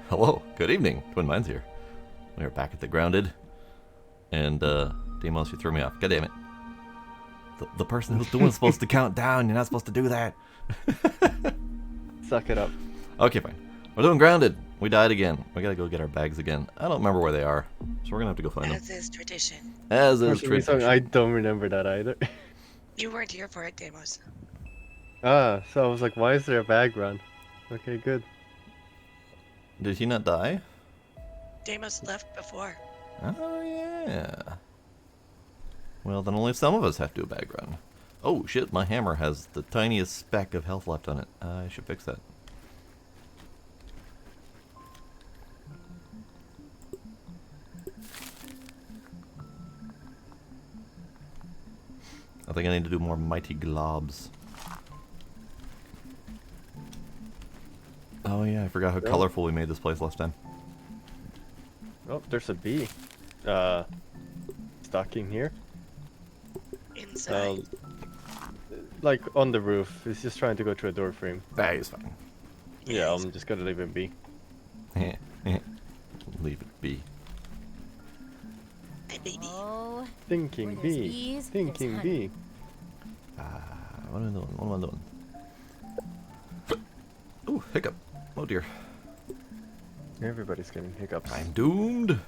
Hello, good evening. Twin Minds here. We are back at the Grounded. And, Deimos, you threw me off. God damn it. The person who's doing supposed to count down. You're not supposed to do that. Suck it up. Okay, fine. We're doing Grounded. We died again. We gotta go get our bags again. I don't remember where they are, so we're gonna have to go find them. As is tradition. As is For some reason, tradition. I don't remember that either. You weren't here for it, Deimos. So I was like, why is there a bag run? Okay, good. Did he not die? Deimos left before. Oh, yeah. Well, then only some of us have to do a bag run. Oh, shit, my hammer has the tiniest speck of health left on it. I should fix that. I think I need to do more mighty globs. Oh yeah, I forgot how colorful we made this place last time. Oh, there's a bee. Stalking here. Inside. Like on the roof. He's just trying to go through a door frame. That is fine. Yeah, I'm just gonna leave him be. Leave it be. My baby. Oh, Thinking where there's bee. bees, Thinking there's bee. What am I doing? What am I doing? Ooh, hiccup. Oh dear. Everybody's getting hiccups. I'm doomed.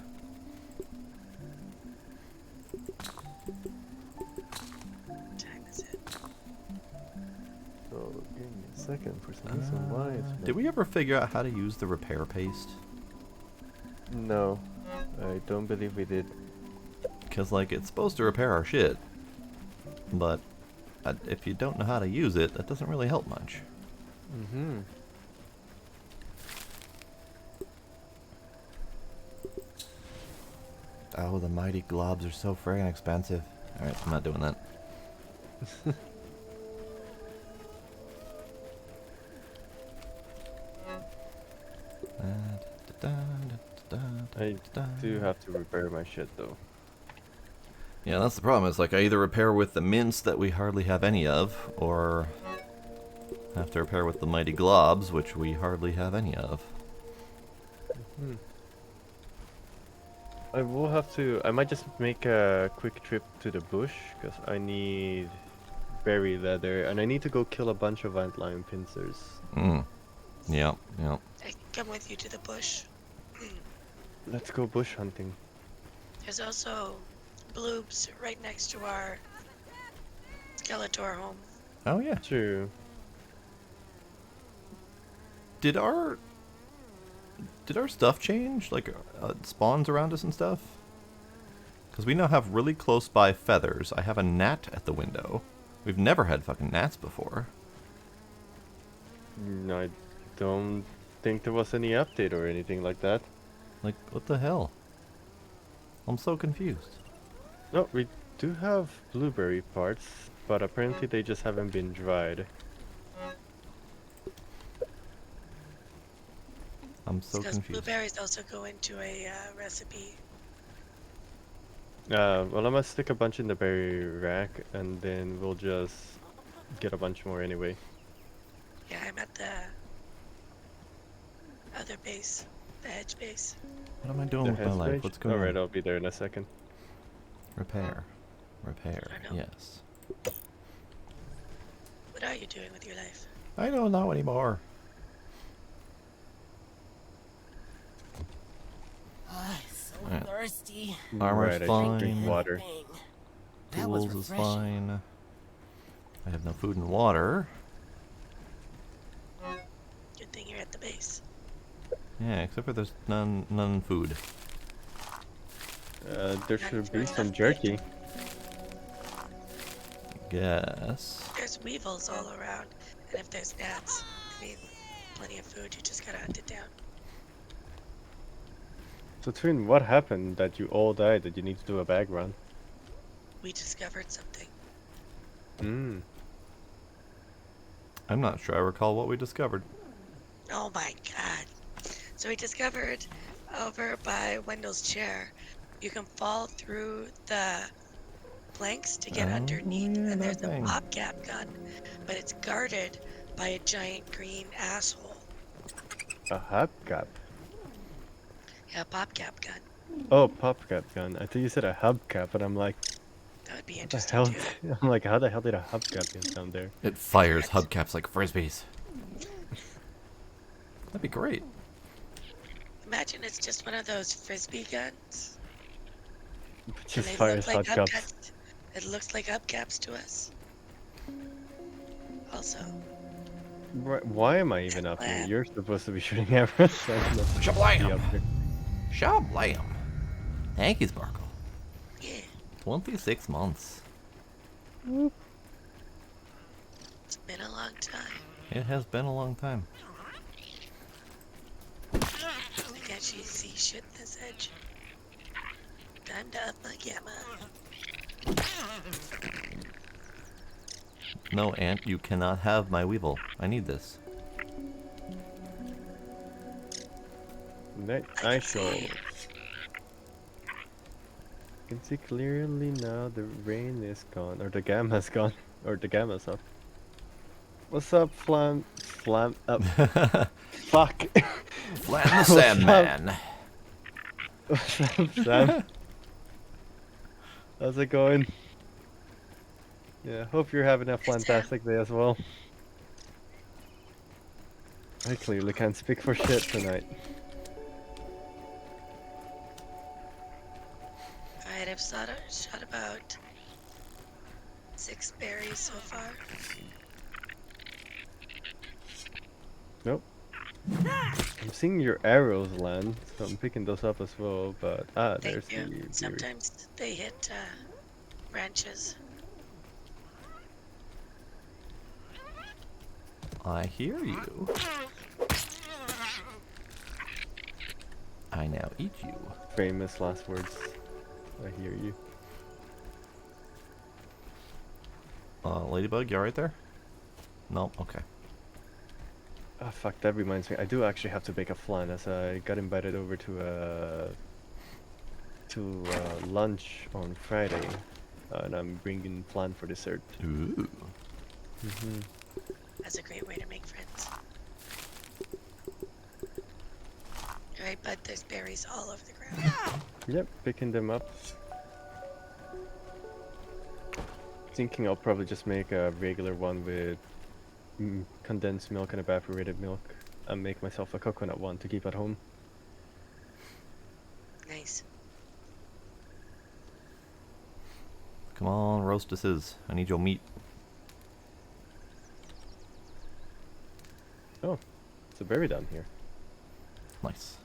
What time is it? So give me a second for some reason why it's Did we ever figure out how to use the repair paste? No, I don't believe we did. Because, like, it's supposed to repair our shit. But if you don't know how to use it, that doesn't really help much. Mm-hmm. Oh, the mighty globs are so friggin' expensive. Alright, I'm not doing that. I do have to repair my shit though. Yeah, that's the problem. It's like I either repair with the mints that we hardly have any of, or have to repair with the mighty globs, which we hardly have any of. Hmm. I will have to. I might just make a quick trip to the bush because I need berry leather and I need to go kill a bunch of antlion pincers. Mm. Yeah, yeah. I can come with you to the bush. Let's go bush hunting. There's also bloobs right next to our Skeletor home. Oh yeah. True. Did our stuff change? Like spawns around us and stuff? Because we now have really close by feathers. I have a gnat at the window. We've never had fucking gnats before. I don't think there was any update or anything like that. Like, what the hell? I'm so confused. No, we do have blueberry parts, but apparently they just haven't been dried. I'm so Because confused. blueberries also go into a recipe. Well, I'm gonna stick a bunch in the berry rack, and then we'll just get a bunch more anyway. Yeah, I'm at the other base, the hedge base. What am I doing The with my head life? page? What's going Alright, on? I'll be there in a second. Repair. Repair. I know. Yes. What are you doing with your life? I don't know anymore. ah, so Alright. thirsty. Armor's Right, I should fine. drink water. Thing. That was Tools is refreshing. fine. I have no food and water. Good thing you're at the base. Yeah, except for there's none food. There should be some jerky. Guess. There's weevils all around, and if there's gnats, I mean, plenty of food. You just gotta hunt it down. So, Twin, what happened that you all died that you need to do a bag run? We discovered something. Hmm. I'm not sure I recall what we discovered. Oh my god. So we discovered over by Wendell's chair, you can fall through the planks to get Oh, underneath, yeah, and there's that a thing. pop cap gun, but it's guarded by a giant green asshole. A hubcap. Yeah, pop cap gun. Oh, popcat gun. I thought you said a hubcap, but I'm like, That would be what the interesting hell? too. I'm like, how the hell did a hubcap get down there? It fires hubcaps like frisbees. That'd be great. Imagine it's just one of those frisbee guns. It And just they fires look like hubcaps. hubcaps. It looks like hubcaps to us. Also, Why am I even up here? You're supposed to be shooting arrows. I'm not supposed to be Shablam! up here. Shablam! Thank you, Sparkle. yeah, 26 months. it's been a long time. It has been a long time. I can't actually see shit in this edge. Time to up my gamma. No, Ant, you cannot have my Weevil. I need this. Night eye shows. You can see clearly now the rain is gone, or the gamma's gone, or the gamma's up. What's up, Flam? Up. Fuck. Flan the Sandman. What's up, Sam? How's it going? Yeah, hope you're having a fantastic day as well. I clearly can't speak for shit tonight. Alright, I've shot about 6 berries so far. Nope. I'm seeing your arrows land, so I'm picking those up as well, but there's Thank you. the Sometimes they hit branches. I hear you. I now eat you. famous last words. I hear you. Ladybug, you alright there? No? Okay. Ah, fuck, that reminds me. I do actually have to make a flan, as I got invited over to lunch on Friday, and I'm bringing flan for dessert. Ooh. That's a great way to make friends. Alright, bud, there's berries all over the ground. Yep, picking them up. Thinking I'll probably just make a regular one with condensed milk and evaporated milk, and make myself a coconut one to keep at home. Nice. Come on, roastuses. I need your meat. Oh, it's a berry down here. Nice.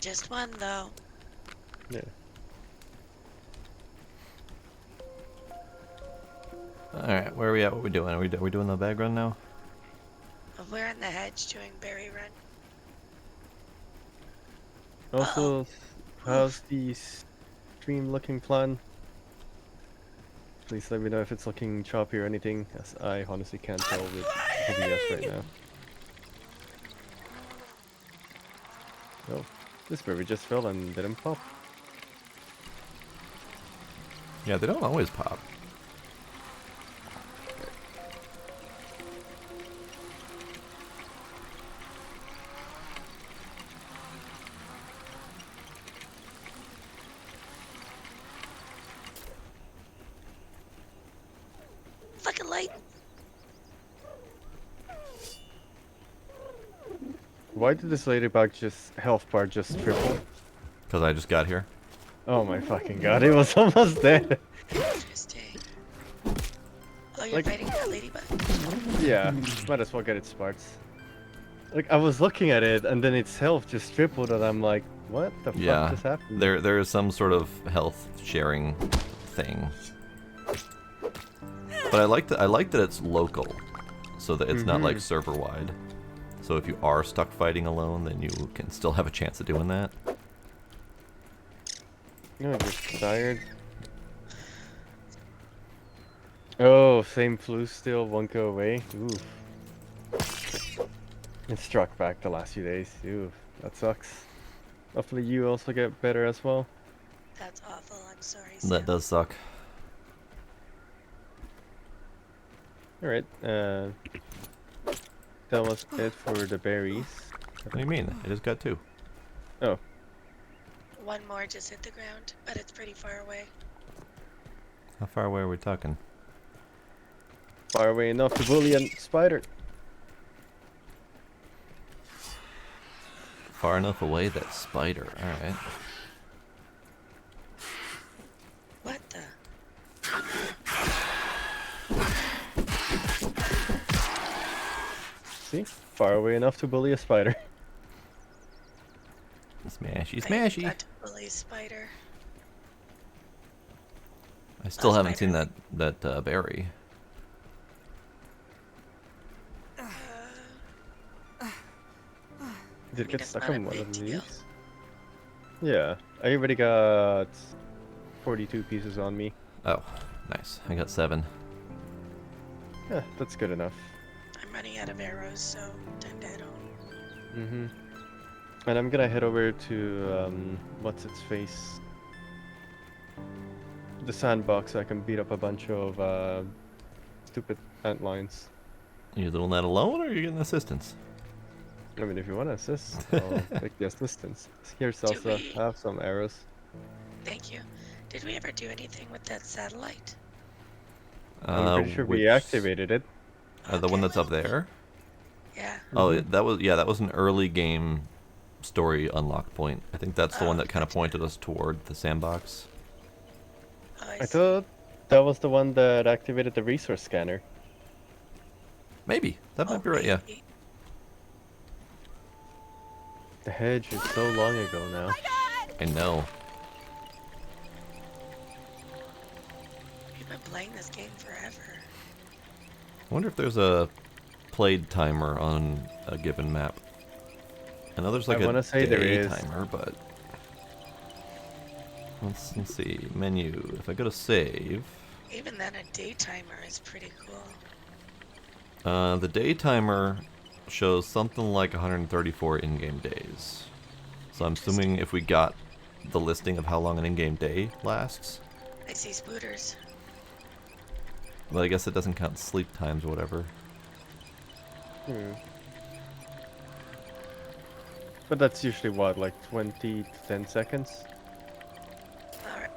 Just one, though. Yeah. Alright, where are we at? What are we doing? Are we doing the bag run now? We're in the hedge doing berry run. Also, how's the stream looking, Flan? Please let me know if it's looking choppy or anything, as I honestly can't tell with OBS right now. Oh, this berry just fell and didn't pop. Yeah, they don't always pop. Fucking light. Why did this ladybug health bar just triple? Because I just got here. Oh my fucking god, it was almost dead. Interesting. Oh, you're Like- fighting that ladybug? Yeah, might as well get its parts. Like, I was looking at it, and then its health just tripled, and I'm like, what the Yeah, fuck just happened? there is some sort of health sharing thing. But I like that it's local, so that it's not like server wide. So if you are stuck fighting alone, then you can still have a chance of doing that. No, just tired. Oh, same flu still, won't go away. Oof. It struck back the last few days. Oof, that sucks. Hopefully you also get better as well. That's awful. I'm sorry. That Sam. does suck. Alright, that was it for the berries. What do you mean? I just got two. Oh. One more just hit the ground, but it's pretty far away. How far away are we talking? Far away enough to bully a spider. Far enough away that spider. Alright. What the? See? Far away enough to bully a spider. Smashy, I smashy. got to bully spider. I still Oh, haven't seen spider. that berry. Did it mean, get it's stuck not a on one big of deal. these? Yeah. I already got 42 pieces on me. Oh, nice. I got 7. Yeah, that's good enough. I'm running out of arrows, so time to head home. Mm-hmm. And I'm gonna head over to, what's its face? The sandbox so I can beat up a bunch of, stupid antlions. You doing that alone, or are you getting assistance? I mean, if you want to assist, I'll take the assistance. Here's Do also we- have some arrows. Thank you. Did we ever do anything with that satellite? I'm pretty sure we which- activated it. The one Okay. that's up there? Yeah. Oh, Mhm. that was an early game story unlock point. I think that's the one Oh, that kind of gotcha. pointed us toward the sandbox. Oh, I see. thought that was the one that activated the resource scanner. Maybe. That Oh, might be right, yeah. maybe. The hedge is so long ago now. I know. We've been playing this game forever. I wonder if there's a played timer on a given map. I know there's like I a wanna say there day is. timer, but let's see. Menu. If I go to save, Even then, a day timer is pretty cool. the day timer shows something like 134 in-game days. So I'm assuming if we got the listing of how long an in-game day lasts, I see spooters. but I guess it doesn't count sleep times or whatever. But that's usually what, like 20 to 10 seconds? Alright.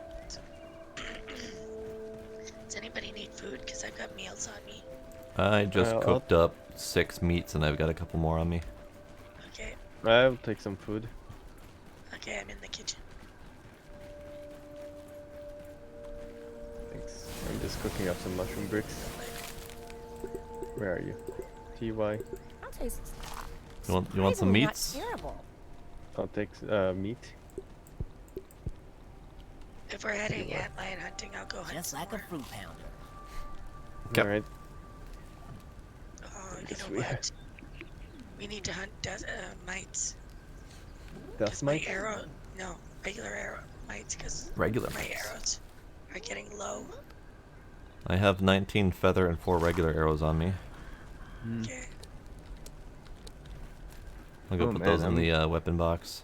Does anybody need food? Because I've got meals on me. I just I'll- cooked up 6 meats and I've got a couple more on me. Okay. I'll take some food. Okay, I'm in the kitchen. Thanks. I'm just cooking up some mushroom bricks. Where are you? TY. I'll taste. You want some surprisingly not meats? terrible. I'll take meat. If we're heading You are. antlion hunting, I'll go hunt Just some like a more. fruit pounder. Okay. Alright. Oh, you guess know we have- what? We need to hunt mites. That's 'Cause my my arrow. No, regular arrow mites, because Regular my mites. arrows are getting low. I have 19 feather and 4 regular arrows on me. Okay. I'll go Oh, put man, those in the weapon box.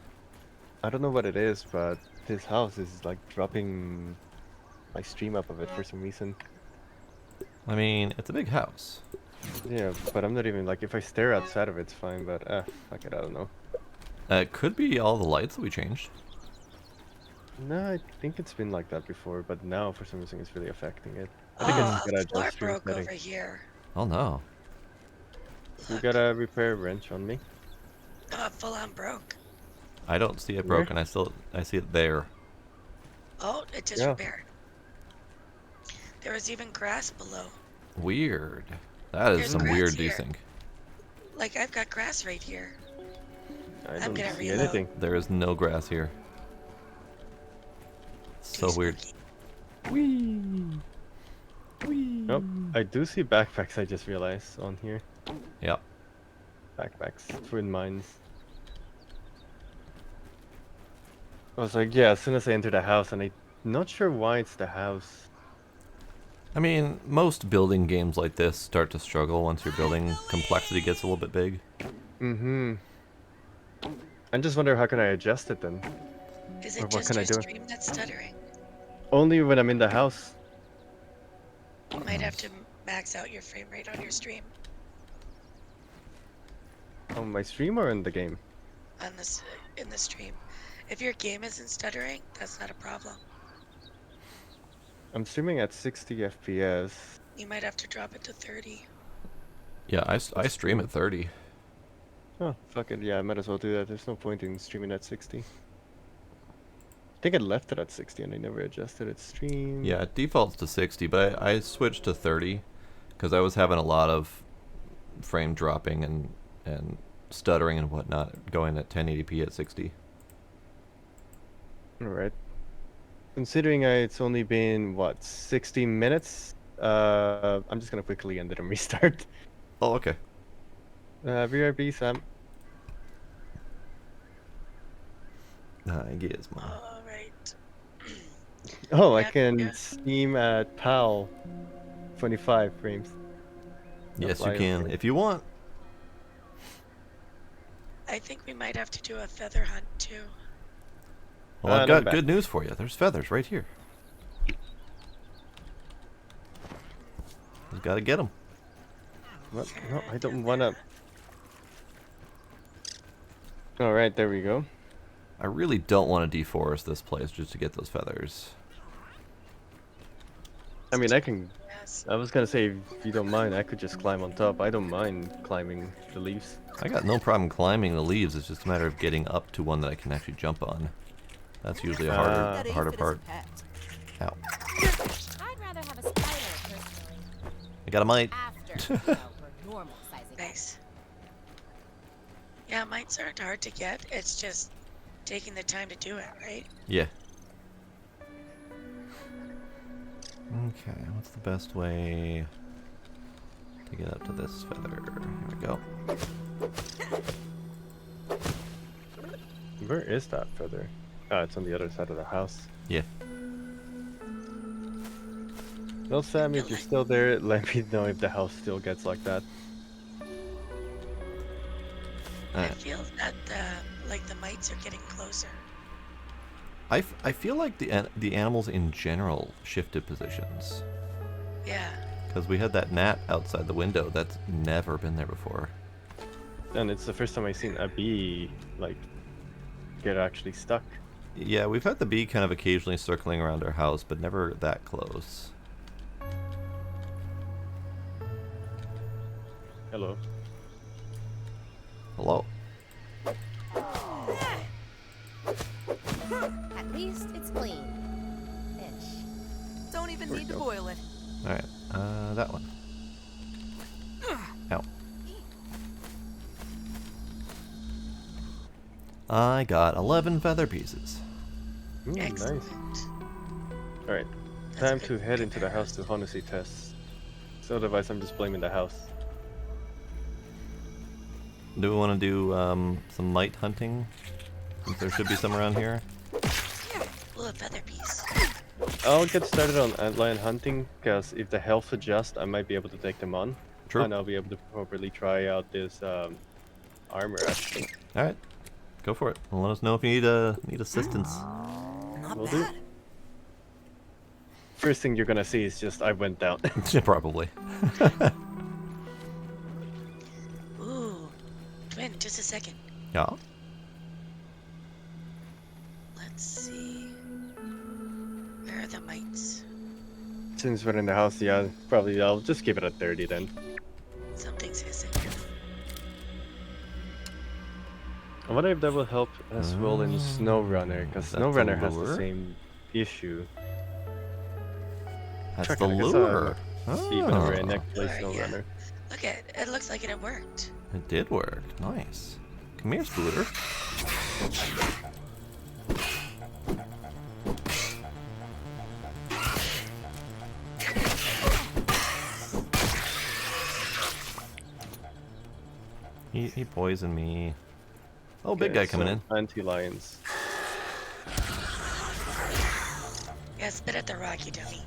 I don't know what it is, but this house is like dropping my stream up of it for some reason. I mean, it's a big house. Yeah, but I'm not even like, if I stare outside of it, it's fine, but fuck it, I don't know. It could be all the lights that we changed. No, I think it's been like that before, but now for some reason it's really affecting it. I think Oh, I just gotta the floor adjust stream broke settings. over here. Oh no. You Look, gotta repair a wrench on me. full on broke. I don't see it Where? broken. I see it there. Oh, it just Yeah. repaired. There was even grass below. Weird. That is There's some grass weird here. desync. Like, I've got grass right here. I I'm don't gonna see reload. anything. There is no grass here. Too So weird. spooky. Whee. Whee. Nope, I do see backpacks, I just realized, on here. Yep. Backpacks, twin mines. I was like, yeah, as soon as I enter the house, and I'm not sure why it's the house. I mean, most building games like this start to struggle once your building complexity gets a little bit big. Mm-hmm. I just wonder how can I adjust it then? Is Or it what just can I your do? stream that's stuttering? Only when I'm in the house. You might have to max out your frame rate on your stream. On my stream or in the game? On this in the stream. If your game isn't stuttering, that's not a problem. I'm streaming at 60 FPS. You might have to drop it to 30. Yeah, I stream at 30. Oh, fuck it. Yeah, I might as well do that. There's no point in streaming at 60. I think I left it at 60 and I never adjusted its stream. Yeah, it defaults to 60, but I switched to 30 because I was having a lot of frame dropping and stuttering and whatnot going at 1080p at 60. Alright. Considering it's only been, what, 60 minutes? I'm just gonna quickly end it and restart. Oh, okay. VRB, Sam. I guess, man. Alright. Oh, I Yeah, can yeah. stream at PAL 25 frames. Yes, you Apply can over. if you want. I think we might have to do a feather hunt too. Well, I've no, I'm got back. good news for you. There's feathers right here. You gotta get them. What? No, I don't wanna. Alright, there we go. I really don't want to deforest this place just to get those feathers. I mean, I can. Yes. I was gonna say, if you don't mind, I could just climb on top. I don't mind climbing the leaves. I got no problem climbing the leaves. It's just a matter of getting up to one that I can actually jump on. That's usually a harder part. Ow. I'd rather have a spider, personally. I got a mite. After, we're normal sizing. Nice. Yeah, mites aren't hard to get. It's just taking the time to do it, right? Yeah. Okay, what's the best way to get up to this feather? Here we go. Where is that feather? Ah, it's on the other side of the house. Yeah. Well, Sam, if you're still there, let me know if the house still gets like that. I Alright. feel that the mites are getting closer. I feel like the animals in general shifted positions. Yeah. Because we had that gnat outside the window that's never been there before. And it's the first time I've seen a bee, like, get actually stuck. Yeah, we've had the bee kind of occasionally circling around our house, but never that close. Hello. Hello. At least it's clean. Ish. Don't even Where'd need it to go? boil it. Alright, that one. Ow. I got 11 feather pieces. Nice. Excellent. Alright, That's time good to head into the house comparison. to honesty test. So otherwise I'm just blaming the house. Do we want to do some mite hunting? Since there should be some around here. Ooh, a feather piece. I'll get started on antlion hunting, because if the health adjusts, I might be able to take them on. True. And I'll be able to properly try out this armor, actually. Alright, go for it. And let us know if you need assistance. Not Will do. bad. First thing you're gonna see is just I went down. Probably. Ooh. Twin, just a second. Yeah. Let's see. Where are the mites? Since we're in the house, yeah, probably I'll just give it a 30 then. Something's hissing. I wonder if that will help as well in SnowRunner, because That's SnowRunner the has the lure? same issue. That's Check the it, I guess, lure. See whenever I Ah, next play Lure, yeah. SnowRunner. Look at it. Looks like it worked. it did work. Nice. Come here, Spooter. He poisoned me. Oh, big guy coming in. Anti-lions. Yeah, spit at the rock, you dummy.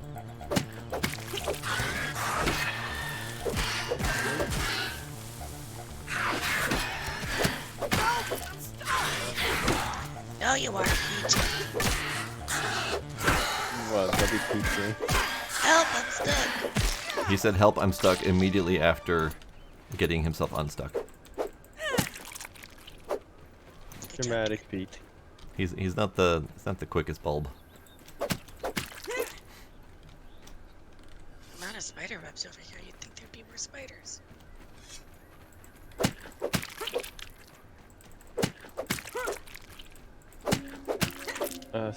No, you are, Peach. What, W pizza? Help, I'm stuck. He said, "Help! I'm stuck." Immediately after getting himself unstuck. Good job. Dramatic Pete. He's not the quickest bulb. Amount of spider webs over here. You'd think there'd be more spiders.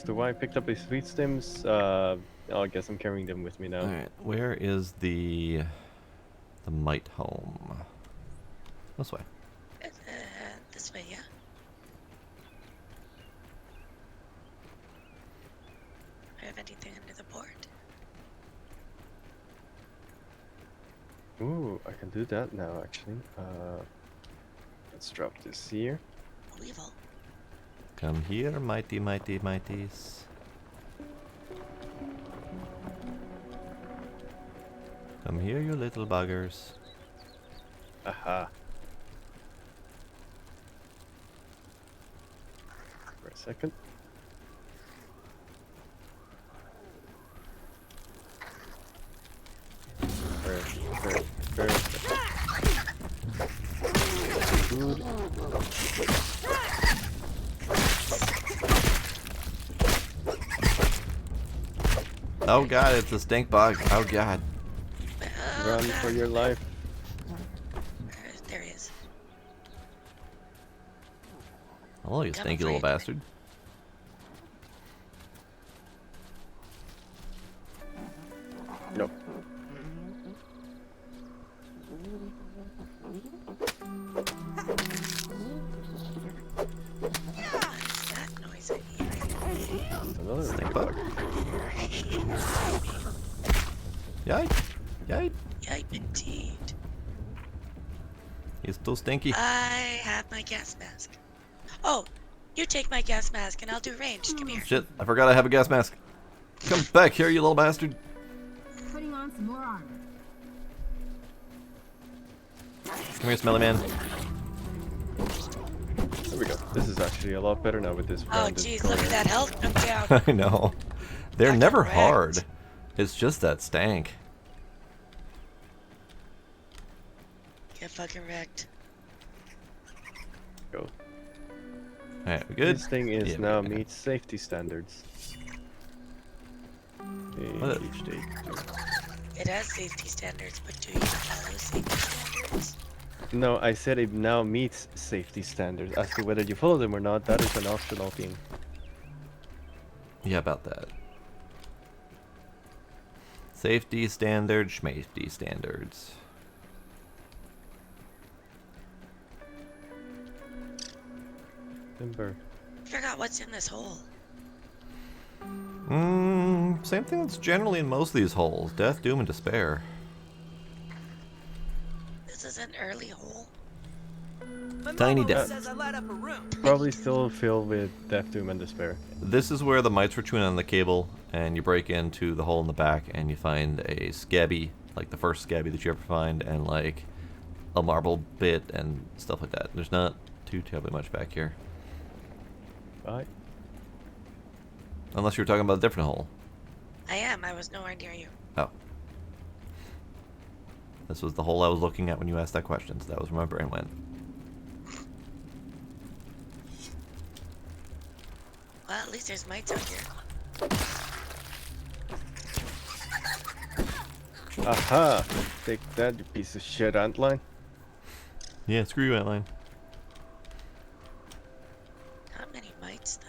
So why I picked up these sweet stems, I guess I'm carrying them with me now. All right, where is the mite home? This way. This way, yeah. I have anything under the board? Ooh, I can do that now actually. Let's drop this here. A weevil. Come here, mighty, mighty, mighties. Come here, you little buggers. Aha. For a second. Perfect. Good. Oh god, it's a stink bug. Oh god. Run for your life. There he is. Hello, you Come stinky little afraid. bastard. Nope. That noise I hear. Another Stink bug. Yike. Yike. Yipe indeed. He's still stinky. I have my gas mask. Oh, you take my gas mask and I'll do range. Come here. Shit, I forgot I have a gas mask. Come back here, you little bastard. Putting on some more armor. Come here, smelly man. There we go. This is actually a lot better now with this Oh, rounded jeez, look at corner. that health come down. I know. They're Fucking never wrecked. hard. It's just that stank. Get fucking wrecked. Go. Alright, we good? This thing is Yeah, now okay. meets safety standards. What? HD. It has safety standards, but do you follow safety standards? No, I said it now meets safety standards. As to whether you follow them or not, that is an optional thing. Yeah, about that. Safety standards, schmafety standards. Timber. Forgot what's in this hole. Same thing that's generally in most of these holes. Death, doom, and despair. This is an early hole. Tiny death. Says I light up a room. Probably still filled with death, doom, and despair. This is where the mites were chewing on the cable, and you break into the hole in the back, and you find a scabby, like the first scabby that you ever find, and like a marble bit and stuff like that. There's not too terribly much back here. Right? Unless you were talking about a different hole. I am. I was nowhere near you. Oh. This was the hole I was looking at when you asked that question, so that was where my brain went. Well, at least there's mites out here. Aha! Take that, you piece of shit antline. Yeah, screw you, Outline. Not many mites, though.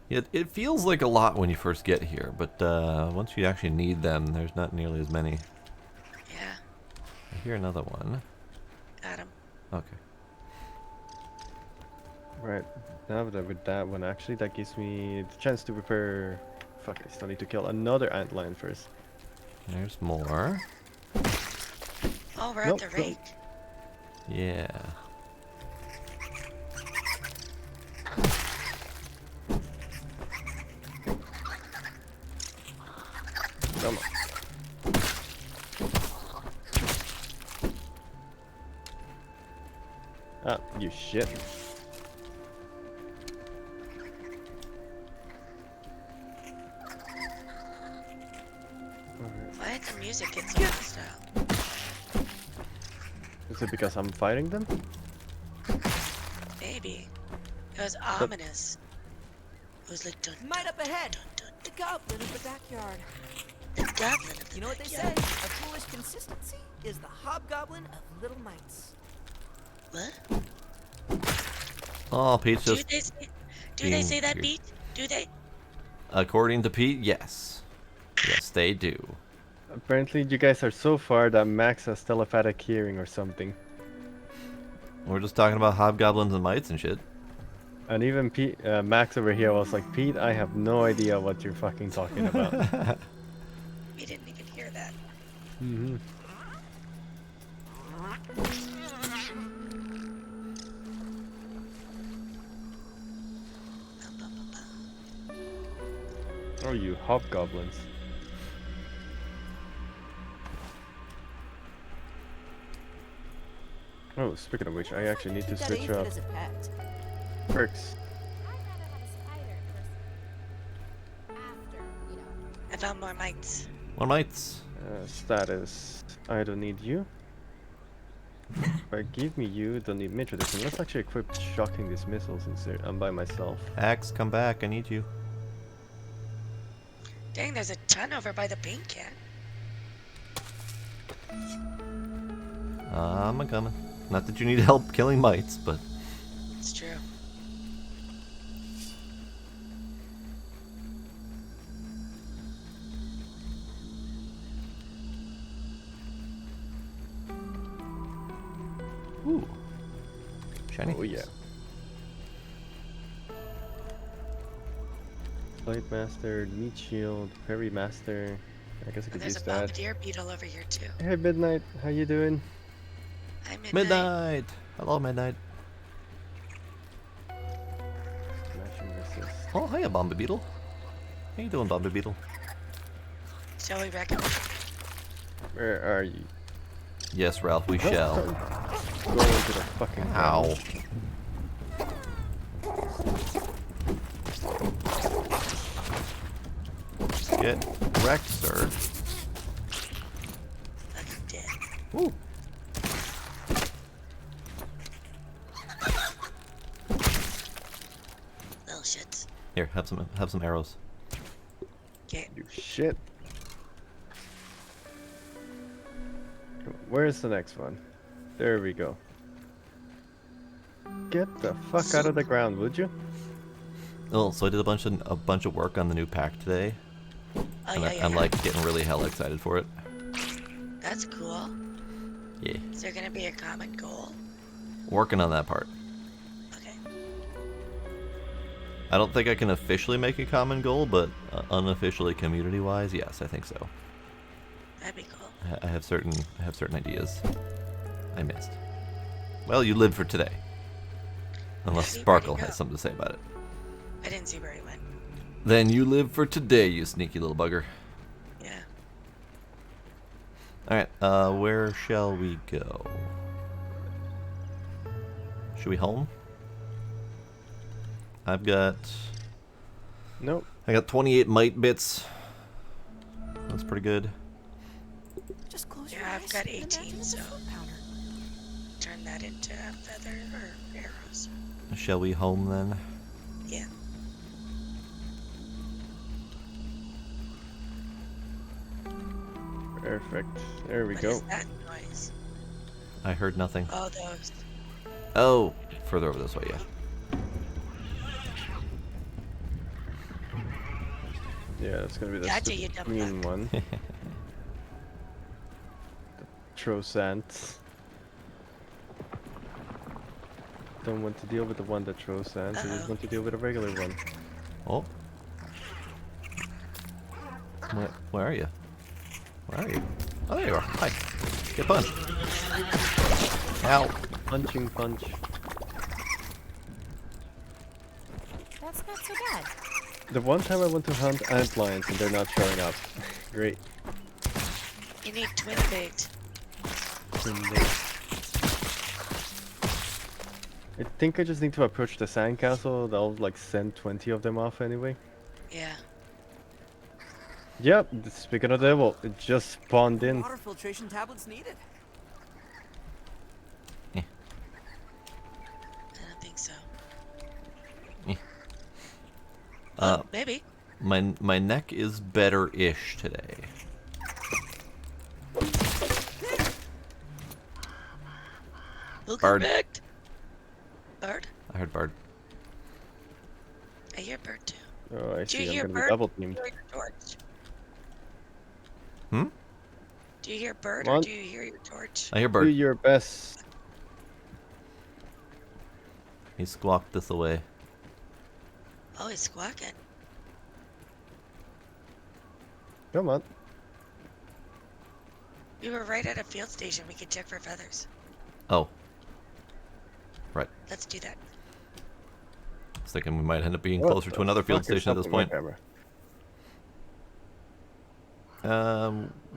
It feels like a lot when you first get here, but once you actually need them, there's not nearly as many. Yeah, I hear another one. got him. Okay. Right. Now that with that one, actually, that gives me the chance to prepare. Fuck, I still need to kill another antlion first. There's more. Oh, we're Nope, at the nope. rake. Yeah. Come on. Ah, you shit. Alright. Why did the music get so hostile? Is it because I'm fighting them? Maybe. It was ominous. It was like dun dun Might up ahead. dun dun. The goblin of the backyard. The goblin of the You know what they say? backyard. A foolish consistency is the hobgoblin of little mites. What? Oh, Pete's Do just they say? Do being they say that, weird. Pete? Do they? according to Pete, yes. Yes, they do. Apparently, you guys are so far that Max has telepathic hearing or something. We're just talking about hobgoblins and mites and shit. And even Pete, Max over here was like, Pete, I have no idea what you're fucking talking about. We didn't even hear that. Mm-hmm. Bum, bum, bum, bum. Oh, you hobgoblins. Oh, speaking of which, I actually need to Keep that switch aphid up as a pet. perks. I found more mites. More mites. Status. I don't need you. But give me you, don't need Mitradism. Let's actually equip shocking dismissal since I'm by myself. Axe, come back. I need you. Dang, there's a ton over by the paint can. I'm a coming. Not that you need help killing mites, but It's true. ooh, shiny. Oh yeah. Blade Master, Meat Shield, Parry Master. I guess I And could there's use a that. bombardier beetle over here too. Hey Midnight, how you doing? Hi, Midnight. Midnight. Hello, Midnight. Smashing resist. Oh, hiya, Bomba Beetle. How you doing, Bomba Beetle? Shall we recommend? Where are you? Yes, Ralph, we shall. Go into the fucking Ow. Get wrecked, sir. Like I'm dead. Ooh. Little shits. Here, have some arrows. Okay. You shit. Where's the next one? There we go. Get the fuck out of the ground, would you? Oh, so I did a bunch of work on the new pack today, Oh and yeah, yeah, I'm yeah. like getting really hella excited for it. That's cool. Yeah, Is there gonna be a common goal? working on that part. Okay. I don't think I can officially make a common goal, but unofficially, community-wise, yes, I think so. That'd be cool. I have certain ideas I missed. Well, you lived for today, unless See, where'd Sparkle he go? has something to say about it. I didn't see where he went. Then you live for today, you sneaky little bugger. Yeah. Alright, where shall we go? Should we home? I got Nope. 28 mite bits. That's pretty good. Just close Yeah, your I've eyes got and imagine 18, it's a so- foot powder. Turn that into a feather or arrows. Shall we home then? Yeah. Perfect. There we What go. is that noise? I heard nothing. Oh, those. Oh, further over this way, yeah. Yeah, that's gonna be the Gotcha, you stupid dumb green fuck. one. Trosant. Don't want to deal with the one that throws sand, I just Uh-oh. want to deal with a regular one. Oh. Where are you? Where are you? Oh, there you are. Hi. Get punched. Ow. Punching punch. That's not so bad. The one time I went to hunt antlions and they're not showing up. Great. You need twin bait. I think I just need to approach the sandcastle. That'll like send 20 of them off anyway. Yeah. Yep, speaking of devil, it just spawned in. Water filtration tablets needed. I don't think so. Maybe. My neck is better-ish today. Who Bard. convict? Bird? I heard Bard. I hear bird too. Oh, I Do you see. I'm hear gonna be bird? double Do you teamed. hear your torch? Hmm? Do you hear bird Come or on. do you hear your torch? I hear Do Bard. your best. He squawked this away. Oh, he's squawking. Come on. We were right at a field station. We could check for feathers. Oh. Right. Let's do that. I was thinking we might end up being What closer to the another field fuck is station at up this with my point. camera?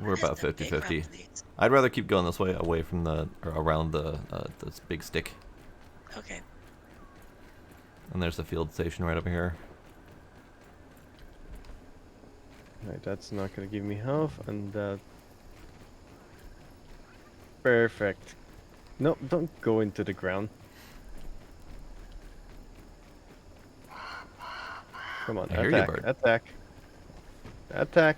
We're about Just the big 50-50. round plates. I'd rather keep going this way, away from the, or around the this big stick. Okay. And there's the field station right over here. Right, that's not gonna give me health, and perfect. No, don't go into the ground. Come on, I hear you, attack, bird. attack, attack.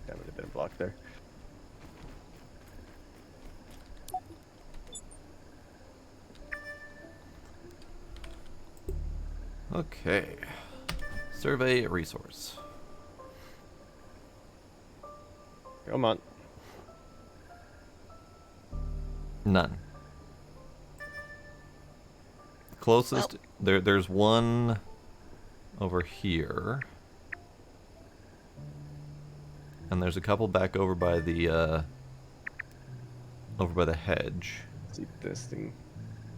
Damn it, a bit of block there. Okay. Survey resource. Come on. None. Closest there's one over here. And there's a couple back over by the hedge. Let's see this thing.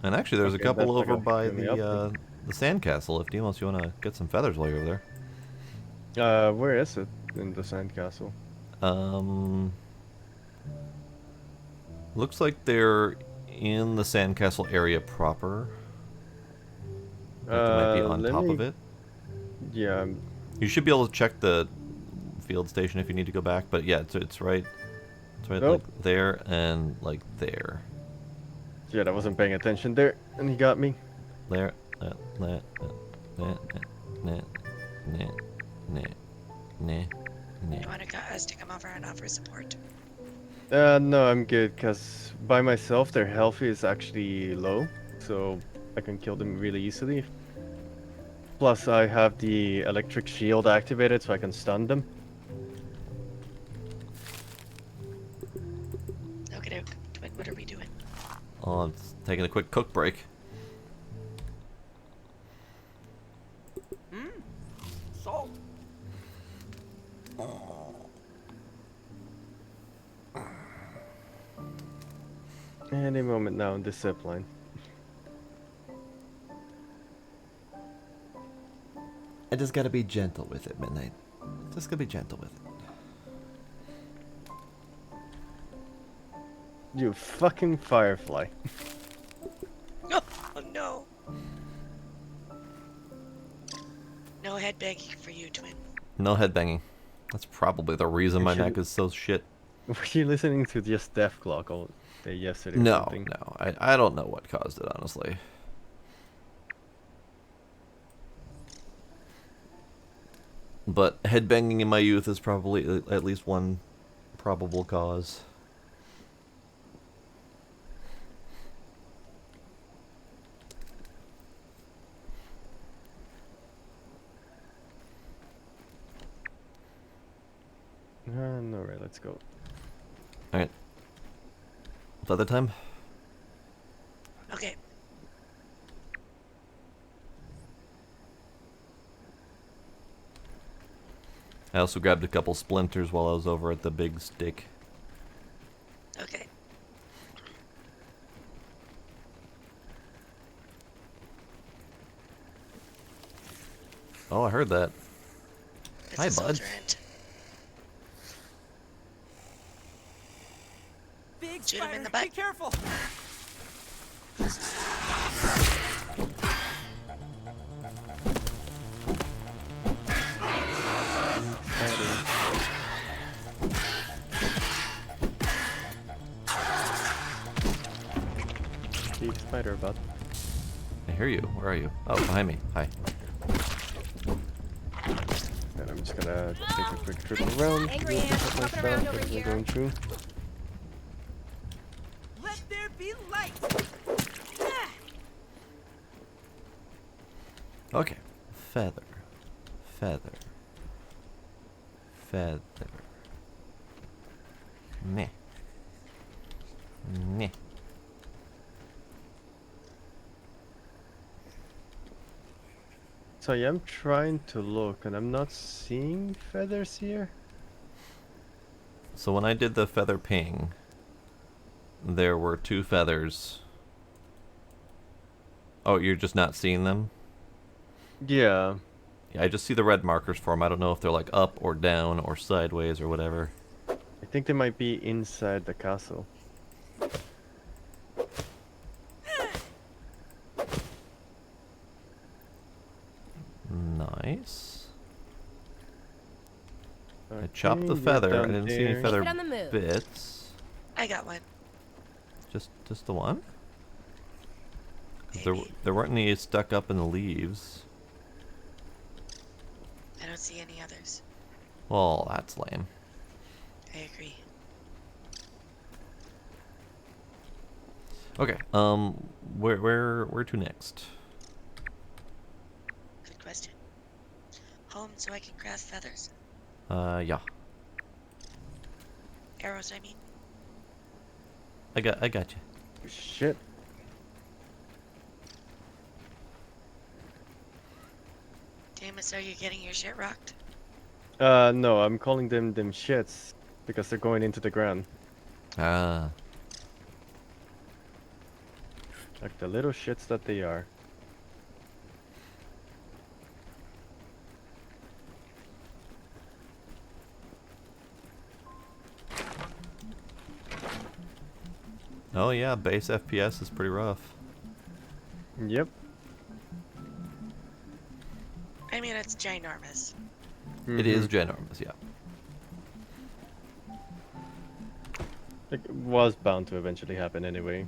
And actually there's Okay, a couple that's not over gonna by fill me up the sandcastle if Demos you wanna get some feathers while you're over there. Where is it in the sandcastle? Looks like they're in the sandcastle area proper. Like they might be on let top of me- it. Yeah, You should be able to check the field station if you need to go back, but yeah, it's right Nope. like there and like there. I wasn't paying attention there, and he got me. There. You want us to come over and offer support? No, I'm good, because by myself, their health is actually low, so I can kill them really easily. Plus, I have the electric shield activated, so I can stun them. Okay, Twin, what are we doing? Oh, it's taking a quick cook break. Salt. Any moment now in the zip line. I just gotta be gentle with it, Midnight. Just gotta be gentle with it. You fucking firefly. Oh no! No headbanging for you, Twin. No headbanging. That's probably the reason my neck is so shit. Were you listening to just Deathclock all day yesterday? Or No, something? no. I don't know what caused it, honestly. But headbanging in my youth is probably at least one probable cause. No, right, let's go. Alright. Feather time? Okay. I also grabbed a couple splinters while I was over at the big stick. Okay. Oh, I heard that. It's Hi, a bud. soldier ant. Big Shoot him spider. in the Be butt. careful. Big spider butt. I hear you. Where are you? Oh, behind me. Hi. And I'm just gonna take a quick trip around. Angry real quick ants with my jumping around stuff over as we're here. going through. Let there be light. Ah. Okay. Feather. Feather. Feather. Meh. Meh. So I am trying to look, and I'm not seeing feathers here. So when I did the feather ping, there were 2 feathers. Oh, you're just not seeing them? Yeah. Yeah, I just see the red markers for them. I don't know if they're like up or down or sideways or whatever. I think they might be inside the castle. Nice. I chopped the Okay, you're feather. I down didn't see any there. feather Keep it on the move. bits. I got one. Just the one? 'Cause Maybe. there weren't any stuck up in the leaves. I don't see any others. Well, that's lame. I agree. Okay. Where to next? Good question. Home so I can craft feathers. Yeah. Arrows, I mean. I got you. Shit. Damus, are you getting your shit rocked? No, I'm calling them shits because they're going into the ground. Ah. Like the little shits that they are. Oh yeah, base FPS is pretty rough. Yep. I mean, it's ginormous. It is ginormous, yeah. It was bound to eventually happen anyway.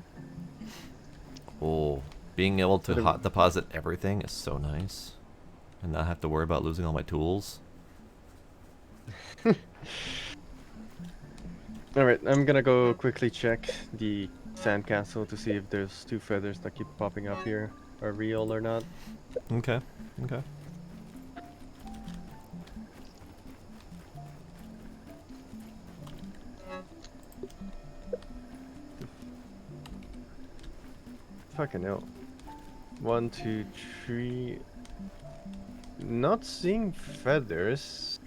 Oh, being able to But it- hot deposit everything is so nice, and not have to worry about losing all my tools. Alright, I'm gonna go quickly check the sandcastle to see if those 2 feathers that keep popping up here are real or not. Okay. Okay. Fucking hell. 1, 2, 3. Not seeing feathers.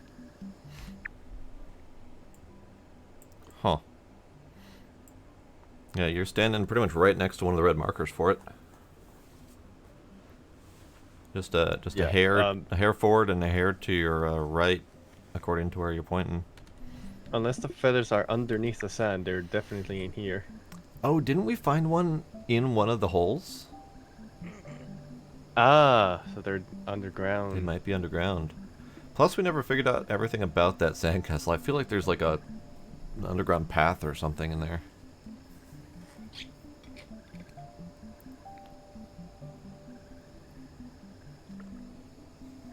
Huh. Yeah, you're standing pretty much right next to one of the red markers for it. Just a Yeah, hair forward and a hair to your right, according to where you're pointing. Unless the feathers are underneath the sand, they're definitely in here. Oh, didn't we find one in one of the holes? Ah, so they're They underground. might be underground. Plus, we never figured out everything about that sandcastle. I feel like there's like an underground path or something in there.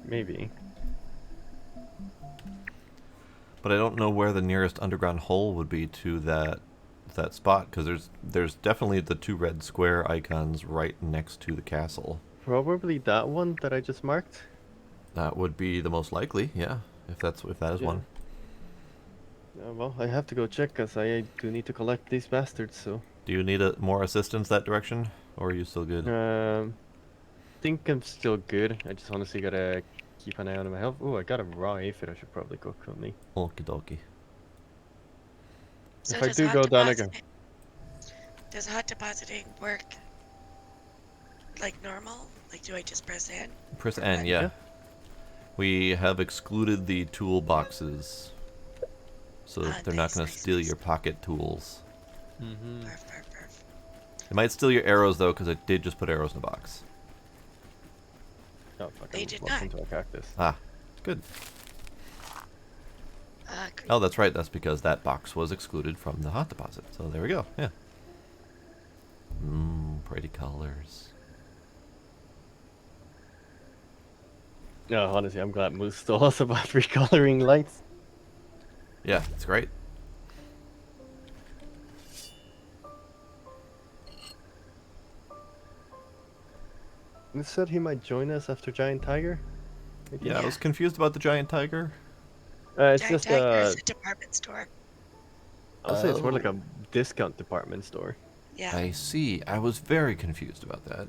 Maybe. But I don't know where the nearest underground hole would be to that spot, because there's definitely the 2 red square icons right next to the castle. Probably that one that I just marked. That would be the most likely, yeah, if that is Yeah. one. Well, I have to go check because I do need to collect these bastards, so. Do you need more assistance that direction, or are you still good? Think I'm still good. I just honestly gotta keep an eye on my health. Oh, I got a raw aphid I should probably cook on me. Okie dokie. So If I does do hot go down again. depositing- Does hot depositing work like normal? Like, do I just press N? Press Or N, what? yeah. Yeah. We have excluded the toolboxes, so Ah, that they're not nice, going to nice, steal nice. your pocket tools. Mm-hmm. Perf, perf, perf. It might steal your arrows, though, because it did just put arrows in the box. Oh, fuck, They I did walked not. into a cactus. Ah, good. Great. Oh, that's right. That's because that box was excluded from the hot deposit. So there we go. Yeah. Pretty colors. No, honestly, I'm glad Moose told us about recoloring lights. Yeah, it's great. He said he might join us after Giant Tiger. I Yeah, I Yeah. was confused about the giant tiger. It's Giant just Tiger is a department store. I'll say it's more like Oh. a discount department store. Yeah. I see. I was very confused about that.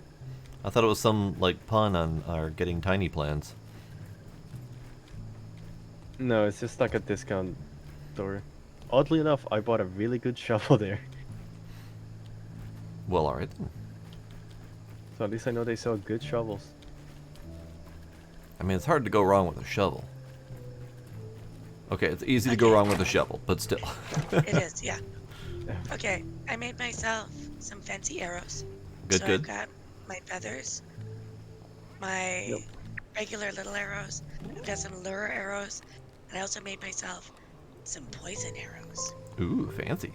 I thought it was some like pun on our getting tiny plans. No, it's just like a discount store. Oddly enough, I bought a really good shovel there. Well, alright then. So at least I know they sell good shovels. I mean, it's hard to go wrong with a shovel. Okay, it's easy to go Okay. wrong with a shovel, but still. It is, yeah. Okay, I made myself some fancy arrows. Good, so good. I've got my feathers, my Yep. regular little arrows. I've got some lure arrows, and I also made myself some poison arrows. Ooh, fancy.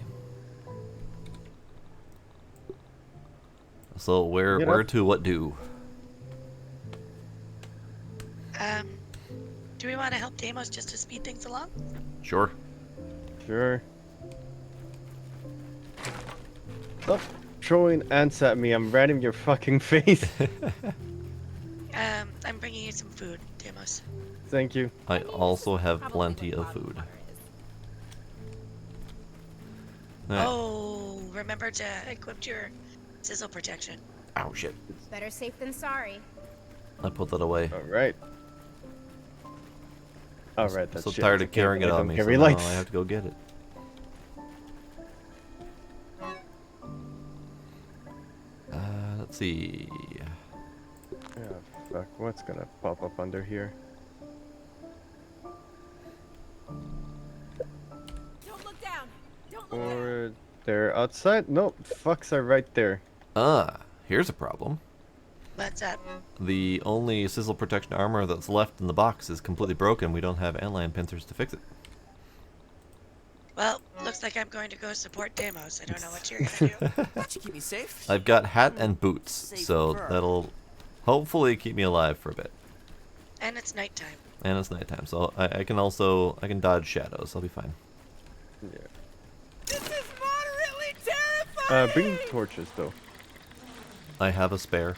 So where Get where up. to, what do? Do we want to help Deimos just to speed things along? Sure. Sure. Stop throwing ants at me. I'm right in your fucking face. I'm bringing you some food, Deimos. Thank you. I also have Probably plenty what of bottled food. water is. Alright. Oh, remember to equip your sizzle protection. Ow, shit. Better safe than sorry. I put that away. Alright. Alright, I'm that's so shit. tired of Okay, carrying I it on don't me, so carry now lights. I have to go get it. Let's see. Yeah, fuck. What's gonna pop up under here? Don't look down. Don't look down. Or they're outside? Nope. Fucks are right there. Here's a problem. What's up? The only sizzle protection armor that's left in the box is completely broken. We don't have antlion pincers to fix it. Well, looks like I'm going to go support Deimos. I don't know what you're gonna do. That should keep me safe. I've got hat and boots, Safe so fur. that'll hopefully keep me alive for a bit. And it's nighttime. And it's nighttime, so I can dodge shadows. I'll be fine. Yeah. This is moderately terrifying. Bring torches though. I have a spare.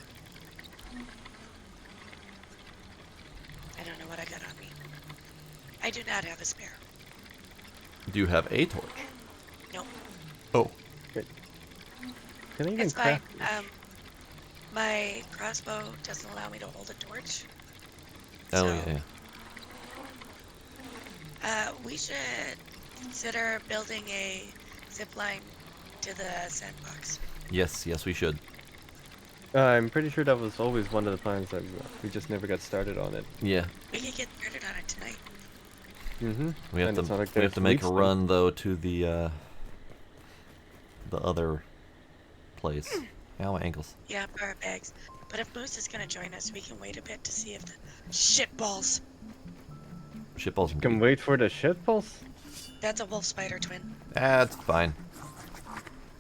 I don't know what I got on me. I do not have a spare. Do you have a torch? Nope. Oh. Can I even It's fine. craft? My crossbow doesn't allow me to hold a torch. Oh, So, yeah. We should consider building a zip line to the sandbox. Yes, yes, we should. I'm pretty sure that was always one of the plans that we just never got started on it. Yeah. We can get started on it tonight. Mm-hmm. We have And it's to not like we have there's to make a leaks, though. run though to the other place. Ow, my ankles. Yeah, for our bags. But if Moose is gonna join us, we can wait a bit to see if the shitballs. Shitballs and Can wait for the shit pulse? That's a wolf spider twin. That's fine.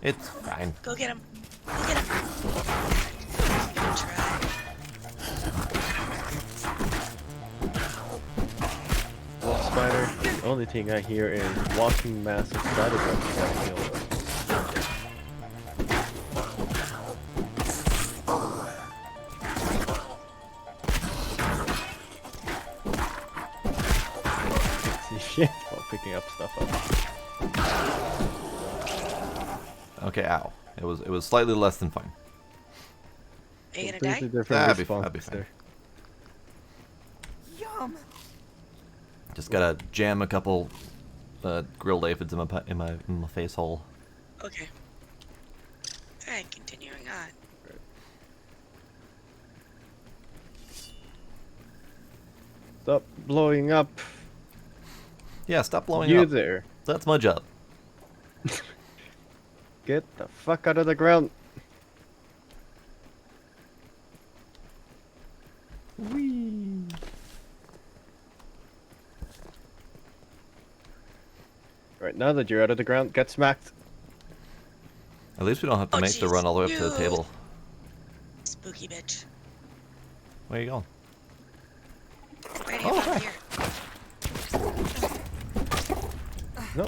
It's fine. Go get him. Go get him. Good try. Wolf spider. The only thing I hear is walking mass of spider webs gotta kill them. See shit while picking up stuff up. Okay, ow. It was slightly less than fine. Are you gonna Completely die? different That'd be responses fine. there. Yum. Just gotta jam a couple grilled aphids in my face hole. Okay. Alright, continuing on. Stop blowing up. Yeah, stop blowing You up. there. That's my job. Get the fuck out of the ground. Whee. Right, now that you're out of the ground, get smacked. At least we don't have to Oh, make the jeez. run all the way up to the You- table. Spooky bitch. Where you going? Right Oh, about right. here. No.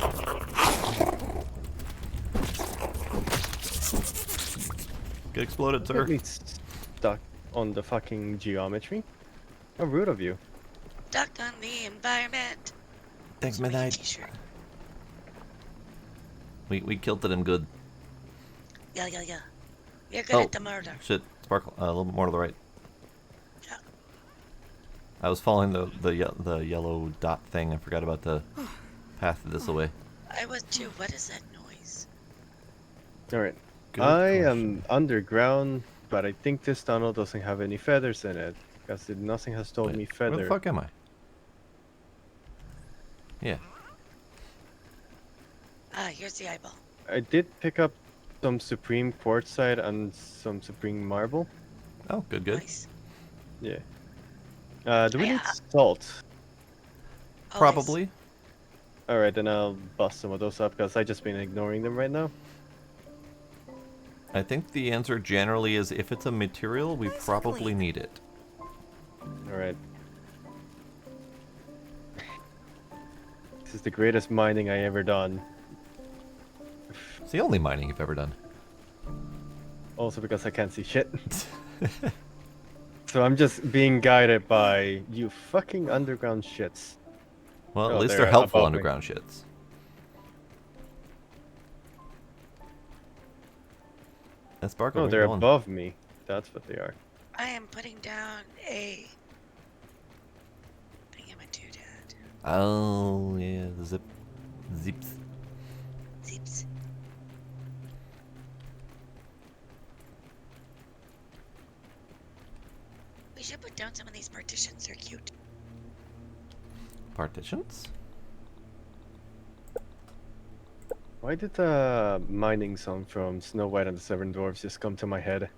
Get exploded, sir. Get me stuck on the fucking geometry. How rude of you. Stuck on the environment. Thanks, Make a Midnight. t-shirt. We killed him good. Yeah, yeah, yeah. You're good Oh, at the murder. shit. Sparkle. A little bit more to the right. Yeah. I was following the yellow dot thing. I forgot about the path this way. I was too. What is that noise? Alright. Good I question. am underground, but I think this tunnel doesn't have any feathers in it. Because nothing has told Wait, me where feather. the fuck am I? Yeah. Ah, here's the eyeball. I did pick up some Supreme Quartzite and some Supreme Marble. Oh, good, good. Nice. Yeah. Do we Yeah. need salt? Always. Probably. Alright, then I'll bust some of those up because I've just been ignoring them right now. I think the answer generally is if it's a material, we Nice and probably clean. need it. Alright. This is the greatest mining I ever done. It's the only mining you've ever done. Also because I can't see shit. So I'm just being guided by you fucking underground shits. Well, at Oh, least they're they're helpful above me. underground shits. And Sparkle, No, where you they're going? above me. That's what they are. I am putting down a... I am a doodad. Oh, yeah, the zips. Zips. We should put down some of these partitions. They're cute. Partitions? Why did the mining song from Snow White and the Seven Dwarfs just come to my head?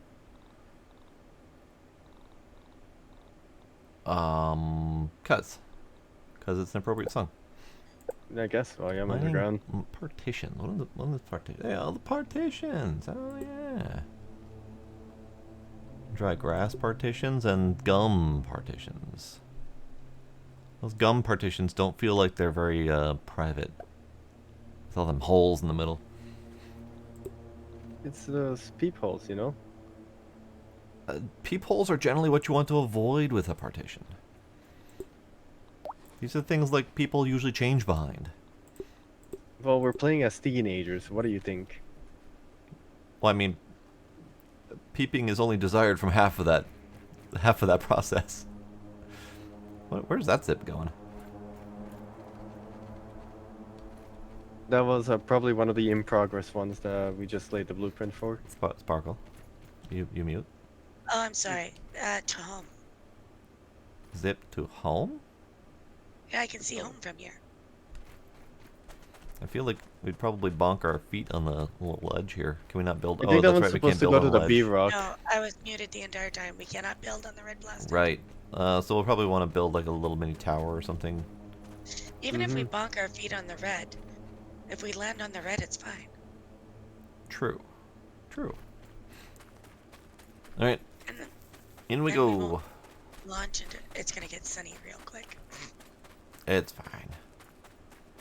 Cause it's an appropriate song. I guess. Well, yeah, I'm Mining underground. partition. What are the partitions? Yeah, all the partitions. Oh yeah. Dry grass partitions and gum partitions. Those gum partitions don't feel like they're very private. With all them holes in the middle. It's those peepholes, you know? Peepholes are generally what you want to avoid with a partition. These are things like people usually change behind. Well, we're playing as teenagers. What do you think? Well, I mean, peeping is only desired from half of that process. Where's that zip going? That was probably one of the in-progress ones that we just laid the blueprint for. Sparkle, you mute. Oh, I'm sorry. To home. Zip to home? Yeah, I can see home from here. I feel like we'd probably bonk our feet on the little ledge here. Can we not build? I Oh, think that that's one's right. We can't supposed to build go on to the the ledge. B-Rock. No, I was muted the entire time. We cannot build on the red blast. Right. So we'll probably want to build like a little mini tower or something. Even if we bonk our feet on the red, if we land on the red, it's fine. True. True. All right. And then In we Then we go. won't. launch into it's gonna get sunny real quick. It's fine.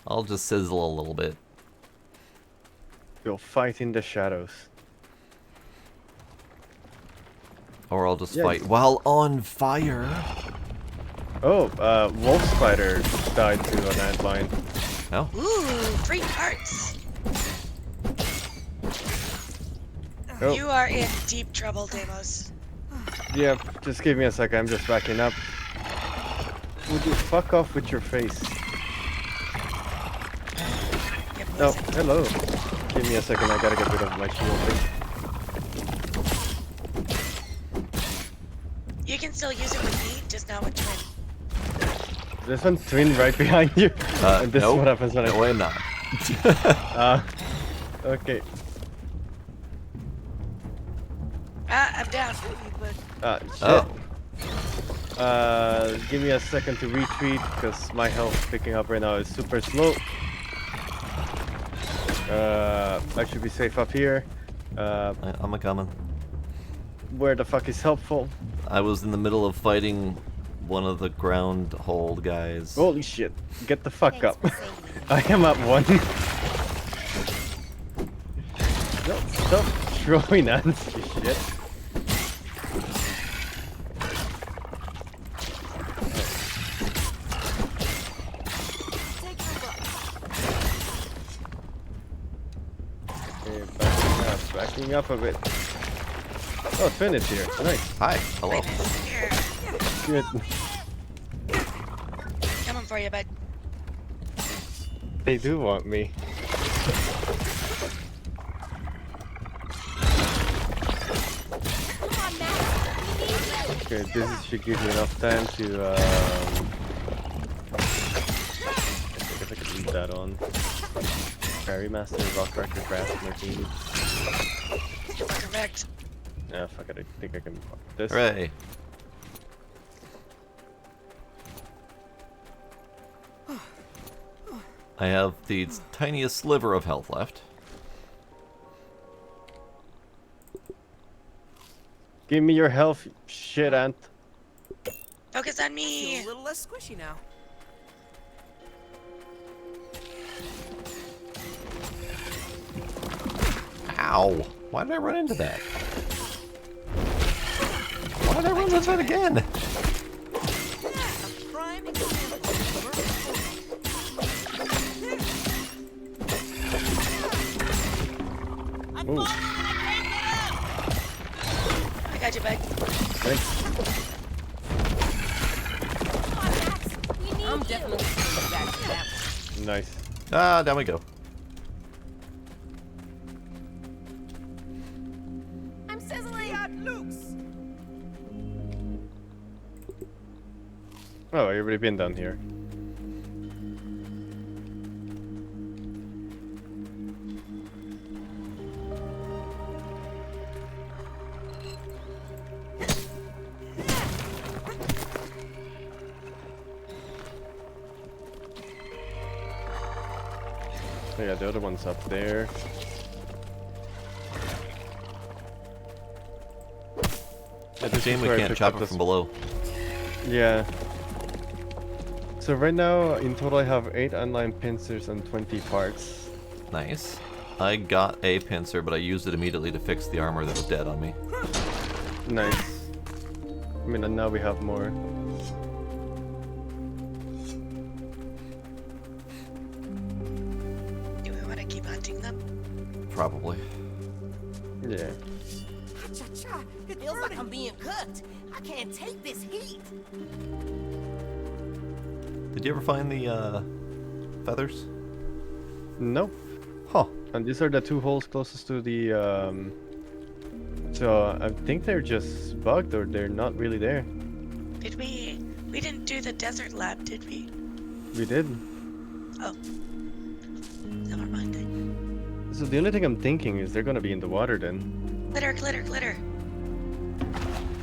I'll just sizzle a little bit. We'll fight in the shadows. Or I'll just Yeah, fight while on fire. Oh, Wolf Spider died to an antline. No? Ooh, 3 parts. Oh. You are in deep trouble, Deimos. Yeah, just give me a second. I'm just backing up. Would you fuck off with your face? Get Oh, poisoned. hello. Give me a second. I gotta get rid of my shield thing. You can still use it with me, just not with Twin. There's one twin right behind you. And this nope. is what happens when No, I'm not. Okay. Ah, I'm down. Shit. Oh. Give me a second to retreat because my health picking up right now is super slow. I should be safe up here. I'm a coming. Where the fuck is helpful? I was in the middle of fighting one of the ground hold guys. Holy shit! Get the fuck Thanks up. for saving me. I am at 1. No, stop throwing Nancy shit. Take your look. Okay, backing up a bit. Oh, Finn is here. Nice. Hi, hello. Here, Good. coming for you, bud. They do want me. Come on, Max. We need you. Okay, this should give me enough time to. I guess I could leave that on. Fairy Master, Rock Record, Craft, Martini. Correct. Yeah, fuck it. I think I can fuck this. Hooray. I have the tiniest sliver of health left. Give me your health, shit ant. Focus on Feel me. a little less squishy now. Ow! Why did I run into that? Why did I run into that again? A prime example of Ooh, I got you, bud. thanks. Come on, Max. We need I'm you. definitely taking back to that. Nice. Ah, down we go. I'm sizzling. Luke's. Oh, you already been down here. Oh yeah, the other one's up there. Yeah, It's a shame we where I can't picked chop up it this- from below. Yeah. So right now, in total, I have 8 online pincers and 20 parts. Nice. I got a pincer, but I used it immediately to fix the armor that was dead on me. Nice. I mean, and now we have more. Do we want to keep hunting them? Probably. Yeah. Cha-cha. It feels like I'm being cooked. I can't take this heat. Did you ever find the feathers? Nope. Huh. And these are the 2 holes closest to the. So I think they're just bugged, or they're not really there. Did we? We didn't do the desert lab, did we? We did. Oh. Never mind then. So the only thing I'm thinking is they're gonna be in the water then. Glitter, glitter, glitter.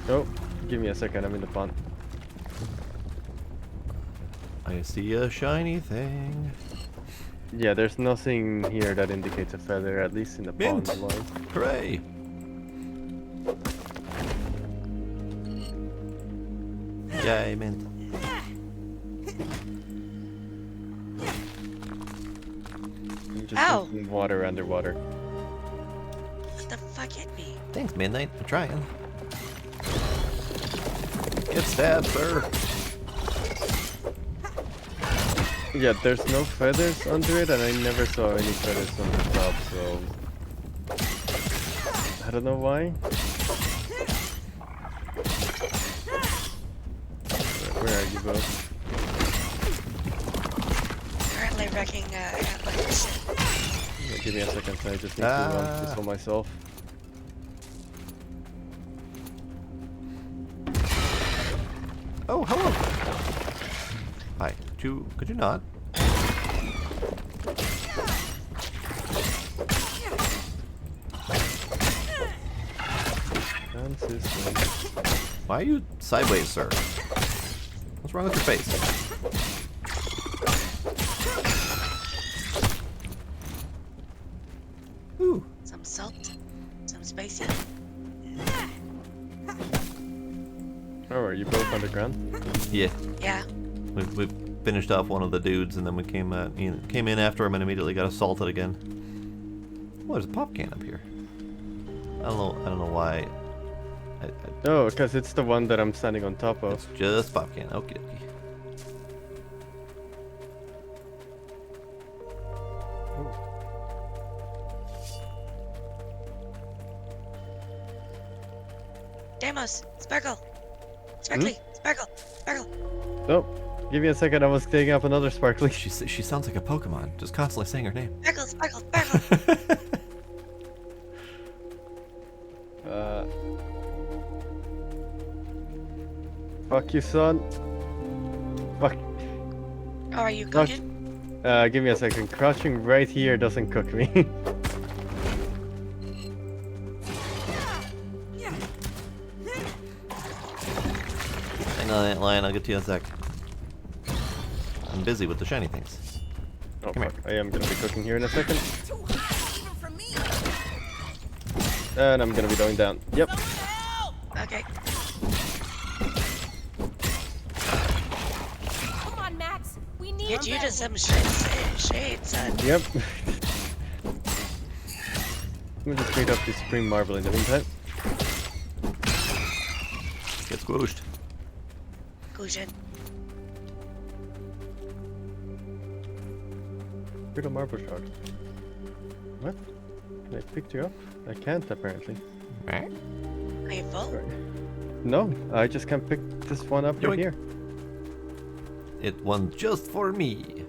Oh, give me a second. I'm in the pond. I see a shiny thing. Yeah, there's nothing here that indicates a feather, at least in the Mint. pond line. Hooray! Yay, mint. I'm just Ow. in water underwater. What the fuck hit me? Thanks, Midnight. I'm trying. Get stabbed, sir. Yeah, there's no feathers under it, and I never saw any feathers on the top, so I don't know why. Where are you both? Currently wrecking like shit. Yeah, give me a second, I just need to Ah. pistol myself. Oh, hello. Hi. Could you not? Consistent. Why are you sideways, sir? What's wrong with your face? Ooh. Some salt. Some spicy. Oh, are you both underground? Yeah. Yeah. We finished off one of the dudes, and then we came in after him and immediately got assaulted again. Oh, there's a pop can up here. I don't know why. Oh, because it's the one that I'm standing on top of. It's just pop can. Okay. Damos, Sparkle. Sparkly, Sparkle, Sparkle. Oh, give me a second. I was digging up another sparkly. She sounds like a Pokemon, just constantly saying her name. Sparkle, Sparkle, Sparkle. Fuck you, son. Fuck. Oh, are you Fuck. cooking? Give me a second. Crouching right here doesn't cook me. Hang on, Ant Lion, I'll get to you in a sec. I'm busy with the shiny things. Oh, Come fuck. I am gonna be cooking here in a second. Too hot even for me. And I'm gonna be going down. Yep. Someone help! Okay. Come on, Max. We need Get you them. to some shade, son. Yep. Let me just pick up this supreme marble in the meantime. Get squooshed. Gujan. Where's the marble shard? What? Can I pick you up? I can't apparently. Are you full? Right. No, I just can't pick this one up right Yoink. here. It won just for me.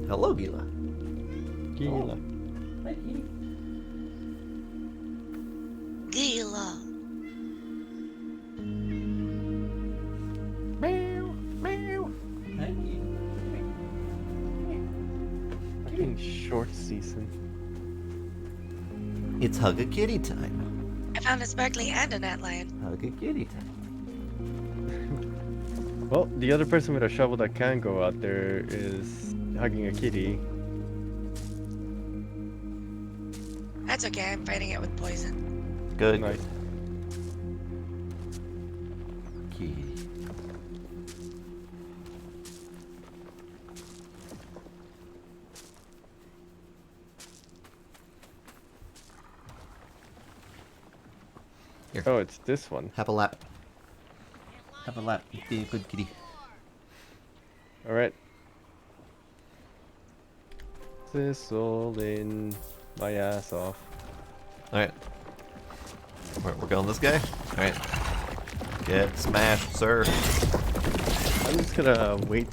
Hello, Gila. Gila. Gila. Fucking short season. It's Hug a Kitty time. I found a sparkly and an antlion. Hug a Kitty time. Well, the other person with a shovel that can go out there is hugging a kitty. That's okay, I'm fighting it with poison. Good. Nice. Kitty. Here. Oh, it's this one. Have a lap. Have a lap. Be a good kitty. Alright. Thistle in my ass off. Alright. We're going this guy? Alright. Get smashed, sir. I'm just gonna wait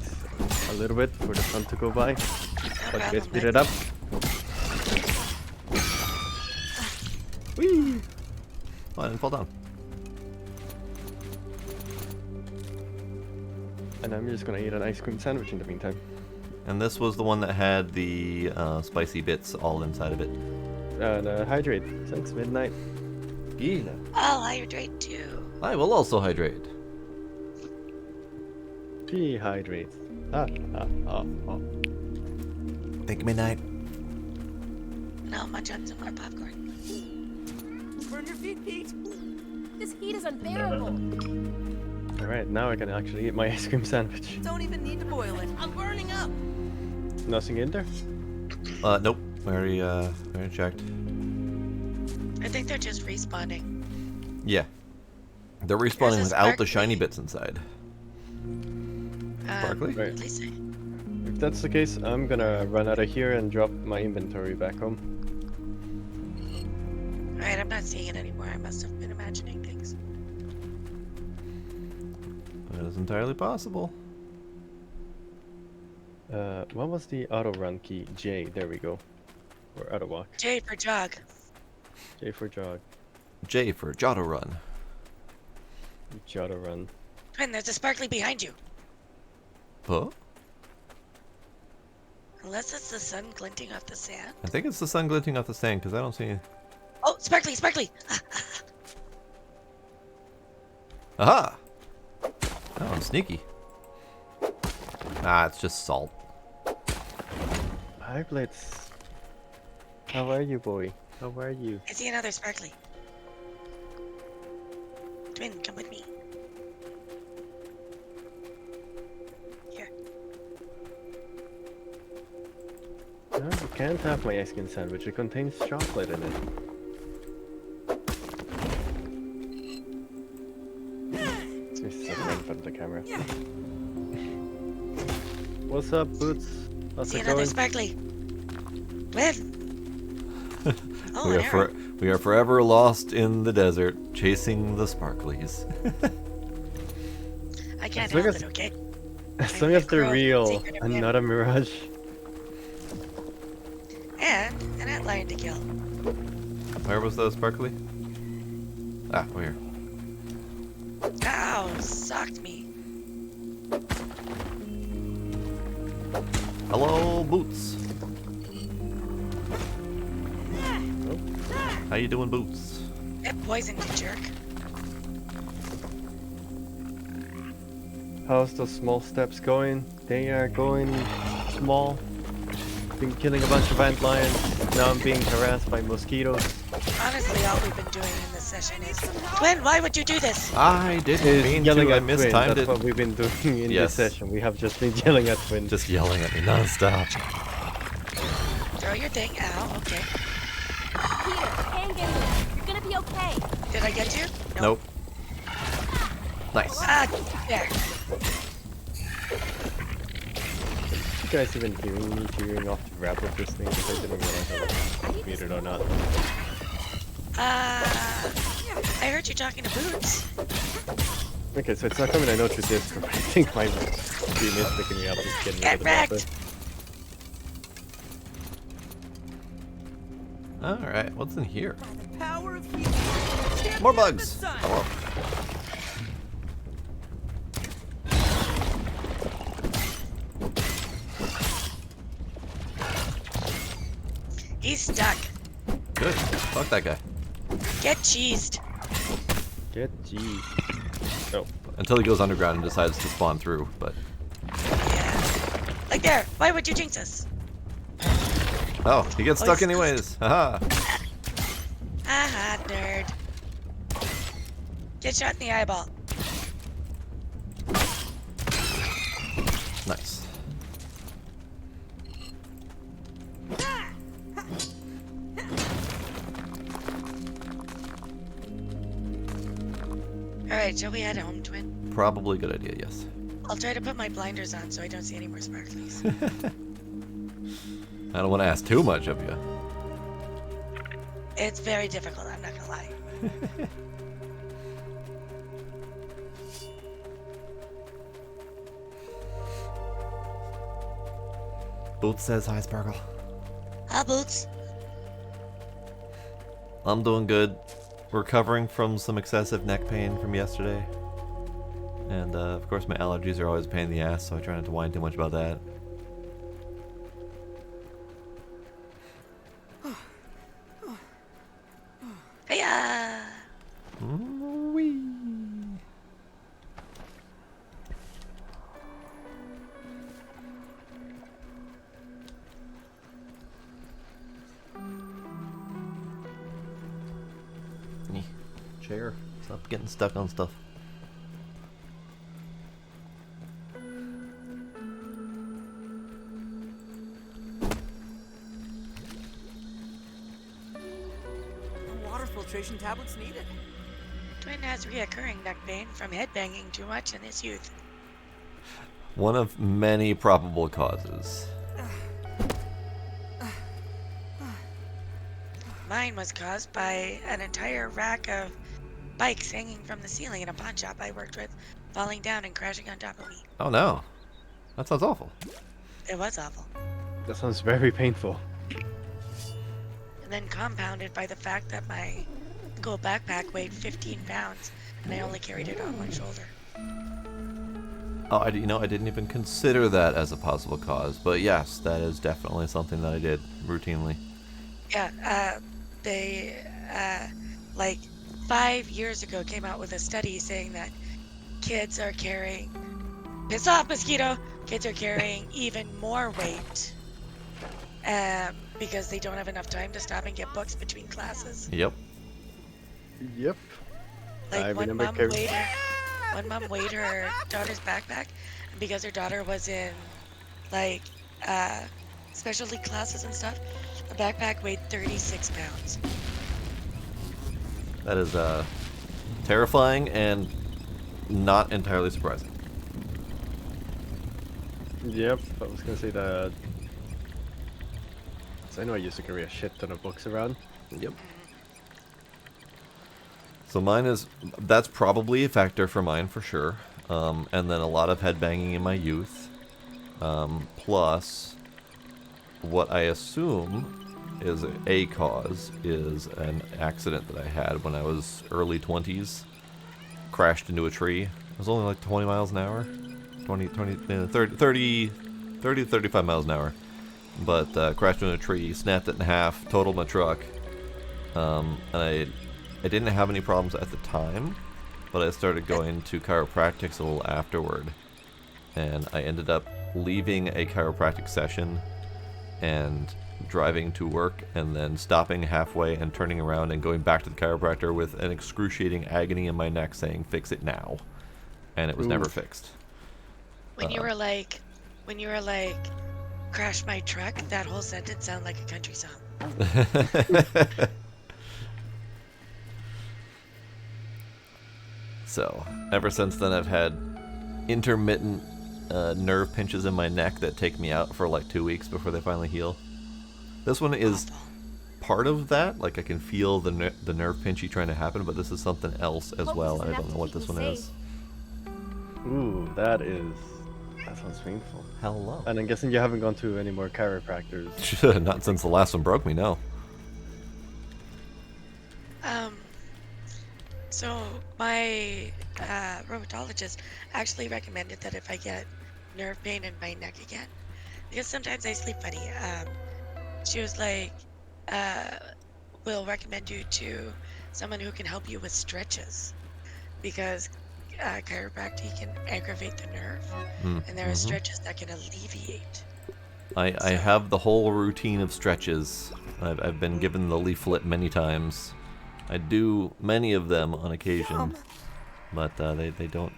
a little bit for the sun to go by. No Let you guys problem, speed bud. it up. Whee! Oh, I didn't fall down. And I'm just gonna eat an ice cream sandwich in the meantime. And this was the one that had the spicy bits all inside of it. And hydrate since midnight. Gila. I'll hydrate too. I will also hydrate. Dehydrate. Ah. Think midnight. And I'll munch on some more popcorn. Burn your feet, Pete. This heat is unbearable. Alright, now I can actually eat my ice cream sandwich. Don't even need to boil it. I'm burning up. Nothing in there? Nope. We already checked. I think they're just respawning. Yeah. They're respawning There's a without the shiny sparkly. bits inside. Um, Sparkly? Right. At least I... If that's the case, I'm gonna run out of here and drop my inventory back home. Alright, I'm not seeing it anymore. I must have been imagining things. That is entirely possible. What was the auto run key? J, there we go. Or auto walk. J for jog. J for jog. J for Jotto Run. Auto run. Twin, there's a sparkly behind you. Huh? Unless it's the sun glinting off the sand. I think it's the sun glinting off the sand because I don't see any. Oh, sparkly, sparkly! Aha! Oh, I'm sneaky. Ah, it's just salt. Hi, Blitz. How are you, boy? How are you? I see another sparkly. Twin, come with me. Here. No, you can't have my ice cream sandwich. It contains chocolate in it. This is right in front of the camera. What's up, Boots? How's See it another going? sparkly. Twin. Oh, we an are arrow. we are forever lost in the desert, chasing the sparklies. I can't As long help as- it, okay? As I'm long the as they're crow, real secret of and him. not a mirage. And an antlion to kill. Where was the sparkly? Ah, we're here. Ow, socked me. Hello, Boots. How you doing, Boots? It poisoned you, jerk. How's the small steps going? They are going small. Been killing a bunch of antlions. Now I'm being harassed by mosquitoes. Honestly, all we've been doing in this session is... Twin, why would you do this? I didn't Is mean yelling to. I at Twin. mistimed That's it. what we've been doing in Yes. this session. We have just been yelling at Twin. Just yelling at me nonstop. Throw your thing out, okay. Peter, hang in there. You're gonna be okay. Did I get you? Nope. Nice. Ah, there. You guys even hearing me tearing off the wrap of this thing because I didn't realize I was muted or not. I heard you talking to Boots. Okay, so it's not coming I know through this, but I think my stream is picking me up and getting rid Get of the wrecked. water. Alright, what's in here? Power of heat. More bugs! Hello. He's stuck. Good. Fuck that guy. Get cheesed. Get G. Oh, Until he goes underground and decides to spawn through, but... Yeah. Like there. Why would you jinx us? Oh, he gets Oh, stuck he's- anyways. Haha. Haha, nerd. Get shot in the eyeball. Nice. Alright, shall we head home, Twin? Probably a good idea, yes. I'll try to put my blinders on so I don't see any more sparklies. I don't want to ask too much of you. It's very difficult, I'm not gonna lie. Boots says hi, Sparkle. Ah, Boots. I'm doing good. Recovering from some excessive neck pain from yesterday. And, of course, my allergies are always a pain in the ass, so I try not to whine too much about that. Hiya! Wee. Chair. Stop getting stuck on stuff. Water filtration tablets needed. Twin has reoccurring neck pain from headbanging too much in his youth. One of many probable causes. Mine was caused by an entire rack of bikes hanging from the ceiling in a pawn shop I worked with, falling down and crashing on top of me. Oh no. That sounds awful. It was awful. that sounds very painful. And then compounded by the fact that my gold backpack weighed 15 pounds and I only carried it on one shoulder. Oh, I didn't even consider that as a possible cause, but yes, that is definitely something that I did routinely. Yeah, they, like 5 years ago came out with a study saying that kids are carrying, piss off mosquito, kids are carrying even more weight because they don't have enough time to stop and get books between classes. Yep. Yep. Like I one remember mom Car- weighed her daughter's backpack, and because her daughter was in like uh, specialty classes and stuff, her backpack weighed 36 pounds. That is terrifying and not entirely surprising. Yep, I was gonna say that. So I know I used to carry a shit ton of books around. Yep. So mine is, that's probably a factor for mine for sure. And then a lot of headbanging in my youth. Plus, what I assume is a cause is an accident that I had when I was early 20s. Crashed into a tree. It was only like 20 miles an hour. 30 to 35 miles an hour. But crashed into a tree, snapped it in half, totaled my truck. And I didn't have any problems at the time, but I started going to chiropractics a little afterward. And I ended up leaving a chiropractic session and driving to work and then stopping halfway and turning around and going back to the chiropractor with an excruciating agony in my neck saying, "Fix it now." And it was never Oof. fixed. When you were like, crash my truck, that whole sentence sounded like a country song. So, ever since then I've had intermittent nerve pinches in my neck that take me out for like 2 weeks before they finally heal. This one is Awful. part of that, like I can feel the nerve pinchy trying to happen, but this is something else as well, and I don't know what this one is. Ooh, that sounds painful. Hello. And I'm guessing you haven't gone to any more chiropractors. Not since the last one broke me, no. So my rheumatologist actually recommended that if I get nerve pain in my neck again, because sometimes I sleep funny, she was like, we'll recommend you to someone who can help you with stretches, because chiropractic can aggravate the nerve, and there are stretches that can alleviate. I have the whole routine of stretches. I've been given the leaflet many times. I do many of them on occasion, but they don't.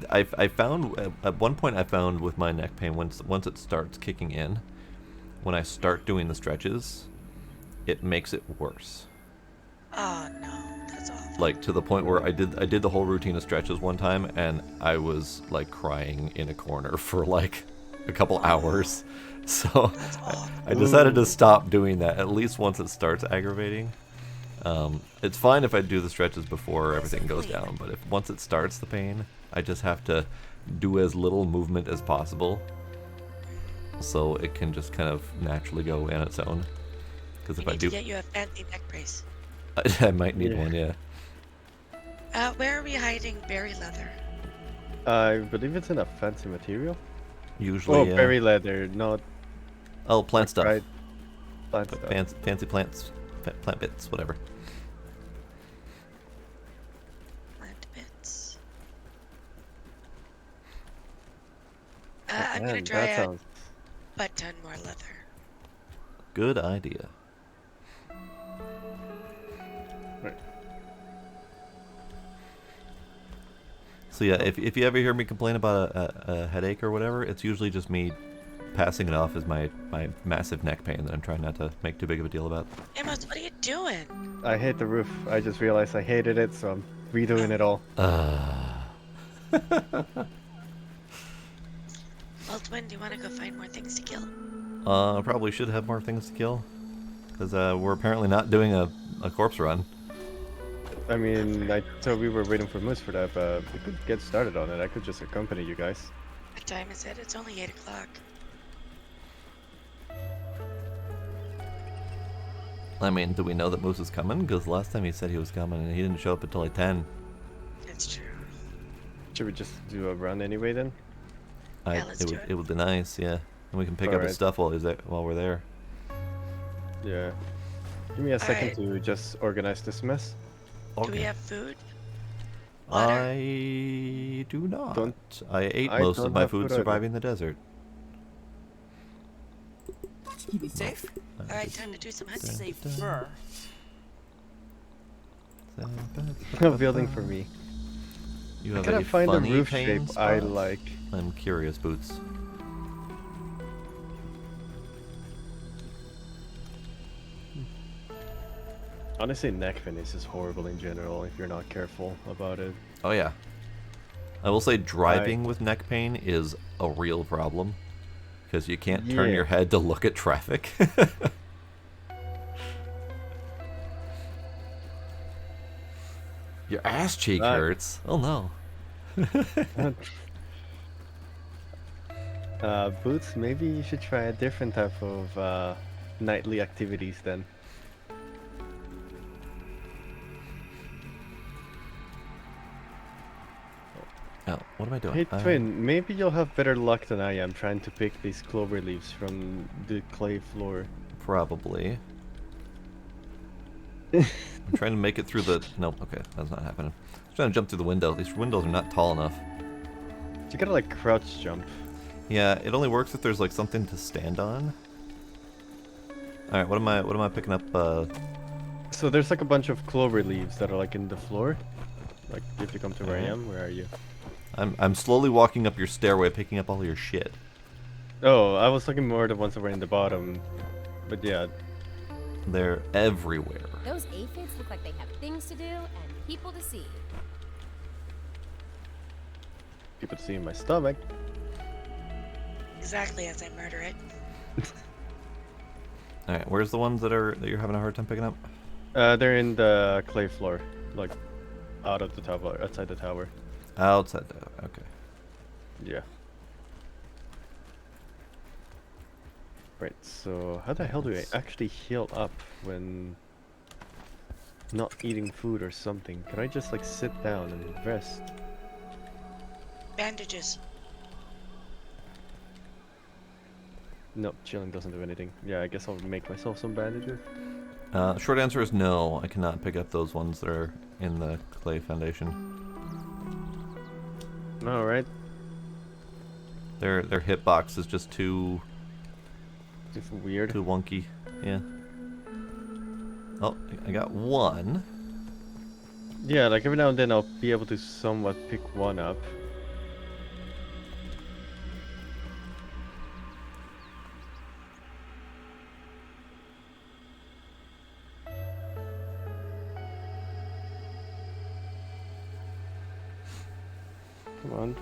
I found at one point I found with my neck pain, once it starts kicking in, when I start doing the stretches, it makes it worse. Oh no, that's awful. Like to the point where I did the whole routine of stretches one time, and I was like crying in a corner for like a couple hours. So I decided to stop doing that at least once it starts aggravating. It's fine if I do the stretches before everything goes down, but if once it starts the pain, I just have to do as little movement as possible so it can just kind of naturally go away on its own. Because if You I need do, to get you a fancy neck brace. I might need Yeah. one, yeah. Where are we hiding berry leather? I believe it's in a fancy material. Usually, Oh, yeah. berry leather, not Oh, plant stuff. right. Plant stuff. Fancy plants, plant bits, whatever. Plant bits. I'm gonna Man, try that a sounds. butt ton more leather. Good idea. Right. So yeah, if you ever hear me complain about a headache or whatever, it's usually just me passing it off as my massive neck pain that I'm trying not to make too big of a deal about. Amos, what are you doing? I hate the roof. I just realized I hated it, so I'm redoing it all. Well, Twin, do you want to go find more things to kill? Probably should have more things to kill, because we're apparently not doing a corpse run. I mean, I thought we were waiting for Moose for that, but we could get started on it. I could just accompany you guys. What time is it? It's only 8 o'clock. I mean, do we know that Moose is coming? Because last time he said he was coming and he didn't show up until like 10. That's true. Should we just do a run anyway then? Yeah, let's do it. It would be nice, yeah. And we can pick up his Alright. stuff while we're there. Yeah. Give me a second Alright. to just organize this mess. Do we have food? Water? I do not. I ate I most don't of my have food food either. surviving the desert. Keep me safe. Alright, time to do some hunting. Safer. A building for me. You I have cannot a find a funny roof pain shape I spot? like. I'm curious, Boots. Honestly, neck finish is horrible in general if you're not careful about it. Oh yeah. I will say driving with neck pain is a real problem because you can't turn Yeah. your head to look at traffic. Your ass cheek That- hurts. Oh no. Boots, maybe you should try a different type of nightly activities then. Oh, what am I doing? Hey Twin, maybe you'll have better luck than I am trying to pick these clover leaves from the clay floor. Probably. I'm trying to make it through the... Nope, okay, that's not happening. I'm trying to jump through the window. These windows are not tall enough. You gotta like crouch jump. Yeah, it only works if there's like something to stand on. Alright, what am I picking up? So there's like a bunch of clover leaves that are like in the floor. Like you have to come to where I Alright. am. Where are you? I'm slowly walking up your stairway picking up all your shit. Oh, I was looking more at the ones that were in the bottom. But yeah, They're everywhere. Those aphids look like they have things to do and people to see. people see in my stomach. Exactly as I murder it. Alright, where's the ones that you're having a hard time picking up? They're in the clay floor, like out of the tower, outside the tower. Outside the... okay. Yeah. Right, so how the hell do I actually heal up when not eating food or something? Can I just like sit down and rest? Bandages. Nope, chilling doesn't do anything. Yeah, I guess I'll make myself some bandages. Short answer is no. I cannot pick up those ones that are in the clay foundation. Alright, Their hitbox is just too it's weird. wonky. Yeah. Oh, I got one. Yeah, like every now and then I'll be able to somewhat pick one up. Come on.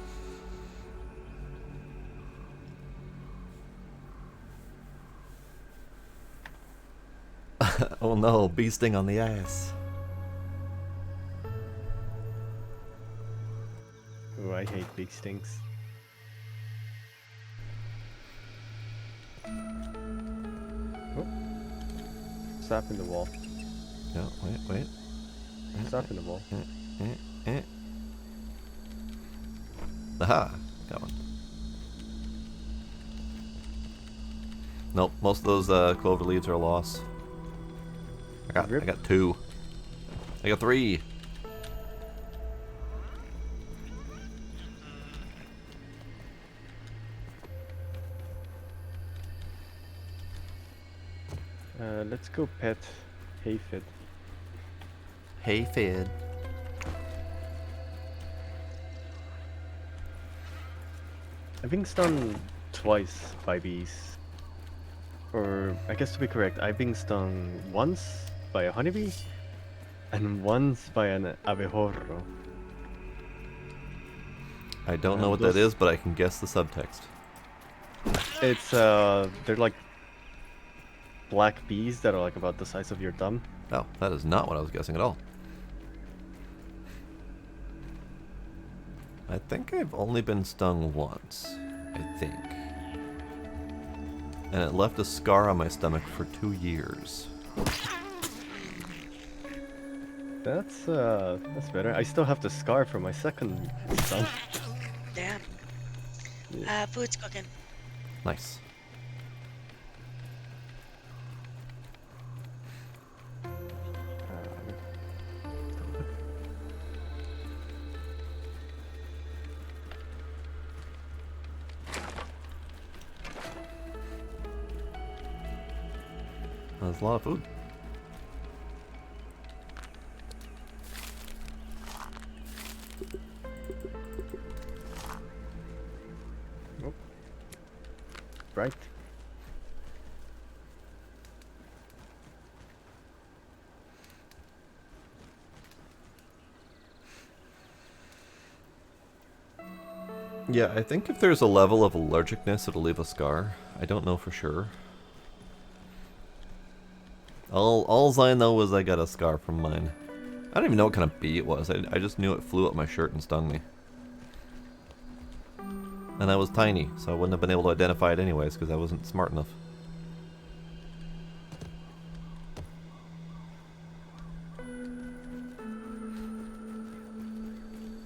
Oh no, bee sting on the ass. Oh, I hate big stings. Oh. Stop in the wall. No, wait. Stop in the wall. Aha, got one. Nope, most of those clover leaves are a loss. I Rip. got two. I got three. Let's go pet Hayfid. Hey, Fid. I've been stung twice by bees. Or, I guess to be correct, I've been stung once by a honeybee and once by an abejorro. I don't know what that is, but I can guess the subtext. It's, they're like black bees that are like about the size of your thumb. Oh, that is not what I was guessing at all. I think I've only been stung once. I think. And it left a scar on my stomach for 2 years. That's better. I still have the scar from my second stung. Damn. Food's cooking. Nice. That's a lot of food. Yeah, I think if there's a level of allergicness, it'll leave a scar. I don't know for sure. All I know is I got a scar from mine. I don't even know what kind of bee it was. I just knew it flew up my shirt and stung me. And I was tiny, so I wouldn't have been able to identify it anyways because I wasn't smart enough.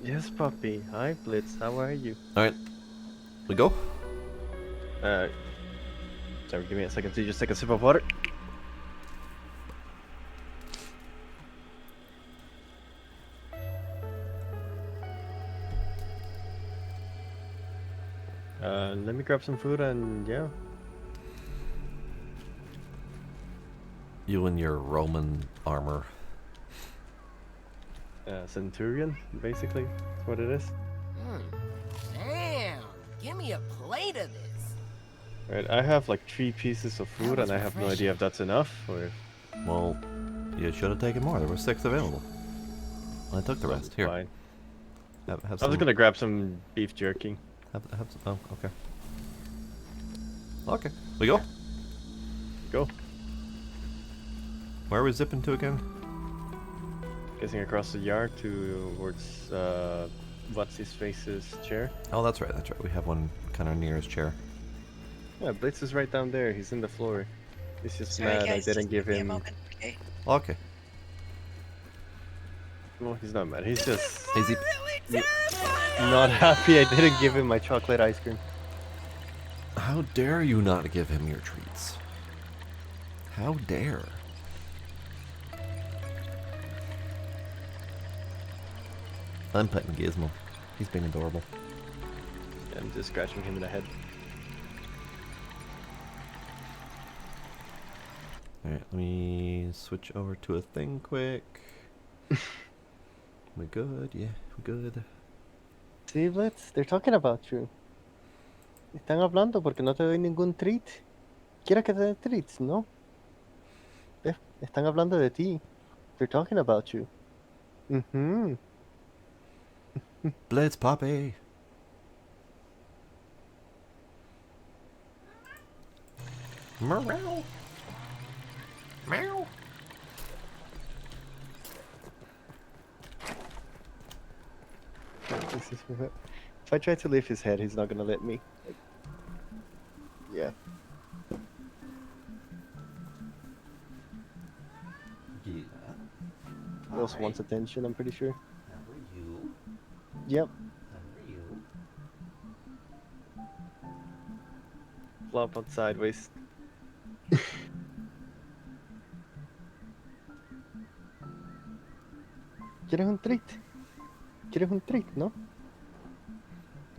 Yes, puppy. Hi, Blitz. How are you? Alright. We go? Sorry, give me a second to just take a sip of water. Let me grab some food and yeah. You and your Roman armor. Centurion, basically, is what it is. Damn. Give me a plate of this. Right, I have like 3 pieces of food and I have no idea if that's enough or if Well, you should have taken more. There were 6 available. I took the rest. Here. fine. Have I some. was gonna grab some beef jerky. Have some. Oh, okay. Okay. We go? Go. Where are we zipping to again? Guessing across the yard towards what's his face's chair. Oh, that's right. That's right. We have one kind of near his chair. Yeah, Blitz is right down there. He's in the floor. He's just Sorry, mad guys. I didn't just give me a him. moment, okay? Okay. Well, he's not mad. He's just Easy. not happy I didn't give him my chocolate ice cream. How dare you not give him your treats? How dare? I'm petting Gizmo. He's being adorable. I'm just scratching him in the head. Alright, let me switch over to a thing quick. We good? Yeah, we good. Sí, Blitz, they're talking about you. Están hablando porque no te doy ningún treat. ¿Quieres que te dé treats, no? Están hablando de ti. They're talking about you. Mm-hmm. Blitz Poppy! Meow! Meow! This is what- If I try to lift his head, he's not gonna let me. Like, yeah. Yeah. He also wants attention, I'm pretty sure. How are you? Yep. How are you? Flop on sideways. ¿Quieres un treat? ¿Quieres un treat, no?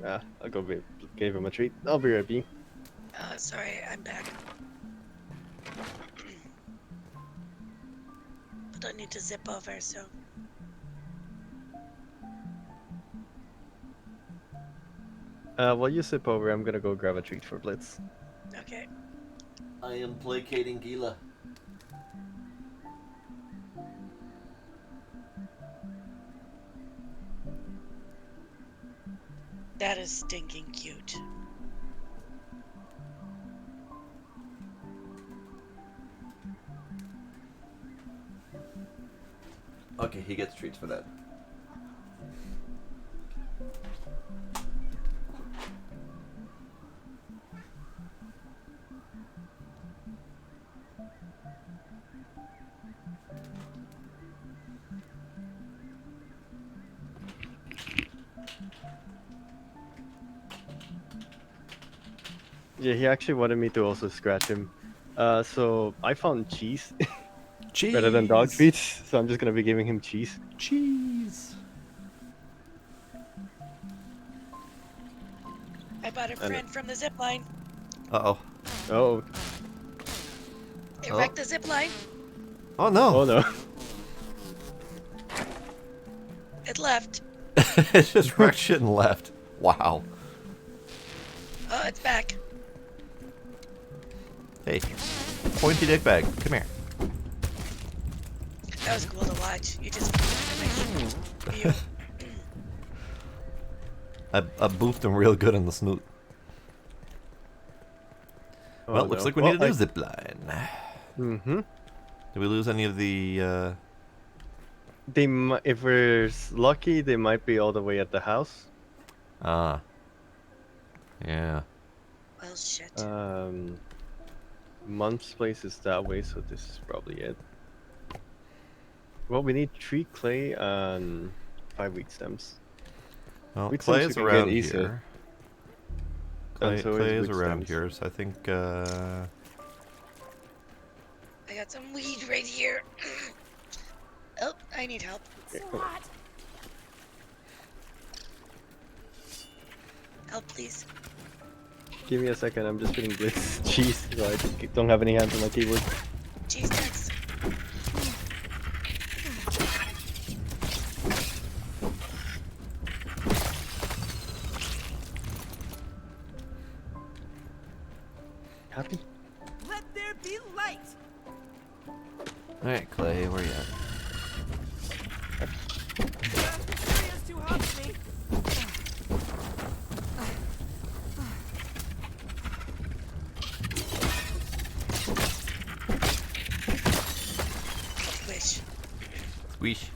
Ah, I'll go give him a treat. I'll be right back. Sorry, I'm back. But I need to zip over, so. While you sip over, I'm gonna go grab a treat for Blitz. Okay. I am placating Gila. That is stinking cute. Okay, he gets treats for that. Yeah, he actually wanted me to also scratch him. So I found cheese Cheese! rather than dog treats, so I'm just gonna be giving him cheese. Cheese! I bought a friend from the zip line. Uh-oh. Oh, It Oh. wrecked the zip line. Oh no! oh no. It left. It just wrecked shit and left. Wow. Oh, it's back. Hey, pointy dick bag, come here. That was cool to watch. You just. You. I boofed him real good on the snoot. Oh, Well, looks no. like we Well, need a new zip line. Mm-hmm. Did we lose any of the? They if we're lucky, they might be all the way at the house. Ah. Yeah. Well, shit. Mom's place is that way, so this is probably it. Well, we need 3 clay and 5 wheat stems. Well, Wheat clay stems is we can get around easy. here. And so Clay is is wheat around stems. here, so I think. I got some weed right here. Oh, I need help. It's so hot. Help, please. Give me a second, I'm just getting this cheese, so I don't have any hands on my keyboard. Cheese sticks. Happy? Let there be light. All right, Clay, where you at? This area's too hot for me. Wish. Squish.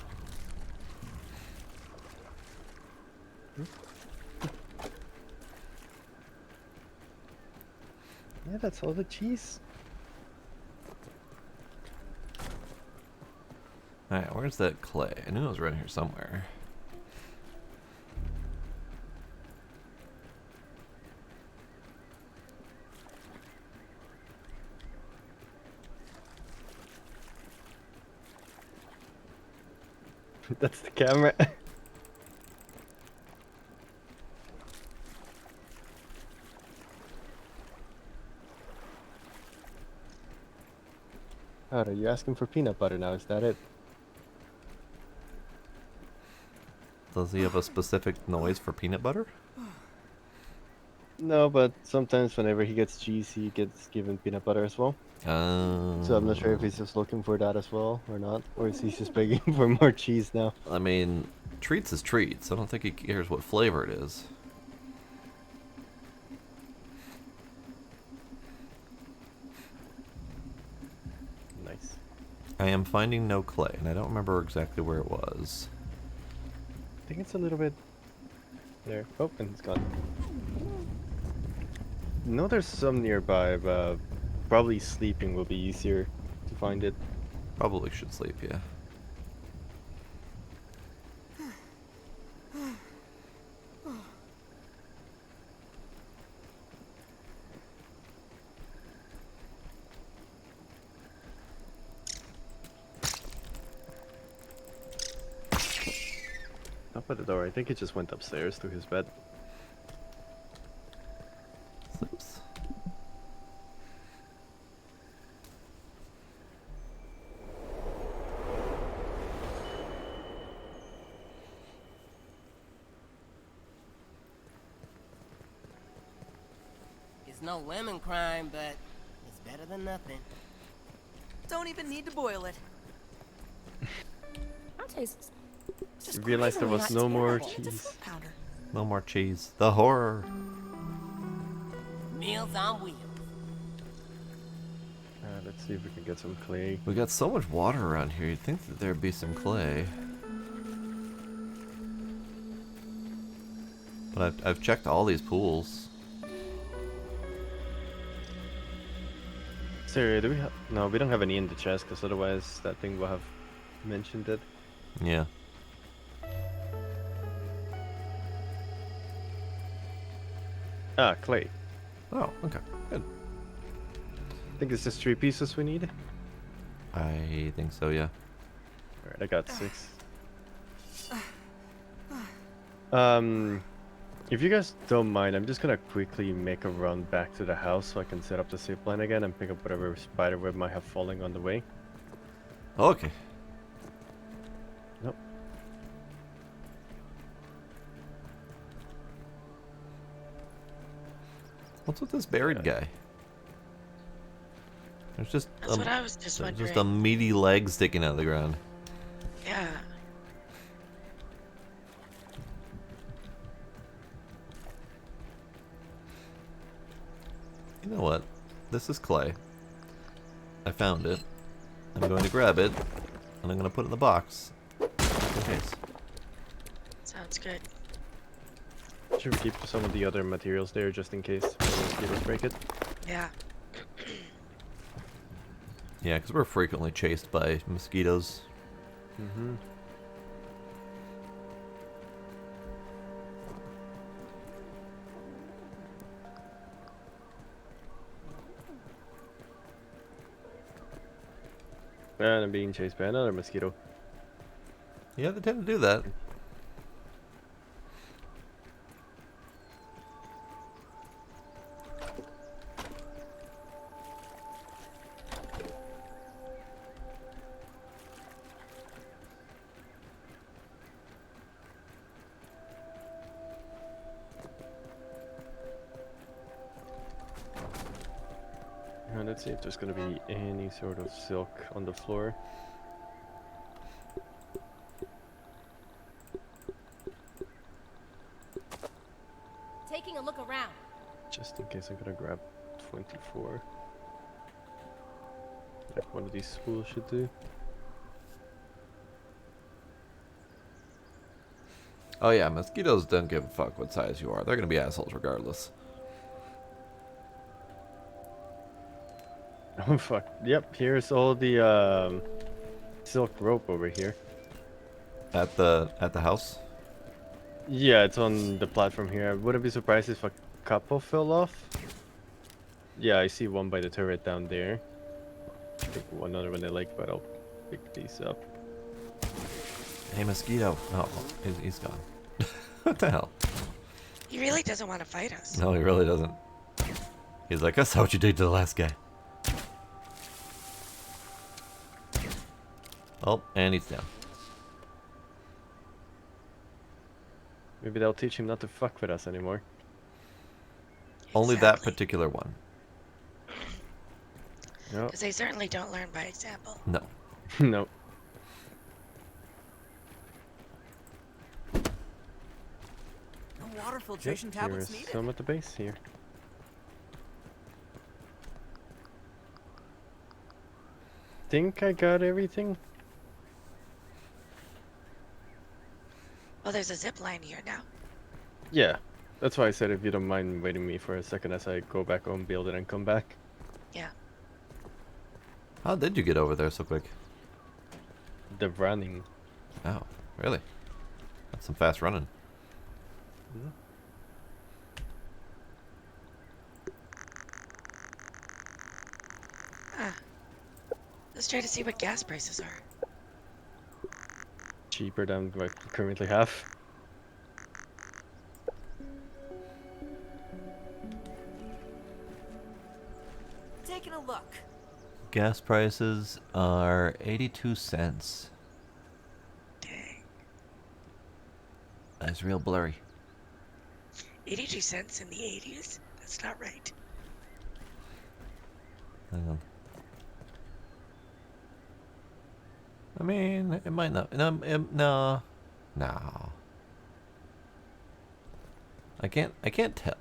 Yeah, that's all the cheese. All right, where's that clay? I knew it was around here somewhere. That's the camera. Are you asking for peanut butter now? Is that it? Does he have a specific noise for peanut butter? No, but sometimes whenever he gets cheese, he gets given peanut butter as well. So I'm not sure if he's just looking for that as well or not, or is he just begging for more cheese now? I mean, treats is treats. I don't think he cares what flavor it is. Nice. I am finding no clay, and I don't remember exactly where it was. I think it's a little bit there. Oh, and it's gone. No, there's some nearby, but probably sleeping will be easier to find it. Probably should sleep, yeah. Up at the door. I think it just went upstairs to his bed. Oops. It's no lemon crime, but it's better than nothing. Don't even need to boil it. That tastes. You realized there was no more cheese. No more cheese. The horror. Meals on wheels. Let's see if we can get some clay. We got so much water around here, you'd think that there'd be some clay. But I've checked all these pools. Sorry, do we have? No, we don't have any in the chest, because otherwise that thing will have mentioned it. Yeah. Ah, clay. Oh, okay. Good. I think it's just 3 pieces we need. I think so, yeah. Alright, I got 6. If you guys don't mind, I'm just gonna quickly make a run back to the house so I can set up the zip line again and pick up whatever spider web might have falling on the way. Okay. Nope. What's with this buried guy? There's just That's what I was just there's wondering. just a meaty leg sticking out of the ground. Yeah. You know what? This is clay. I found it. I'm going to grab it, and I'm going to put it in the box. Just in case. Sounds good. Should we keep some of the other materials there just in case the mosquitoes break it? Yeah. Yeah, because we're frequently chased by mosquitoes. Mm-hmm. And I'm being chased by another mosquito. Yeah, they tend to do that. And let's see if there's gonna be any sort of silk on the floor. Taking a look around. Just in case, I'm gonna grab 24. Like one of these spools should do. Oh yeah, mosquitoes don't give a fuck what size you are. They're gonna be assholes regardless. Oh fuck. Yep, here's all the silk rope over here. At the house? Yeah, it's on the platform here. I wouldn't be surprised if a couple fell off. Yeah, I see one by the turret down there. I think one other one I like, but I'll pick these up. Hey, mosquito. Oh, he's gone. What the hell? He really doesn't want to fight us. No, he really doesn't. He's like, I saw what you did to the last guy. Oh, and he's down. Maybe they'll teach him not to fuck with us anymore. Only that Exactly. particular one. No, Because they certainly don't learn by example. No. no. No water filtration tablets Here's needed. some at the base here. Think I got everything? Well, there's a zip line here now. Yeah. That's why I said if you don't mind waiting me for a second as I go back home, build it, and come back. Yeah. How did you get over there so quick? The running. Oh, really? That's some fast running. Let's try to see what gas prices are. Cheaper than what I currently have. Taking a look. Gas prices are 82 cents. Dang. That's real blurry. 82 cents in the 80s? That's not right. Hang on. I mean, it might not. No, no, no. I can't tell.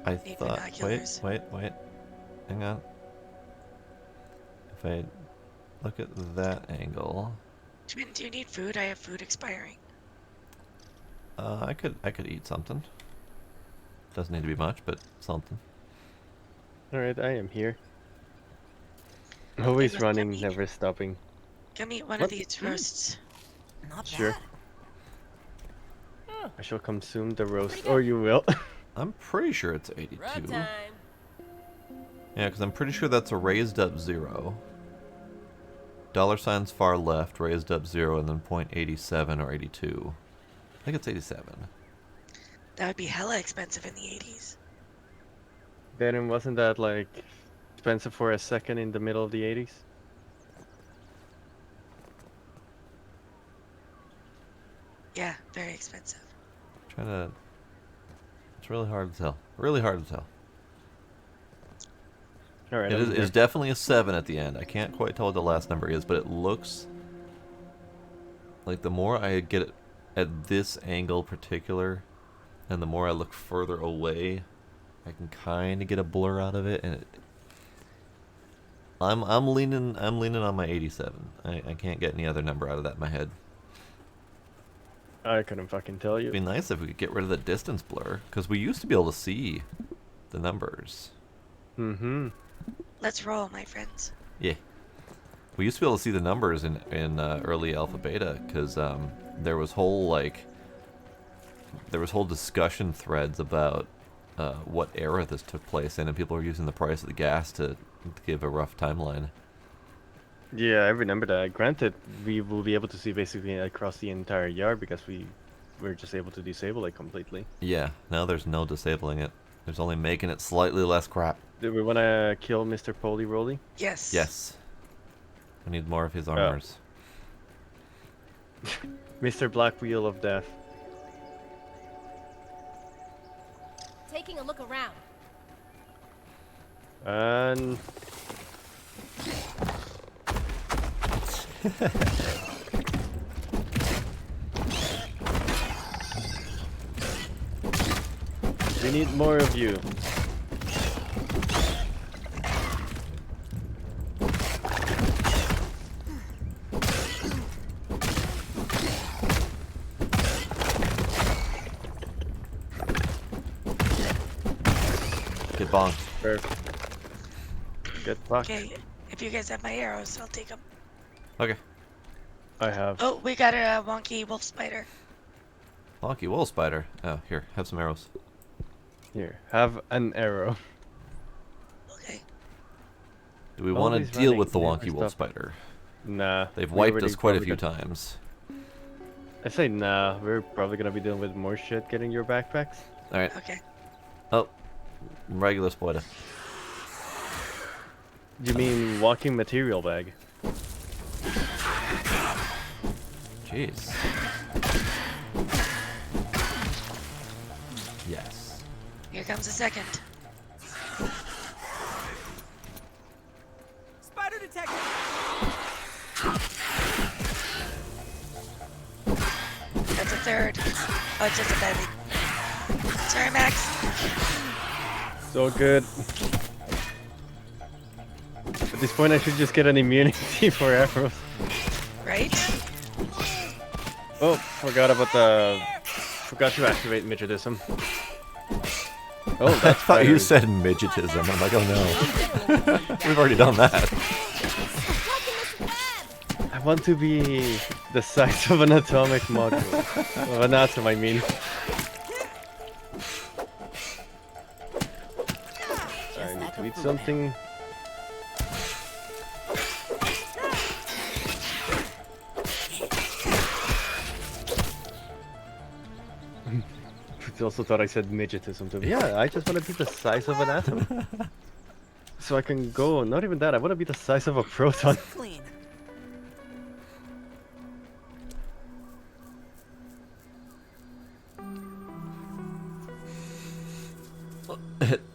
I Need thought. binoculars. Wait. Hang on. If I look at that angle, Twin, do you need food? I have food expiring. I could eat something. Doesn't need to be much, but something. Alright, I am here. Always let's running, eat. never stopping. Come eat one What? of these roasts. Not Sure. bad. I shall consume the roast, or you will. I'm pretty sure it's 82. Run time. Yeah, because I'm pretty sure that's a raised up 0. Dollar signs far left, raised up 0, and then 0.87 or 82. I think it's 87. That would be hella expensive in the 80s. Then wasn't that like expensive for a second in the middle of the 80s? Yeah, very expensive. Trying to. It's really hard to tell. Really hard to tell. Alright, It is definitely a 7 at the end. I can't quite tell what the last number is, but it looks like the more I get it at this angle particular, and the more I look further away, I can kind of get a blur out of it, and I'm leaning on my 87. I can't get any other number out of that in my head. I couldn't fucking tell you. It'd be nice if we could get rid of the distance blur, because we used to be able to see the numbers. Mm-hmm. Let's roll, my friends. Yeah. We used to be able to see the numbers in early alpha beta, because there was whole discussion threads about what era this took place in, and people were using the price of the gas to give a rough timeline. Yeah, I remember that. Granted, we will be able to see basically across the entire yard because we're just able to disable it completely. Yeah, now there's no disabling it. There's only making it slightly less crap. Do we want to kill Mr. Poly Roly? Yes. Yes. I need more of his armors. Mr. Black Wheel of Death. Taking a look around. And... we need more of you. Get bonked. Perfect. Get fucked. Okay, if you guys have my arrows, I'll take them. Okay. I have. Oh, we got a wonky wolf spider. Wonky wool spider. Oh, here, have some arrows. Here, have an arrow. Okay. Do we want Always to deal running with the never wonky wool stop. spider? Nah. They've we wiped already us quite a probably few got- times. I say nah. We're probably gonna be dealing with more shit getting your backpacks. Alright. Okay. Oh. Regular spider. You mean walking material bag? Jeez. Yes. Here comes a second. Spider detected. That's a third. Oh, it's just a baby. Sorry, Max. So good. At this point, I should just get an immunity for arrows. Right? Oh, forgot about the. Forgot to activate midgetism. Oh, I that's thought you fire. said midgetism. I'm like, oh no. We've already done that. I want to be the size of an atomic module. Of an atom, I mean. I need to eat something. He also thought I said midgetism to me. Yeah, I just want to be the size of an atom. So I can go, not even that, I want to be the size of a proton. Clean.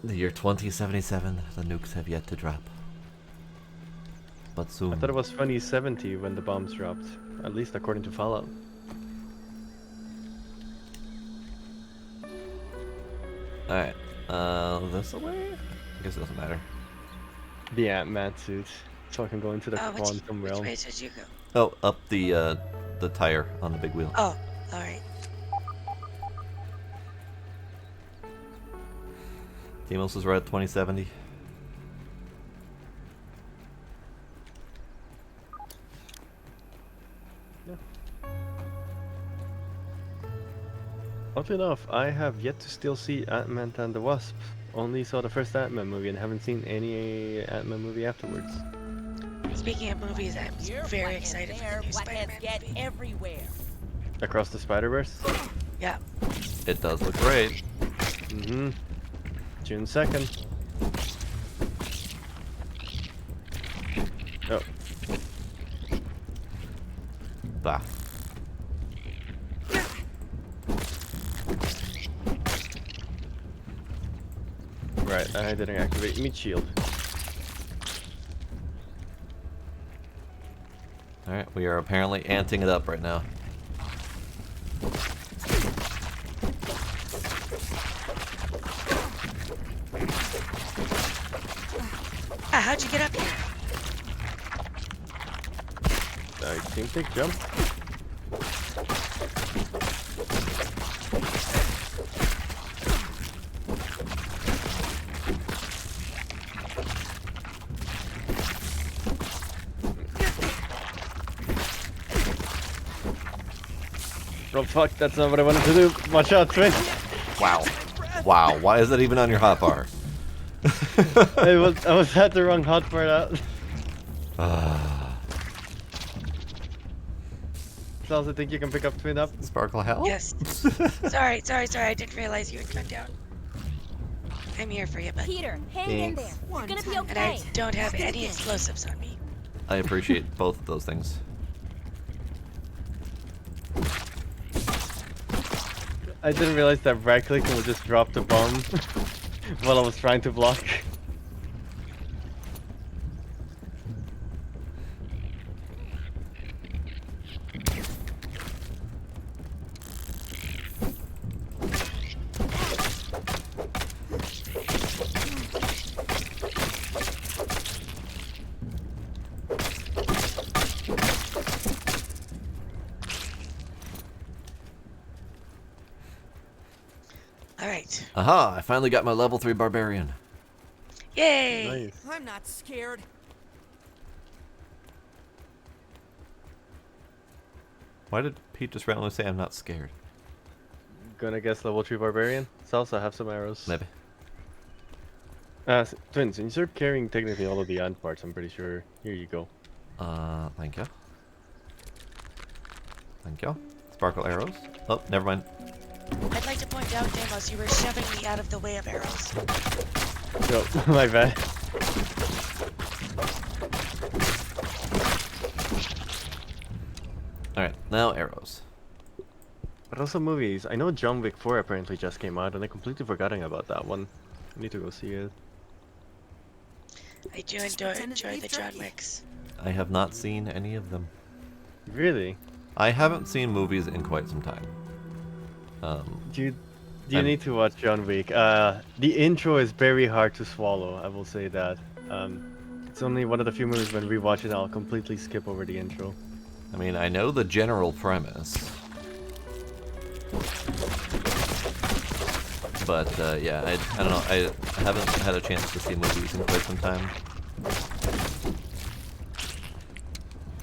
The year 2077, the nukes have yet to drop. But soon. I thought it was 2070 when the bombs dropped, at least according to Fallout. Alright. This way? I guess it doesn't matter. The Ant-Man suit, so I can go into the quantum which realm. way did you go? Oh, up the tire on the big wheel. Oh, alright. Demos was right at 2070. Oddly enough, I have yet to still see Ant-Man and the Wasp. Only saw the first Ant-Man movie and haven't seen any Ant-Man movie afterwards. Speaking of movies, I'm Here, very black excited and for there, the new blackheads Spider-Man get movie. everywhere. Across the Spider-Verse? Yeah. It does look great. Mm-hmm. June 2nd. Oh, Bah. right, I didn't activate meat shield. Alright, we are apparently anting it up right now. how'd you get up here? I think they jump. Oh fuck, that's not what I wanted to do. Watch out, Twin. Wow. Wow. Why is that even on your hotbar? I was at the wrong hotbar out. So I also think you can pick up Twin up. Sparkle hell? Yes. Sorry. I didn't realize you had gone down. I'm here for you, bud. Peter, hang in there. Thanks. You're gonna be And I okay. don't have any explosives on me. I appreciate both of those things. I didn't realize that right click would just drop the bomb while I was trying to block. Alright. Aha! I finally got my level 3 barbarian. Yay! Nice. I'm not scared. Why did Pete just randomly say I'm not scared? Gonna guess level 3 barbarian. Salsa, have some arrows. Maybe. Twin, since you're carrying technically all of the ant parts, I'm pretty sure. Here you go. Thank you. Thank you. Sparkle arrows. Oh, never mind. I'd like to point out, Damos, you were shoving me out of the way of arrows. Oh, my bad. Alright, now arrows. But also movies. I know John Wick 4 apparently just came out, and I completely forgotten about that one. I need to go see it. I do enjoy the John Wicks. I have not seen any of them. Really? I haven't seen movies in quite some time. Do you I'm- need to watch John Wick? The intro is very hard to swallow, I will say that. It's only one of the few movies when we watch it, I'll completely skip over the intro. I mean, I know the general premise. But, yeah, I don't know. I haven't had a chance to see movies in quite some time.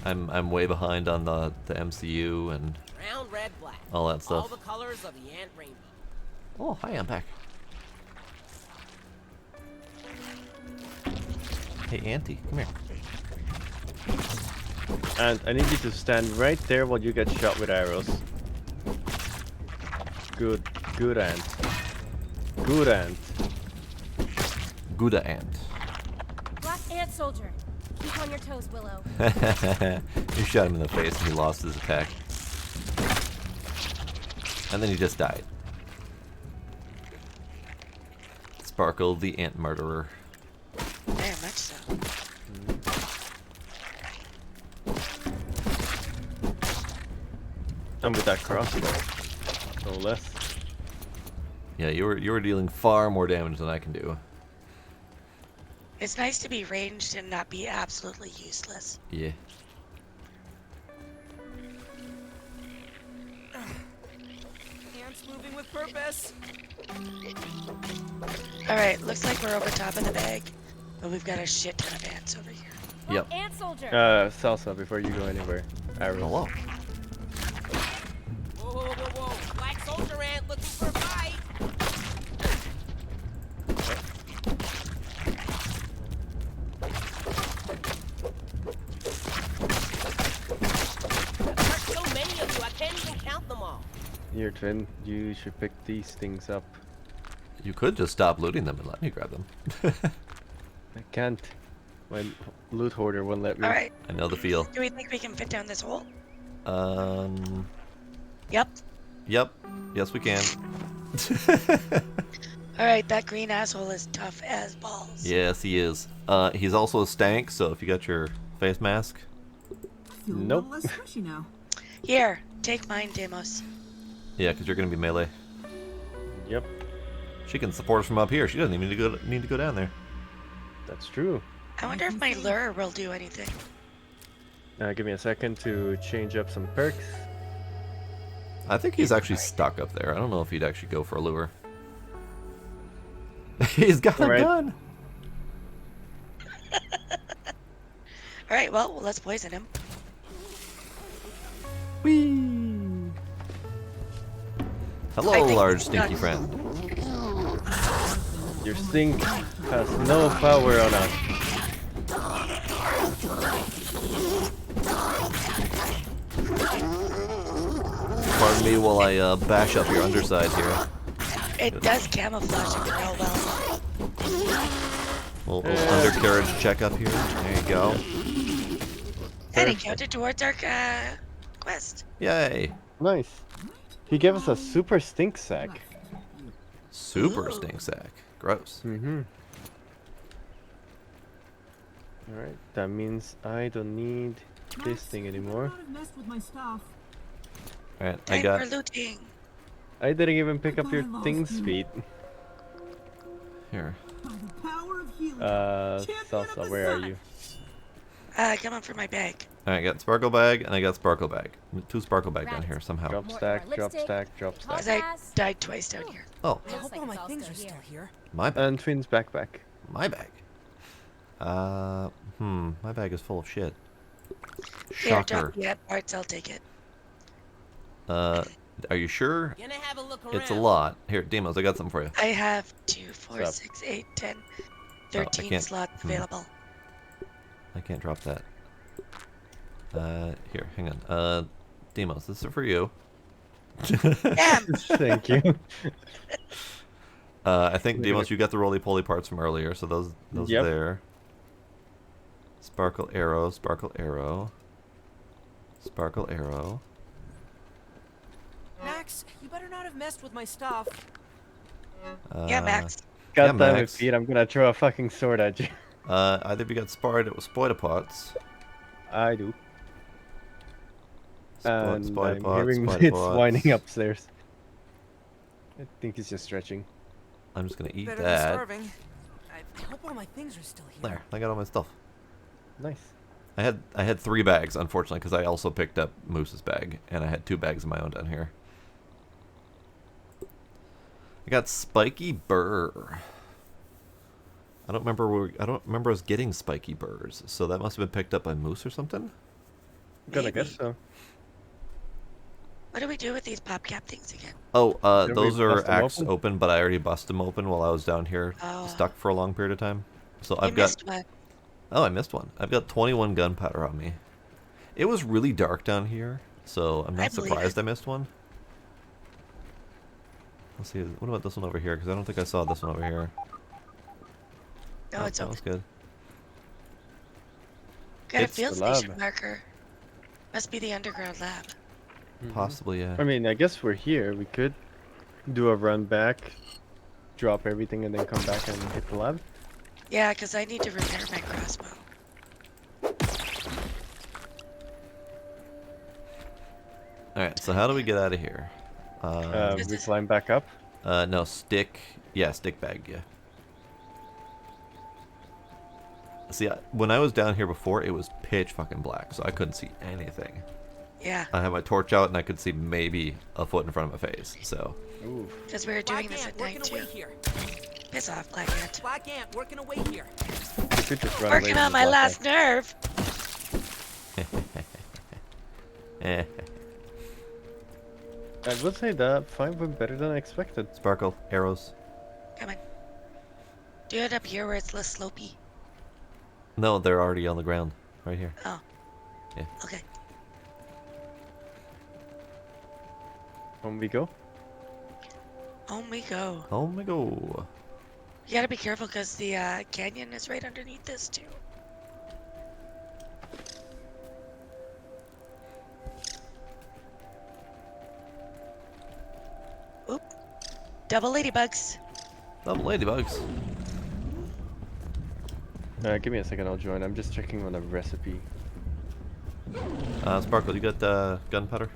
I'm way behind on the MCU and Brown, red, black. all that All stuff. the colors of the ant rainbow. Oh, hi, I'm back. Hey, Auntie, come here. And I need you to stand right there while you get shot with arrows. Good ant. Good ant. Gouda ant. Black ant soldier. Keep on your toes, Willow. You shot him in the face and he lost his attack. And then he just died. Sparkle the ant murderer. Very much so. And with that crossbow. No less. Yeah, you were dealing far more damage than I can do. It's nice to be ranged and not be absolutely useless. Yeah. Ants moving with purpose. Alright, looks like we're over top of the bag, but we've got a shit ton of ants over here. Yep. Black ant soldier. Salsa, before you go anywhere. Arrows. Hello. Whoa. Black soldier ant looking for a fight. There's so many of you, I can't even count them all. Here, Twin, you should pick these things up. You could just stop looting them and let me grab them. I can't. My loot hoarder won't let me. Alright, I know the feel. do we think we can fit down this hole? Yep. Yep. Yes, we can. Alright, that green asshole is tough as balls. Yes, he is. He's also a stank, so if you got your face mask, Feeling Nope. a little less squishy now. Here, take mine, Demos. yeah, because you're gonna be melee. Yep, She can support us from up here. She doesn't even need to go down there. that's true. I wonder if my lure will do anything. Give me a second to change up some perks. I think he's actually stuck up there. I don't know if he'd actually go for a lure. He's got a Alright. gun. All right, well, let's poison him. Whee! Hello, I think large it's stinky done. friend. Your stink has no power on us. Pardon me while I bash up your underside here. It does camouflage him real well. Little undercarriage check up here. There you go. And it counted towards our quest. Yay! Nice. He gave us a super stink sack. Super Ooh. stink sack. Gross. Mm-hmm. Alright, that means I don't need this thing anymore. Might not have messed with my stuff. Alright, I Time got for looting. I didn't even pick up your Goodbye, lost thing's you. feet. here. By the power of healing. Champion of Salsa, the where are sun. you? Come on for my bag. Alright, I got sparkle bag and I got sparkle bag. 2 sparkle bag down Right. here somehow. Drop More stack, more drop lipstick. stack, drop stack. Because I died twice down here. Oh, I Looks hope like all my it's all things still are still here. here. my bag. And Finn's backpack. My bag. My bag is full of shit. Here, Shocker. drop the parts. I'll take it. Are you sure? Gonna have a look around. It's a lot. Here, Demos, I got some for you. I have 2, 4, Sup? 6, 8, 10, Oh, I 13 can't- slots available. I can't drop that. Here, hang on. Demos, this is for you. Damn! Thank you. I think Demos, you got the roly-poly parts from earlier, so those Yep. are there. Sparkle arrow, sparkle arrow, sparkle arrow. Max, you better not have messed with my stuff. Yeah, Max. God damn it, Max. Pete, I'm gonna throw a fucking sword at you. Either we got spoiler parts. I do. And Spoiler I'm parts, hearing spoiler it's parts. whining upstairs. I think he's just stretching. I'm just gonna eat Better that. than starving. I hope all my things are still here. There, I got all my stuff. Nice. I had 3 bags, unfortunately, because I also picked up Moose's bag, and I had 2 bags of my own down here. I got spiky burr. I don't remember us getting spiky burrs, so that must have been picked up by Moose or something. Gonna guess Maybe. so. What do we do with these pop cap things again? Oh, Did we those are bust 'em axe open? open, but I already busted them open while I was down here Oh. stuck for a long period of time. So You I've got missed one. Oh, I missed one. I've got 21 gunpowder on me. It was really dark down here, so I'm I not believe surprised it. I missed one. Let's see. What about this one over here? Because I don't think I saw this one over here. No, Oh, it's that open. was good. Got a It's field the lab. station marker. Must be the underground lab. Possibly, yeah. I mean, I guess we're here. We could do a run back, drop everything, and then come back and hit the lab. Yeah, because I need to repair my crossbow. Alright, so how do we get out of here? Is We this- climb back up. No, stick. Yeah, stick bag, yeah. See, when I was down here before, it was pitch fucking black, so I couldn't see anything. Yeah, I had my torch out, and I could see maybe a foot in front of my face, so... Ooh. because we were doing this at night working away too. here. Piss off, Black Ant. Black Ant working away here. We could just run away Working from on the my black last nerve. Eh. guy. I would say that 5 went better than I expected. Sparkle, arrows. Come on. Do it up here where it's less slopey. No, they're already on the ground. Right here. Oh. Yeah. Okay. Home we go. Home we go. Home we go. You gotta be careful because the canyon is right underneath this too. Oop. Double ladybugs. Double ladybugs. Give me a second, I'll join. I'm just checking on a recipe. Sparkle, you got gunpowder?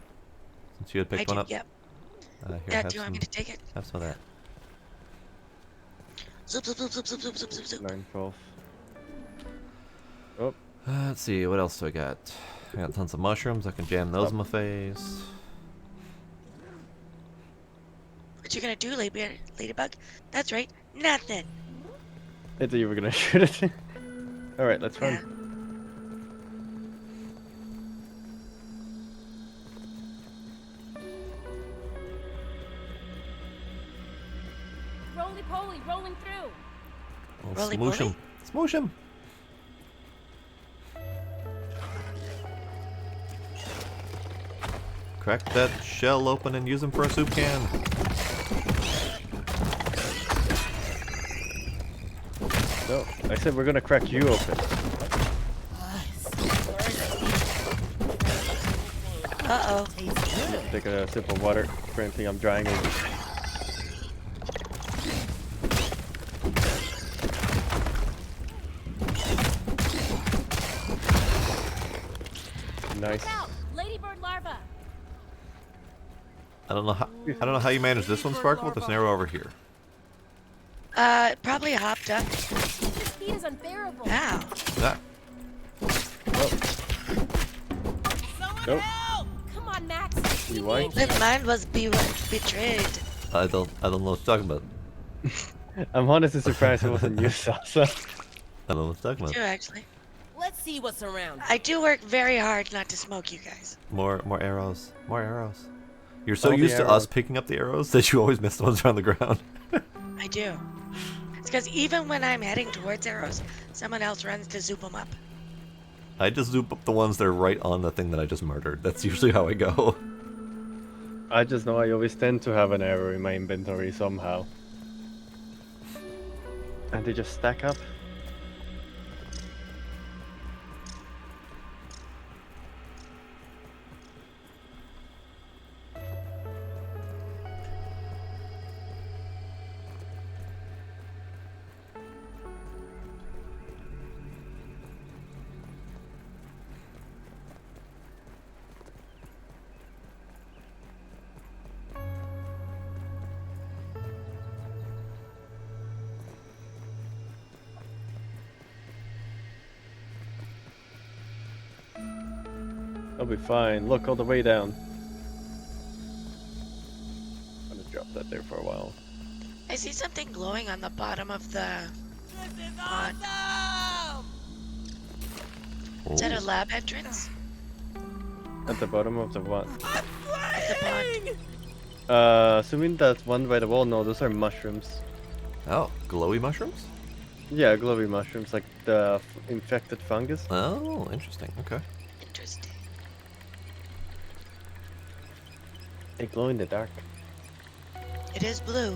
Since you had I picked do, one up? yep. Here, Yeah, have do you want me to take it? have some of that. Zoop, zoop, zoop, zoop, zoop, zoop, zoop, zoop, zoop. 9, 12. Oh, Let's see, what else do I got? I got tons of mushrooms. I can jam those in my face. What you gonna do, ladybug? That's right, nothing. I thought you were gonna shoot it. All right, let's Yeah. run. Roly poly, rolling through. Well, Roly smoosh poly? him. Smoosh him. Crack that shell open and use him for a soup can. No, I said we're gonna crack you open. Uh-oh. Take a sip of water. Apparently, I'm drying over. Nice. Look out! Ladybird larva. I don't know how you manage this one, Sparkle. There's an arrow over here. Probably hopped up. This speed is unbearable. Ow. Ah, Nope. Come on, Max. You white? Then mine was betrayed. I don't know what you're talking about. I'm honestly surprised it wasn't you, Salsa. I don't know what you're talking Too, about. actually. Let's see what's around. I do work very hard not to smoke you guys. More arrows. More arrows. You're so All the used to us arrows. picking up the arrows that you always miss the ones around the ground. I do. It's because even when I'm heading towards arrows, someone else runs to zoop them up. I just zoop up the ones that are right on the thing that I just murdered. That's usually how I go. I just know I always tend to have an arrow in my inventory somehow. And they just stack up. I'll be fine. Look all the way down. I'm gonna drop that there for a while. I see something glowing on the bottom of the pond. Is that a lab entrance? At the bottom of the what? Of the pond. Assuming that one by the wall, no, those are mushrooms. Oh, glowy mushrooms? Yeah, glowy mushrooms, like the infected fungus. Oh, interesting. Okay. Interesting. They glow in the dark. It is blue.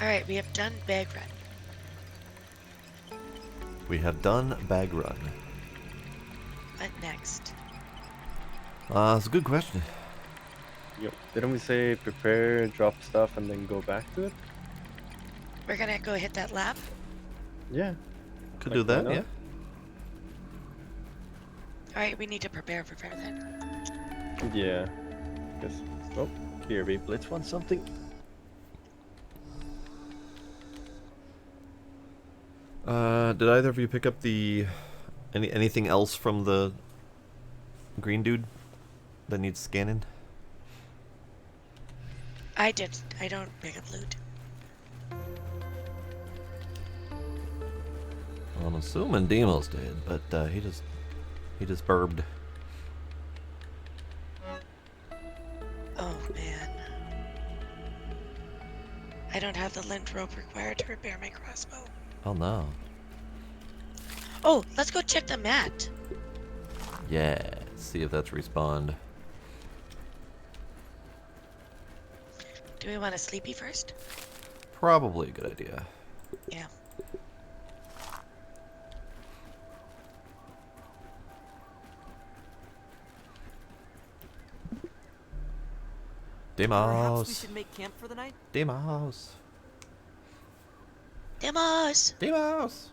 Alright, we have done bag run. We have done bag run. What next? It's a good question. Yep. Didn't we say prepare, drop stuff, and then go back to it? We're gonna go hit that lab? Yeah. Could Like, do why that, not? yeah. Alright, we need to prepare then. Yeah. Guess. Oh, Kirby Blitz wants something. Did either of you pick up the anything else from the green dude that needs scanning? I did. I don't pick up loot. Well, I'm assuming Demos did, but he just burbed. Oh man. I don't have the lint rope required to repair my crossbow. Oh no. Oh, let's go check the mat. Yeah. See if that's respawned. Do we want a sleepy first? Probably a good idea. Yeah. Perhaps we Demos. should make camp for the night? Demos. Demos! Demos.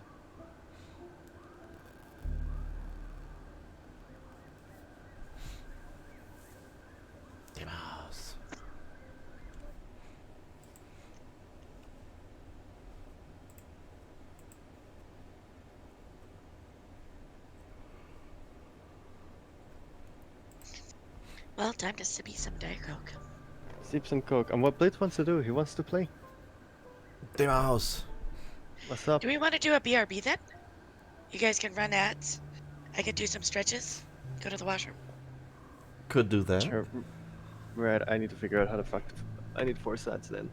Well, time to sippy some Diet Coke. Sip some coke. And what Blitz wants to do? He wants to play. The mouse. What's up? Do we want to do a BRB then? You guys can run ads. I can do some stretches. Go to the washroom. Could do that. Sure. Right. I need to figure out how to fuck. I need 4 sets then.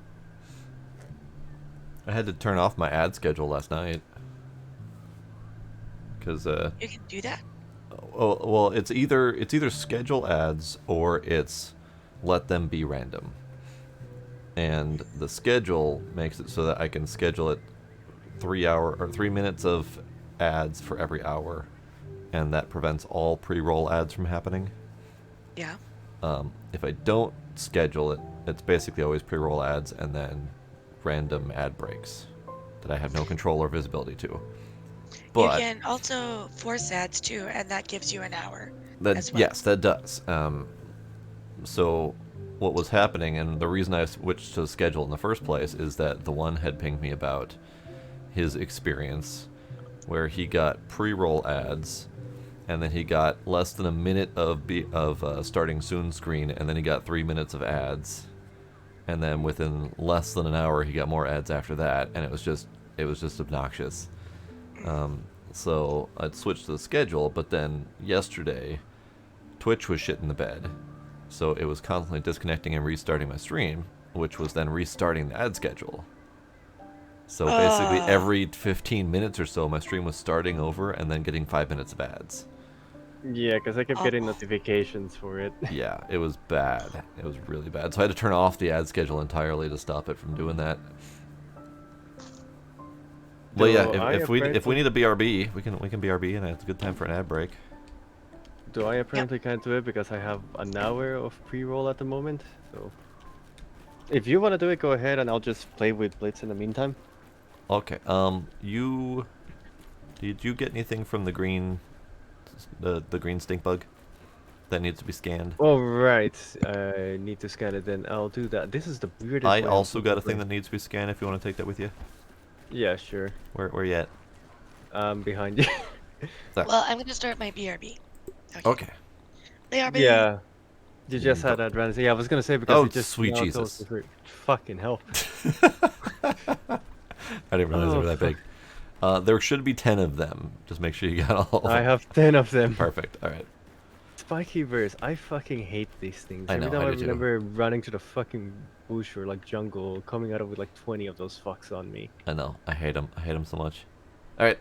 I had to turn off my ad schedule last night. Cause You can do that. well, it's either schedule ads or it's let them be random. And the schedule makes it so that I can schedule it 3 minutes of ads for every hour, and that prevents all pre-roll ads from happening. Yeah. If I don't schedule it, it's basically always pre-roll ads and then random ad breaks that I have no control or visibility to. But you can also force ads too, and that gives you an hour. that as well. yes, that does. So what was happening, and the reason I switched to schedule in the first place, is that the one had pinged me about his experience where he got pre-roll ads, and then he got less than a minute of starting soon screen, and then he got 3 minutes of ads, and then within less than an hour he got more ads after that, and it was just obnoxious. So I'd switched to the schedule, but then yesterday Twitch was shit in the bed, so it was constantly disconnecting and restarting my stream, which was then restarting the ad schedule. So basically every 15 minutes or so my stream was starting over and then getting 5 minutes of ads. Yeah, because I kept getting notifications for it. Yeah, it was bad. It was really bad. So I had to turn off the ad schedule entirely to stop it from doing that. Well, yeah, if we need a BRB, we can BRB, and it's a good time for an ad break. Do I apparently can't do it because I have an hour of pre-roll at the moment. So if you want to do it, go ahead, and I'll just play with Blitz in the meantime. Okay. Did you get anything from the green green stink bug that needs to be scanned? Oh right, I need to scan it. Then I'll do that. This is the weirdest. I way also I'm got a thing doing that needs to be scanned. If you want to take that with you. Yeah, sure. Where you at? Behind you. There. Well, I'm gonna start my BRB. Okay. BRB. Yeah. You just had that run. Yeah, I was gonna say because Oh, it just sweet now Jesus. closed the fruit. Fucking hell. I didn't realize they were that big. There should be 10 of them. Just make sure you got all of them. I have 10 of them. Perfect. All right. Spiky bursts. I fucking hate these things. I know, Every time I I do too. remember running to the fucking bush or like jungle, coming out of with like 20 of those fucks on me. I know. I hate them. I hate them so much. All right.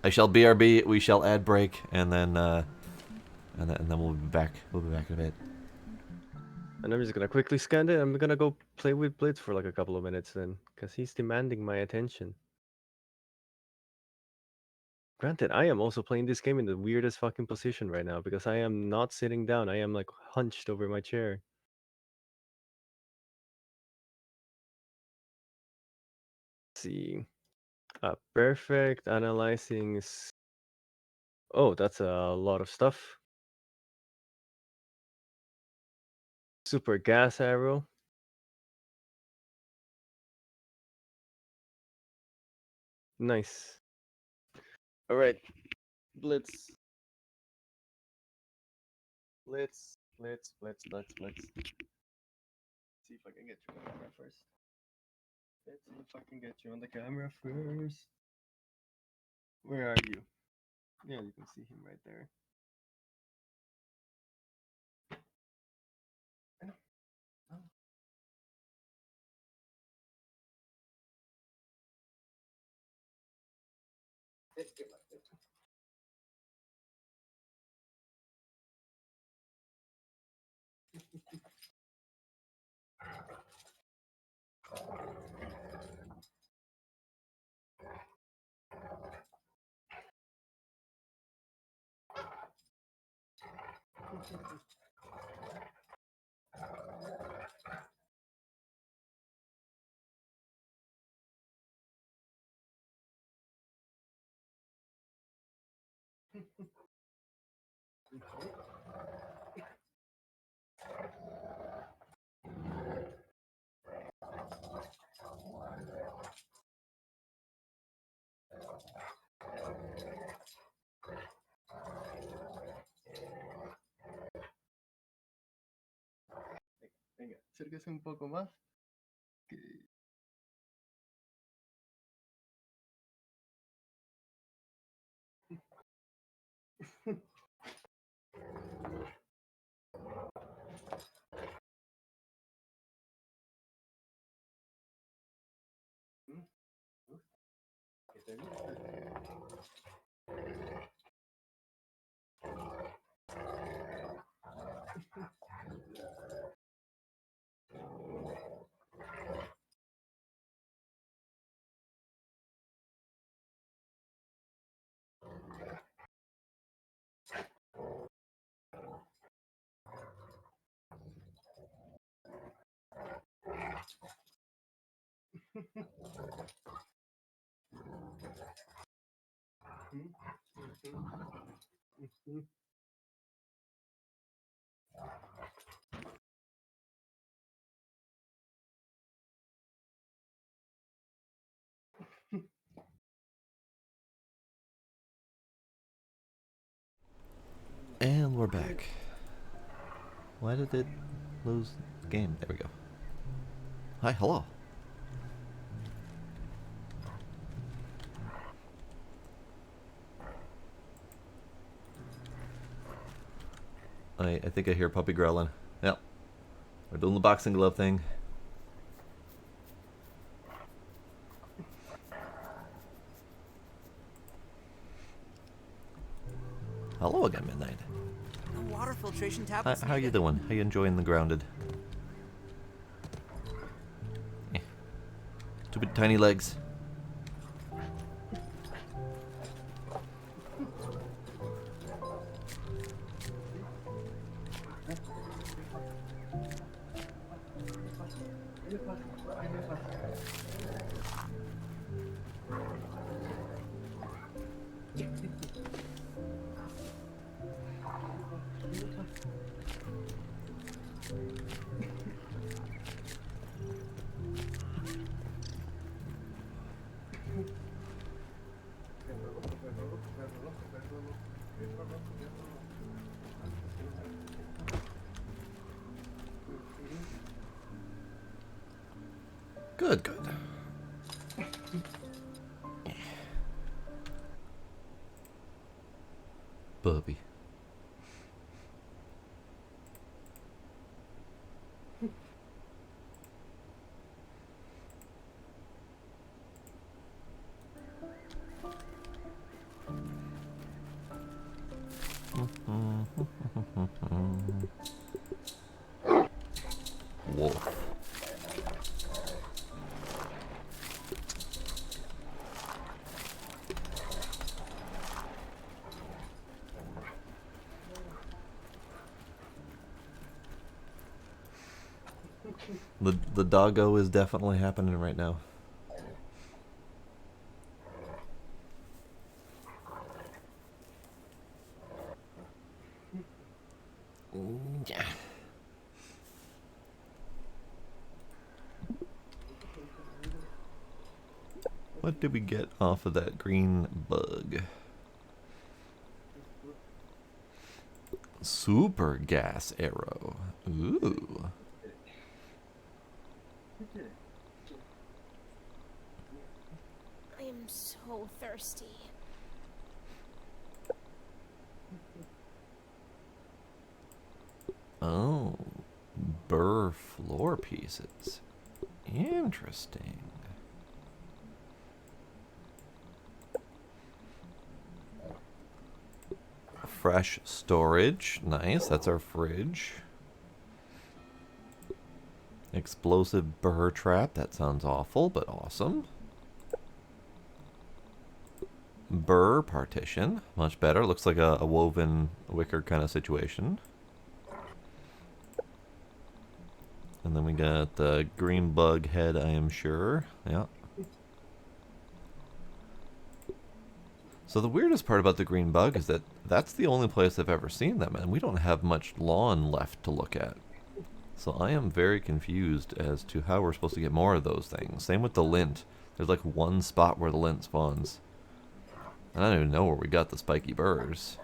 I shall BRB. We shall ad break, and then we'll be back. We'll be back in a bit. And I'm just gonna quickly scan it. I'm gonna go play with Blitz for like a couple of minutes then, because he's demanding my attention. Granted, I am also playing this game in the weirdest fucking position right now because I am not sitting down. I am like hunched over my chair. Let's see. Perfect analyzing. Oh, that's a lot of stuff. Super gas arrow. Nice. All right, Blitz. Blitz. See if I can get you on the camera first. Let's see if I can get you on the camera first. Where are you? Yeah, you can see him right there. acérquese un poco más. Que... ¿Qué te gusta? And we're back. Why did it lose the game? There we go. Hi, hello. I think I hear Puppy growling. Yep. We're doing the boxing glove thing. Hello again, Midnight. The water filtration tablets. How you doing? How you enjoying the grounded? Eh. Stupid tiny legs. Good, good. Bubby. Wolf. The doggo is definitely happening right now. Yeah. What did we get off of that green bug? Super gas arrow. Ooh. I am so thirsty. Oh. Burr floor pieces. Interesting. Fresh storage. Nice. That's our fridge. Explosive burr trap. That sounds awful, but awesome. Burr partition. Much better. Looks like a woven wicker kind of situation. And then we got the green bug head, I am sure. Yeah. So the weirdest part about the green bug is that that's the only place I've ever seen them, and we don't have much lawn left to look at. So I am very confused as to how we're supposed to get more of those things. Same with the lint. There's like one spot where the lint spawns. And I don't even know where we got the spiky burrs.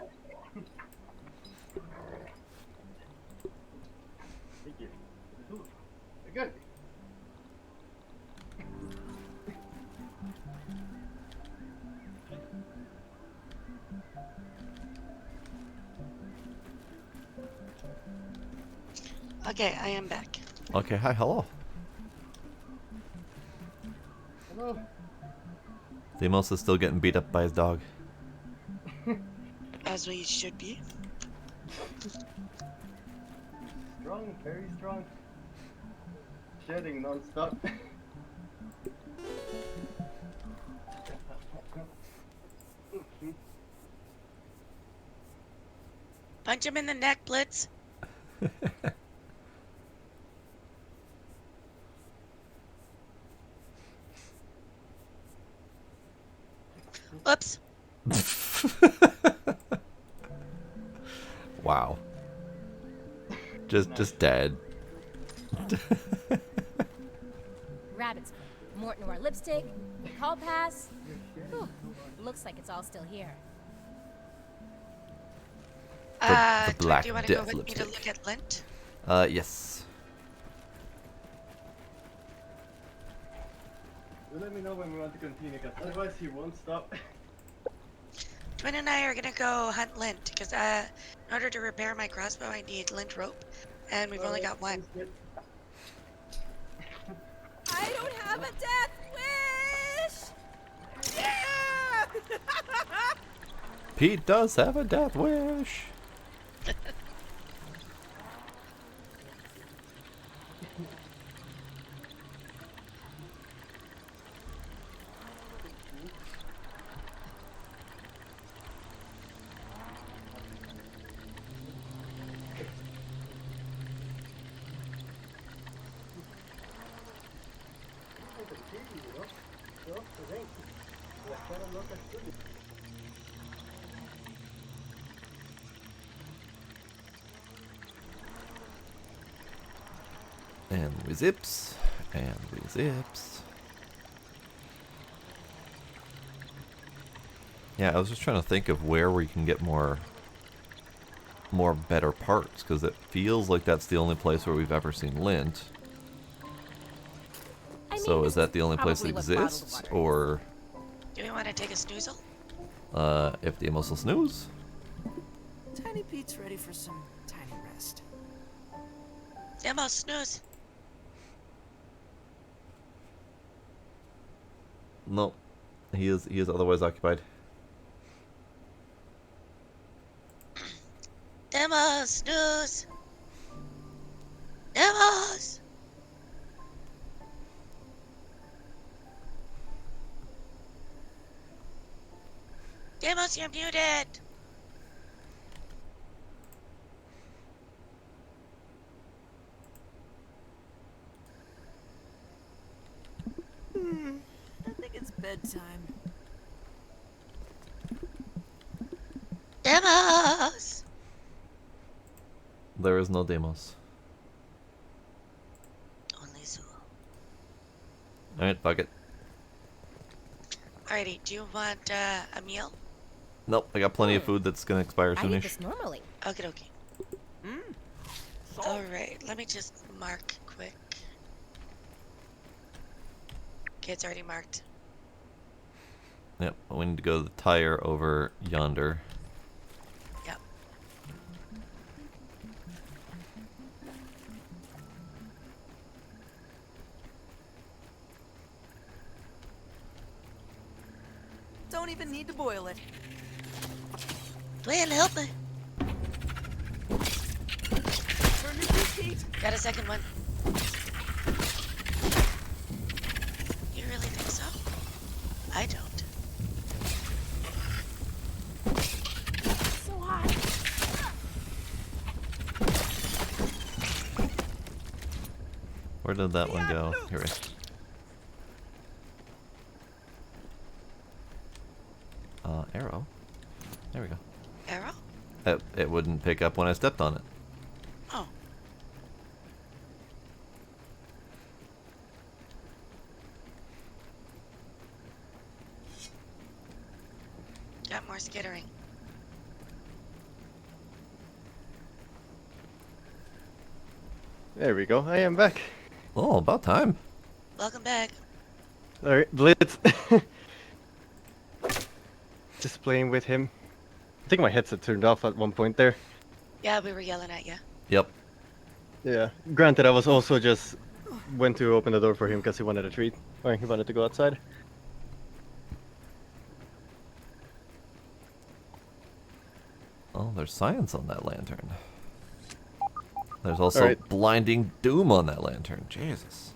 Okay, I am back. Okay, hi, hello. Hello. Deimos is still getting beat up by his dog. As we should be. Strong, very strong. Shedding non-stop. Punch him in the neck, Blitz. Oops. Wow. Just dead. Rabbit's foot. Morton Noir lipstick. Call pass. Whew. Looks like it's all still here. The Black do you want to go Death with me to lipstick. look at Lint? Yes. You let me know when we want to continue, because otherwise he won't stop. Twin and I are gonna go hunt Lint, because in order to repair my crossbow, I need Lint rope, and we've only got one. I don't have a death wish! Yeah! Pete does have a death wish. And we zips, and we zips. Yeah, I was just trying to think of where we can get more better parts, because it feels like that's the only place where we've ever seen Lint. I mean, So this is that the only place that probably what bottled exists, water is. or Do we want to take a snoozle? if Deimos will snooze? Tiny Pete's ready for some tiny rest. Demo, snooze. No, he is otherwise occupied. Demo, snooze. Demos. Demos, you're muted. I think it's bedtime. Demos. There is no Deimos. Only Zool. Alright, fuck it. Alrighty, do you want a meal? Nope, I got plenty of food that's gonna expire I eat soonish. this normally. Okay, okay. Alright, let me just mark quick. Okay, it's already marked. Yep, we need to go to the tire over yonder. Yep. Don't even need to boil it. Dwayne, help me. Turn your feet, Pete. Got a second one. You really think so? I don't. So hot. Where did that one go? Here we go. Arrow. There we go. Arrow? It wouldn't pick up when I stepped on it. Oh. Got more skittering. There we go. I am back. Oh, about time. Welcome back. Alright, Blitz. Just playing with him. I think my headset turned off at one point there. Yeah, we were yelling at you. Yep. Yeah. Granted, I was also just went to open the door for him because he wanted a treat. Or he wanted to go outside. Oh, there's science on that lantern. There's also Alright. blinding doom on that lantern. Jesus.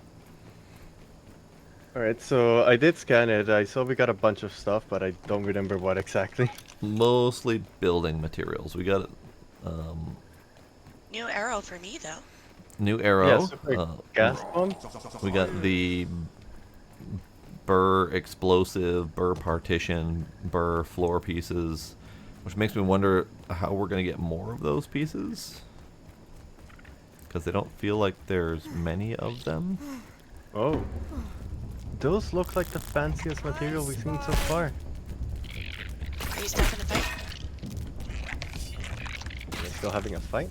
Alright, so I did scan it. I saw we got a bunch of stuff, but I don't remember what exactly. Mostly building materials. We got New arrow for me though. new arrow. Yeah, super gas bomb. We got the burr explosive, burr partition, burr floor pieces, which makes me wonder how we're gonna get more of those pieces. Because they don't feel like there's many of them. Oh. Those look like the fanciest material we've seen so far. Are you stopping the fight? We're still having a fight?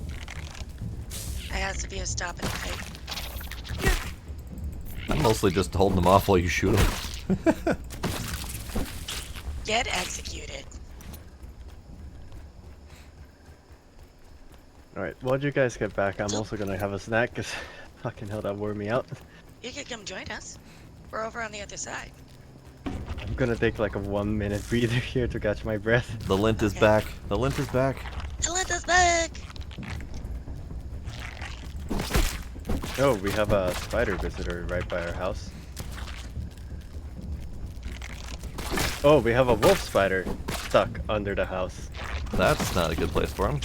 It has to be a stop in the fight. I'm mostly just holding them off while you shoot them. Get executed. Alright, while you guys get back, I'm also gonna have a snack, because fucking hell, that wore me out. You could come join us. We're over on the other side. I'm gonna take like a 1 minute breather here to catch my breath. The lint is Okay. back. The lint is back. Let us back. Oh, we have a spider visitor right by our house. Oh, we have a wolf spider stuck under the house. That's not a good place for him.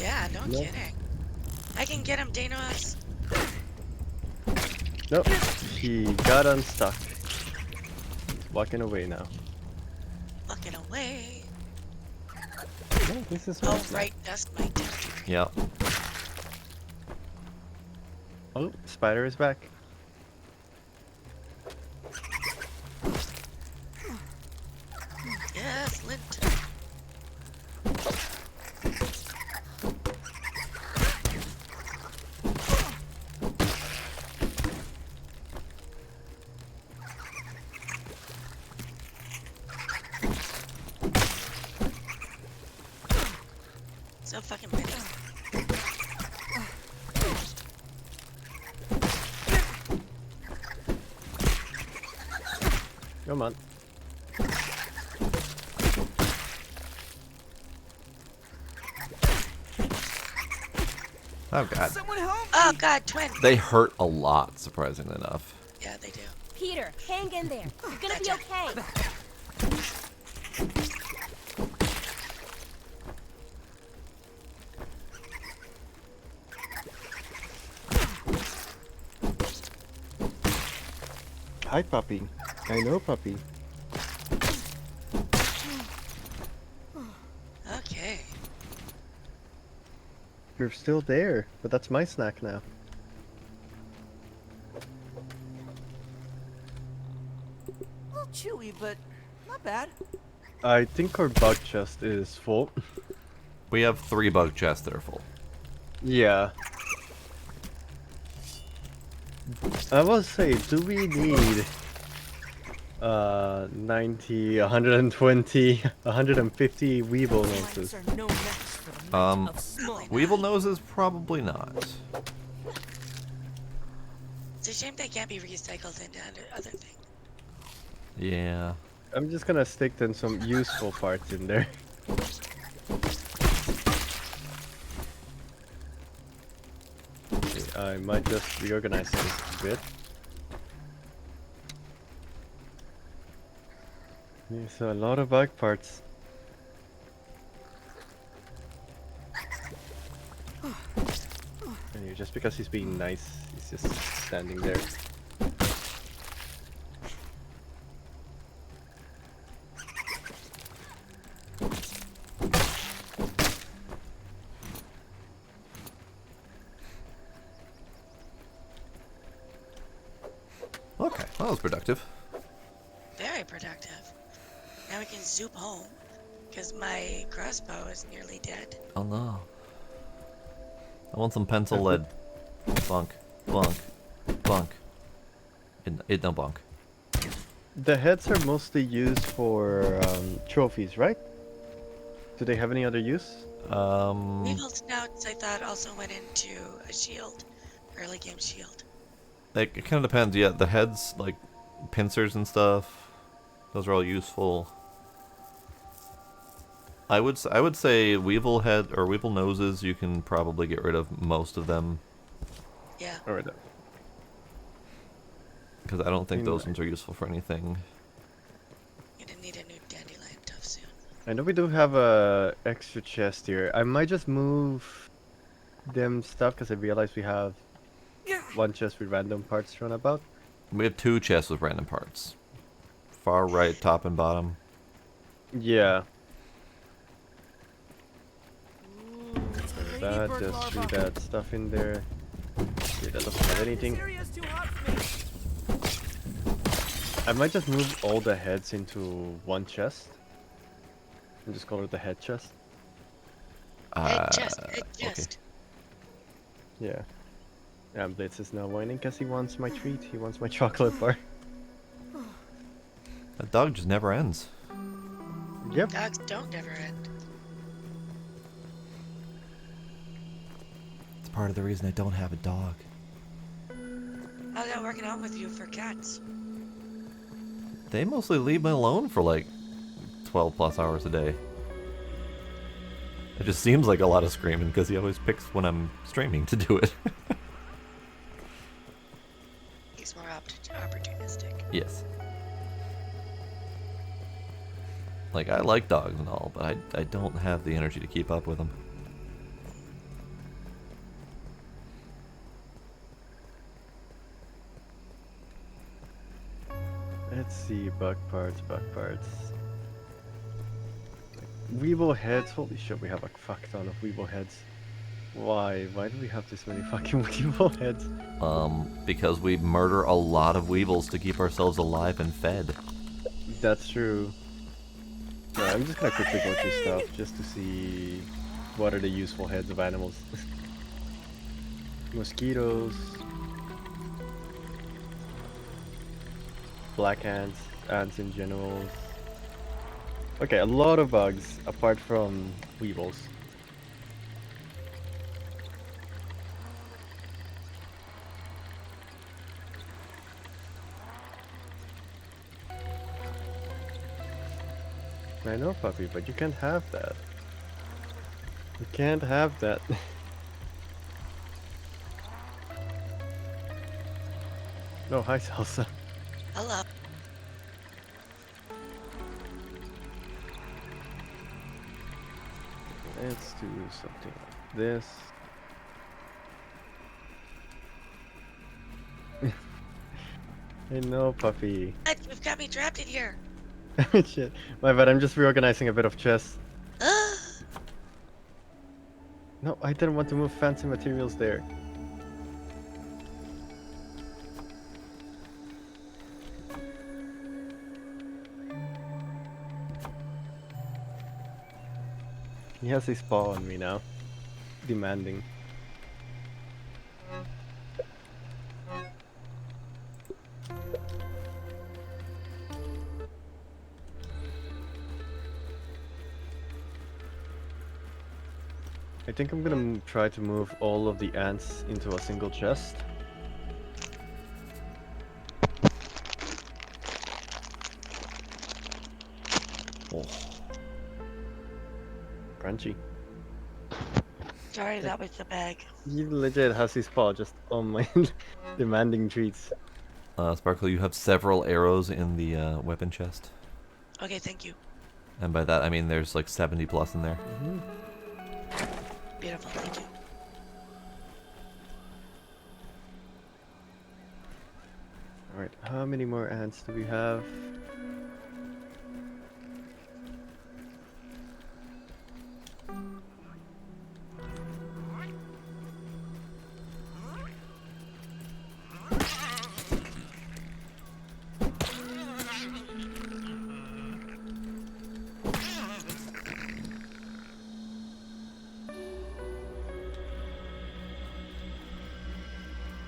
Yeah, no Nope. kidding. I can get him, Danos. Nope, he got unstuck. He's walking away now. Fucking away. No, this is Oh, my snack. right, that's my territory. Yeah. Oh, spider is back. Yes, Lint. So fucking pretty. Come on. Oh god. Someone help! Oh god, twin. They hurt a lot, surprisingly enough. Yeah, they do. Peter, hang in there. You're gonna be okay. Hi, puppy. I know, puppy. Okay. You're still there, but that's my snack now. A little chewy, but not bad. I think our bug chest is full. We have 3 bug chests that are full. Yeah. I will say, do we need 90, 120, 150 Weevil noses? Are no match for the magic of small. Weevil noses, probably not. It's a shame they can't be recycled into other things. Yeah. I'm just gonna stick in some useful parts in there. Okay, I might just reorganize this a bit. There's a lot of bug parts. And just because he's being nice, he's just standing there. Okay, that was productive. Very productive. Now we can zoop home. Because my crossbow is nearly dead. Oh no. I want some pencil lead. Bunk. Bunk. Bunk. It no bunk. The heads are mostly used for trophies, right? Do they have any other use? Weevil snouts, I thought, also went into a shield, early game shield. Like, it kind of depends. Yeah, the heads, like pincers and stuff, those are all useful. I would say Weevil head or Weevil noses. You can probably get rid of most of them Yeah. All right. because I don't think those Mm. ones are useful for anything. You didn't need a new dandelion tough soon. I know we do have a extra chest here. I might just move them stuff because I realize we have one chest with random parts thrown about. We have 2 chests with random parts. Far right, top and bottom. Yeah. Ooh, tiny That bird just threw larva. that stuff in there. Okay, that doesn't have anything. This area's too hot for me. I might just move all the heads into one chest. And just call it the head chest. Head chest, head Okay. chest. Yeah. And Blitz is now whining because he wants my treat. He wants my chocolate bar. That dog just never ends. Yep. Dogs don't never end. It's part of the reason I don't have a dog. How's that working out with you for cats? They mostly leave me alone for like 12 plus hours a day. It just seems like a lot of screaming because he always picks when I'm streaming to do it. He's more opportunistic. Yes. Like, I like dogs and all, but I don't have the energy to keep up with them. Let's see. Bug parts, bug parts. Weevil heads. Holy shit, we have a fuck ton of Weevil heads. Why? Why do we have this many fucking Weevil heads? Because we murder a lot of weevils to keep ourselves alive and fed. That's true. No, I'm just gonna quickly go through stuff just to see what are the useful heads of animals. Mosquitoes. Black ants. Ants in general. Okay, a lot of bugs apart from weevils. I know, puppy, but you can't have that. You can't have that. No, hi, Salsa. Hello. Let's do something like this. I know, puppy. What? You've got me trapped in here. Shit. My bad, I'm just reorganizing a bit of chess. No, I didn't want to move fancy materials there. He has his paw on me now. Demanding. I think I'm gonna try to move all of the ants into a single chest. Oh. Crunchy. Sorry, that was the bag. He legit has his paw just on my demanding treats. Sparkle, you have several arrows in the weapon chest. Okay, thank you. And by that, I mean there's like 70 plus in there. Beautiful, thank you. Alright, how many more ants do we have?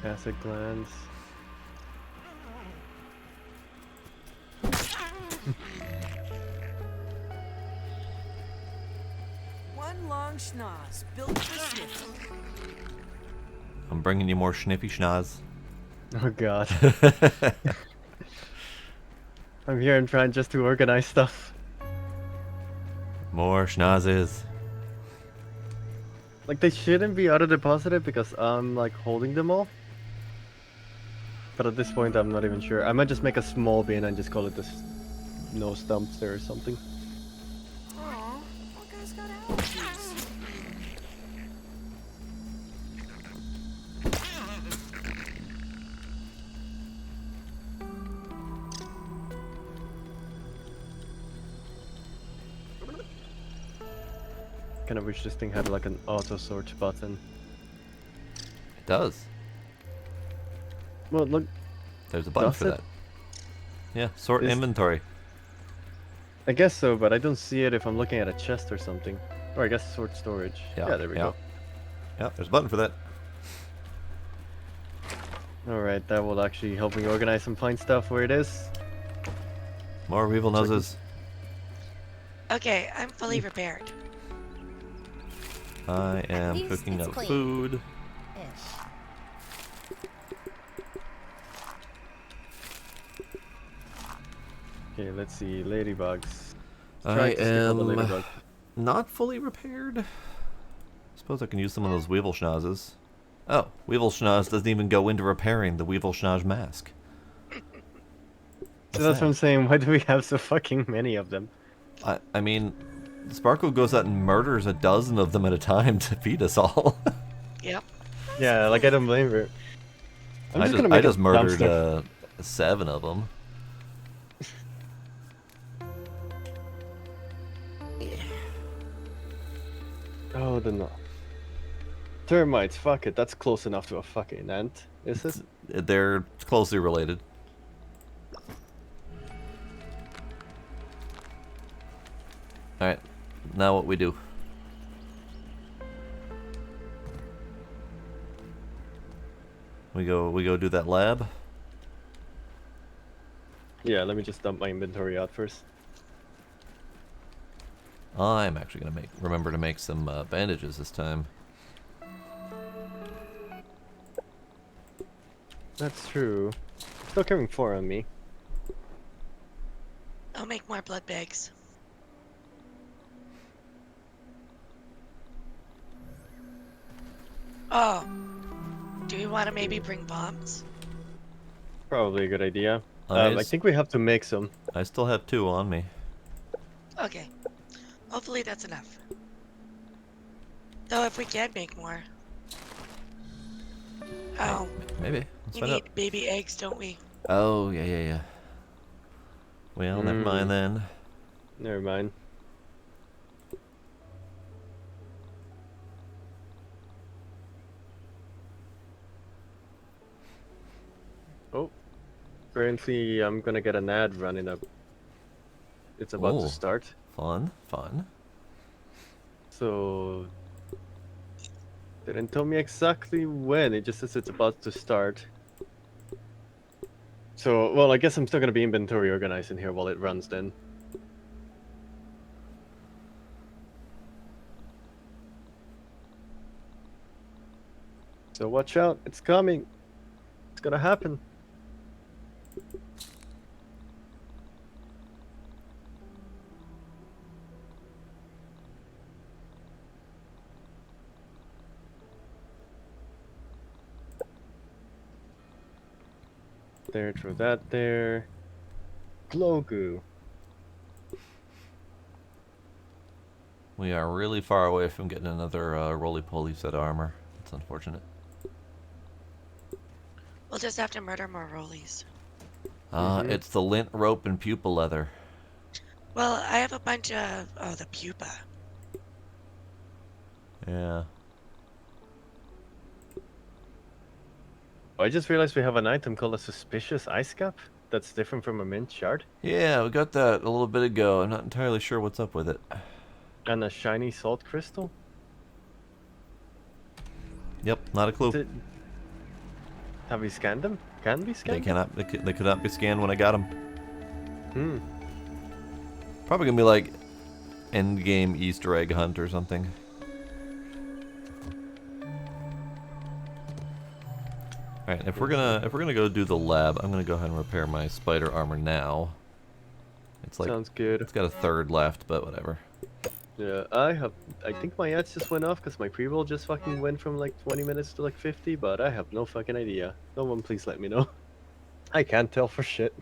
Acid glands. strong schnoz built for sniffing. I'm bringing you more sniffy schnoz. Oh god. I'm here and trying just to organize stuff. More schnozzes. Like, they shouldn't be auto-deposited because I'm, like, holding them all. But at this point, I'm not even sure. I might just make a small bin and just call it this no dumpster or something. Aw, that guy's got allergies. Kind of wish this thing had, like, an auto-sort button. It does. Well, look, There's a button Does for it? that. Yeah, sort Is- inventory. I guess so, but I don't see it if I'm looking at a chest or something. Or I guess sort storage. Yeah, there we go. Yeah, there's a button for that. Alright, that will actually help me organize and find stuff where it is. More weevil It's like- noses. Okay, I'm fully repaired. I am least cooking it's up clean. food. Ish. Okay, let's see. Ladybugs. I Try to stick on the am ladybug. not fully repaired. Suppose I can use some of those weevil schnozzes. Oh, weevil schnoz doesn't even go into repairing the weevil schnoz mask. So that's what I'm saying. Why do we have so fucking many of them? I mean, Sparkle goes out and murders a dozen of them at a time to feed us all. Yep. Yeah, like I don't blame her. I'm I just just, gonna make I a just murdered dumpster. 7 of them. Oh, the no. Termites. Fuck it. That's close enough to a fucking ant. Is it? They're closely related. Alright, now what we do. We go do that lab. Yeah. Let me just dump my inventory out first. I'm actually gonna remember to make some bandages this time. That's true. Still carrying 4 on me. I'll make more blood bags. Oh. Do we want to maybe bring bombs? Probably a good idea. I I think we have to make some. I still have 2 on me. Okay. Hopefully that's enough. Though if we can make more. Oh, Maybe. Let's we find need out. baby eggs, don't we? Oh, yeah. Well, never mind then. Never mind. Oh. Apparently I'm gonna get an ad running up. It's about Oh. to start. Fun. So they didn't tell me exactly when, it just says it's about to start. So, well, I guess I'm still gonna be inventory organizing here while it runs then. So watch out, it's coming. It's gonna happen. There, throw that there. Glow goo. We are really far away from getting another roly-poly set of armor. It's unfortunate. We'll just have to murder more rollies. It's the lint rope and pupa leather. Well, I have a bunch of... Oh, the pupa. Yeah. I just realized we have an item called a suspicious ice cap. That's different from a mint shard. Yeah, we got that a little bit ago. I'm not entirely sure what's up with it. And a shiny salt crystal. Yep, not a clue. Have we scanned them? Can we They scan them? cannot. They could not be scanned when I got them. Hmm. Probably gonna be like end game Easter egg hunt or something. Alright, if we're gonna go do the lab, I'm gonna go ahead and repair my spider armor now. It's like Sounds good. it's got a third left, but whatever. Yeah, I think my ads just went off because my pre-roll just fucking went from like 20 minutes to like 50, but I have no fucking idea. No one please let me know. I can't tell for shit.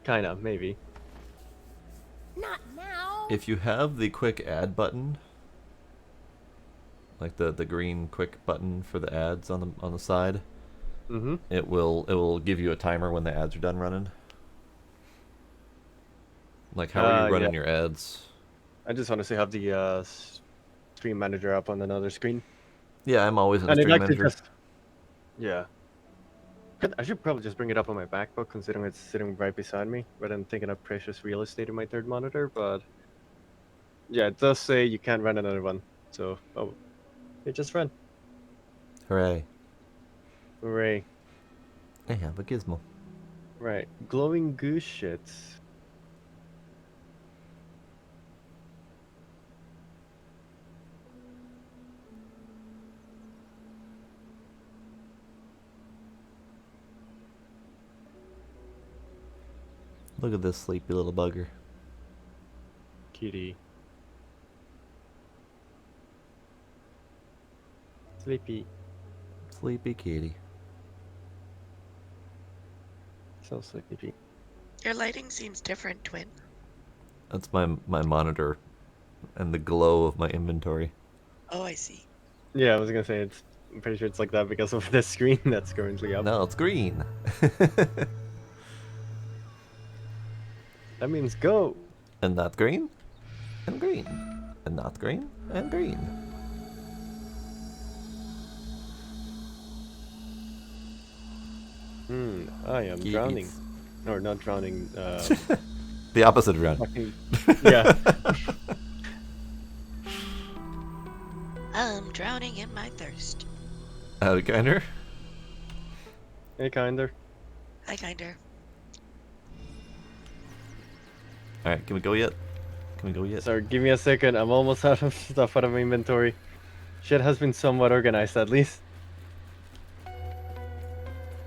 Kinda, maybe. Not now. If you have the quick add button, like the green quick button for the ads on the side, Mm-hmm. it will give you a timer when the ads are done running. Like how are you running yeah. your ads? I just honestly have the stream manager up on another screen. Yeah, I'm always in the And it stream actually manager. just... Yeah. I should probably just bring it up on my MacBook, considering it's sitting right beside me, rather than taking up precious real estate in my third monitor, but... Yeah, it does say you can't run another one, so... Oh, it just ran. Hooray! Hooray. I have a gizmo. Right. Glowing goose shits. Look at this sleepy little bugger. Kitty. Sleepy. Sleepy kitty. So sleepy. Your lighting seems different, Twin. That's my monitor, and the glow of my inventory. Oh, I see. Yeah, I was gonna say it's... I'm pretty sure it's like that because of the screen that's currently up. No, it's green. That means go! And not green, and green, and not green, and green. I am Kitties. drowning. Or not drowning, The opposite of drowning. fucking... Yeah. I'm drowning in my thirst. Howdy, kinder. Hey, kinder. Hi, kinder. Alright, can we go yet? Can we go yet? Sorry, give me a second. I'm almost out of stuff out of my inventory. Shit has been somewhat organized, at least.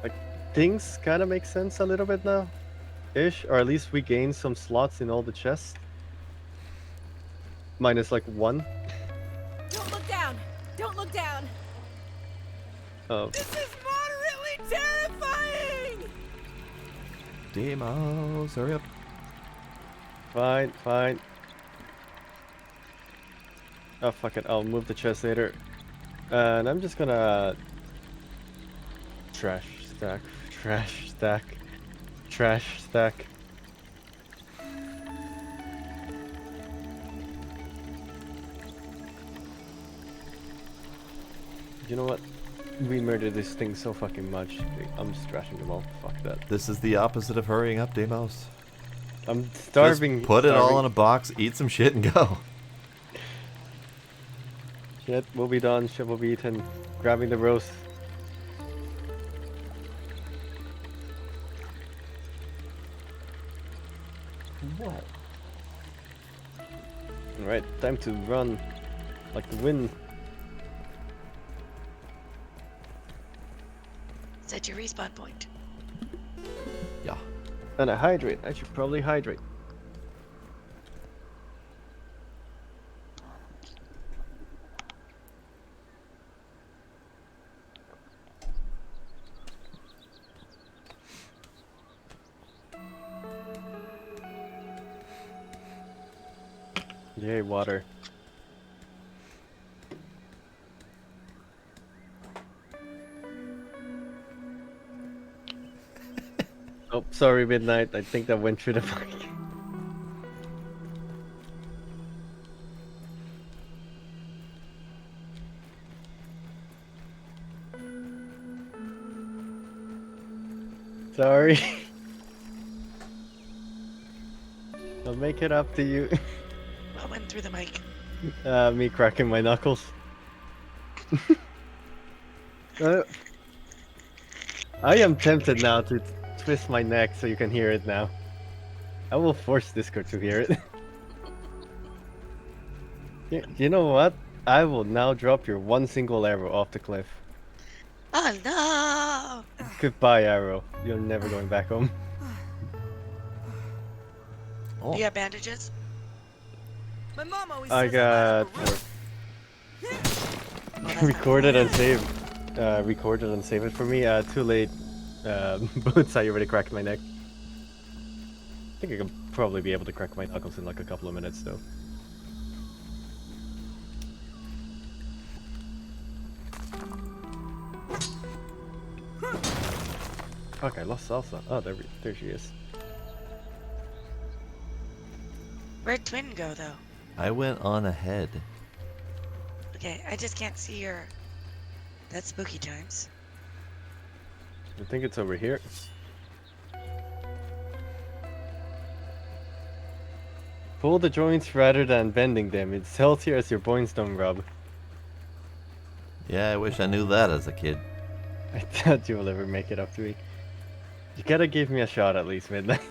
Like, things kind of make sense a little bit now. Ish. Or at least we gained some slots in all the chests. Minus, like, one. Don't look down! Don't look down! Oh. This is moderately terrifying! Demos, hurry up. Fine, fine. Oh, fuck it. I'll move the chest later. And I'm just gonna... Trash stack. Trash stack. Trash stack. You know what? We murdered this thing so fucking much. I'm just trashing them all. Fuck that. This is the opposite of hurrying up, Demos. I'm starving. Just put it all starving. in a box, eat some shit, and go. Shit will be done. Shit will be eaten. Grabbing the roast. What? Alright, time to run like the wind. Set your respawn point. Yeah. And I hydrate. I should probably hydrate. Yay, water. Oh, sorry, Midnight. I think that went through the mic. Sorry. I'll make it up to you. What went through the mic? Me cracking my knuckles. I am tempted now to twist my neck so you can hear it now. I will force Discord to hear it. You know what? I will now drop your one single arrow off the cliff. Oh no! Goodbye, Arrow. You're never going back home. Oh, Do you have bandages? My mom always I says I'm out of got a rope. Oh, that's not recorded good. and saved. Recorded and save it for me. Too late. Boots, I already cracked my neck. I think I can probably be able to crack my knuckles in like a couple of minutes though. Fuck, I lost Salsa. Oh, there she is. Where'd Twin go, though? I went on ahead. Okay, I just can't see her. That's spooky times. I think it's over here. Pull the joints rather than bending them. It's healthier as your bones don't rub. Yeah, I wish I knew that as a kid. I doubt you will ever make it up to me. You gotta give me a shot at least, Midnight.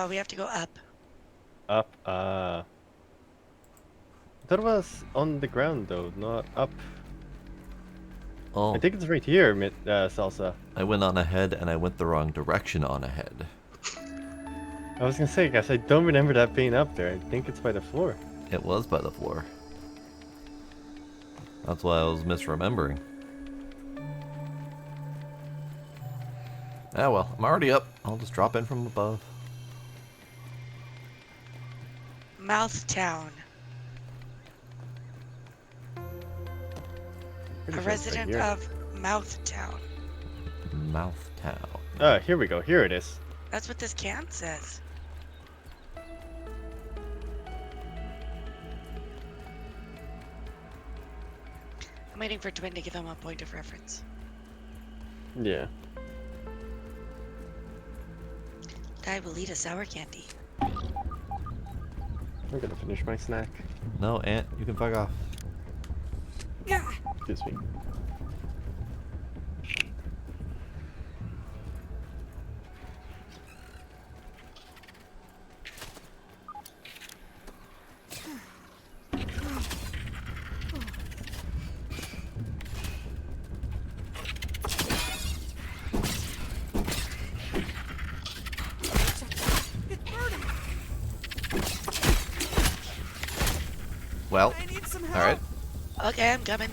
We have to go up. Up, that was on the ground though, not up. Oh, I think it's right here, Salsa. I went on ahead and I went the wrong direction on ahead. I was gonna say, guys, I don't remember that being up there. I think it's by the floor. It was by the floor. That's why I was misremembering. Ah well, I'm already up. I'll just drop in from above. Mouth Town. Pretty A sure it's right resident here. of Mouth Town. Mouth Town. Ah, here we go. Here it is. That's what this can says. I'm waiting for Twin to give him a point of reference. Yeah. I will eat a sour candy. I'm gonna finish my snack. No, Ant, you can fuck off. Excuse me. Well, I need some help. alright. Okay, I'm coming.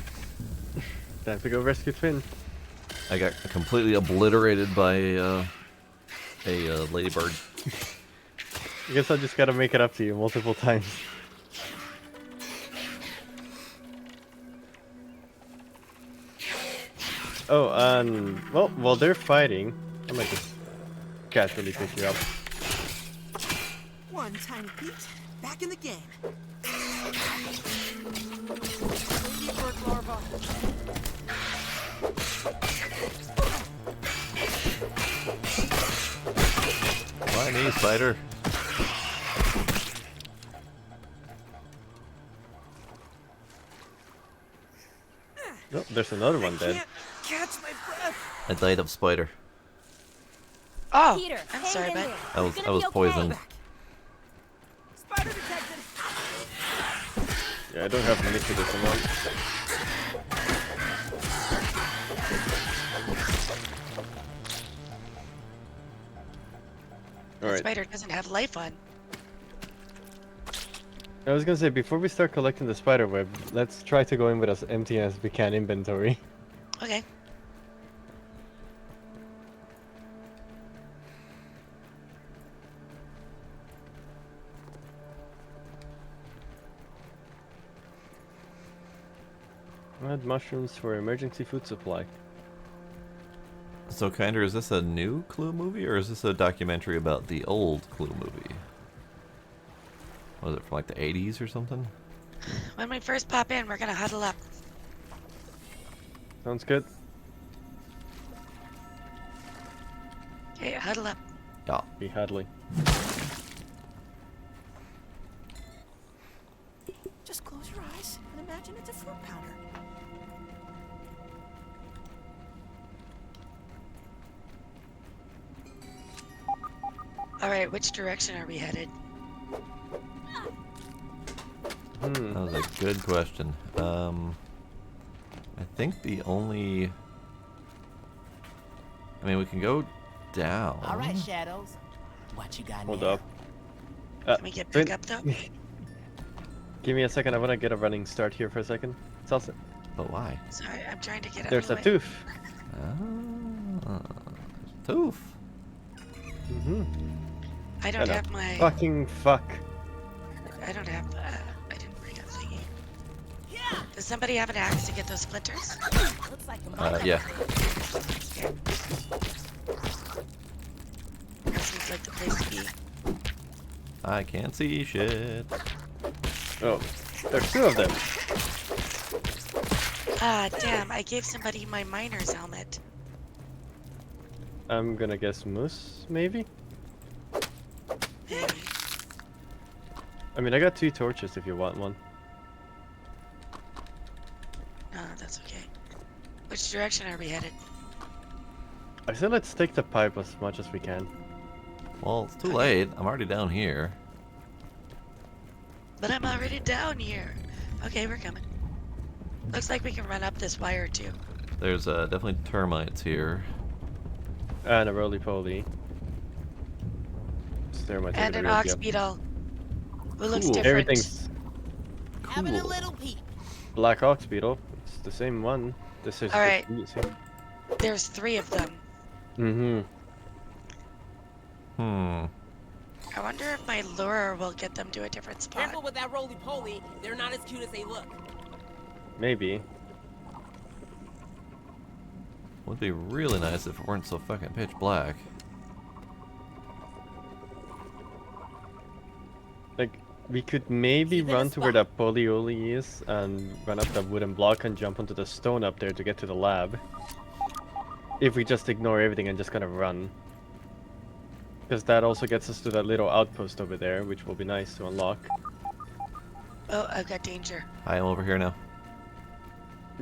Time to go rescue Twin. I got completely obliterated by a ladybird. I guess I just gotta make it up to you multiple times. Oh, well, while they're fighting, I might just casually pick you up. One tiny Pete, back in the game. Ladybird larva. Why me, spider? Nope, there's another one dead. Can't catch my breath. I died of spider. Oh, Peter, I'm hang sorry, in bud. there. I was You're I gonna was be okay. poisoned. Spider detected. Yeah, I don't have many for this one. The Alright, spider doesn't have life on. I was gonna say, before we start collecting the spider web, let's try to go in with as empty as we can inventory. Okay. Add mushrooms for emergency food supply. So, Kinder, is this a new Clue movie or is this a documentary about the old Clue movie? Was it from like the 80s or something? When we first pop in, we're gonna huddle up. Sounds good. Okay, huddle up. Yeah. Be Hadley. Just close your eyes and imagine it's a fruit powder. Alright, which direction are we headed? Hmm. That was a good question. I think the only... I mean, we can go down. All right, Shadows. What you got Hold now? up. Can we get Twin- pick up though? Give me a second. I want to get a running start here for a second. It's also But why? Sorry, I'm trying to get out there's of a the way. tooth. Ah, tooth. Mm-hmm. I don't have my. Fucking fuck. I don't have. I didn't bring a thingy. Does somebody have an axe to get those splinters? Looks like a Yeah. Here. That seems like the place to be. I can't see shit. Oh, there's two of them. Ah, damn! I gave somebody my miner's helmet. I'm gonna guess moose, maybe? Maybe. I mean, I got 2 torches if you want one. No, that's okay. Which direction are we headed? I said let's take the pipe as much as we can. Well, it's too late. I'm already down here. But I'm already down here. Okay, we're coming. Looks like we can run up this wire too. There's definitely termites here. And a roly-poly. There might take And it an a real ox jump. beetle. Who looks Cool. different. Everything's Having a Cool. little peek. black ox beetle. It's the same one. This is Alright. the There's 3 of them. Mm-hmm. Hmm. I wonder if my lure will get them to a different spot. Careful with that roly-poly. They're not as cute as they look. Maybe. Would be really nice if it weren't so fucking pitch black. Like, we could maybe Keep it a run to where spot. that polyoly is and run up that wooden block and jump onto the stone up there to get to the lab. If we just ignore everything and just kind of run. Because that also gets us to that little outpost over there, which will be nice to unlock. Oh, I've got danger. I am over here now.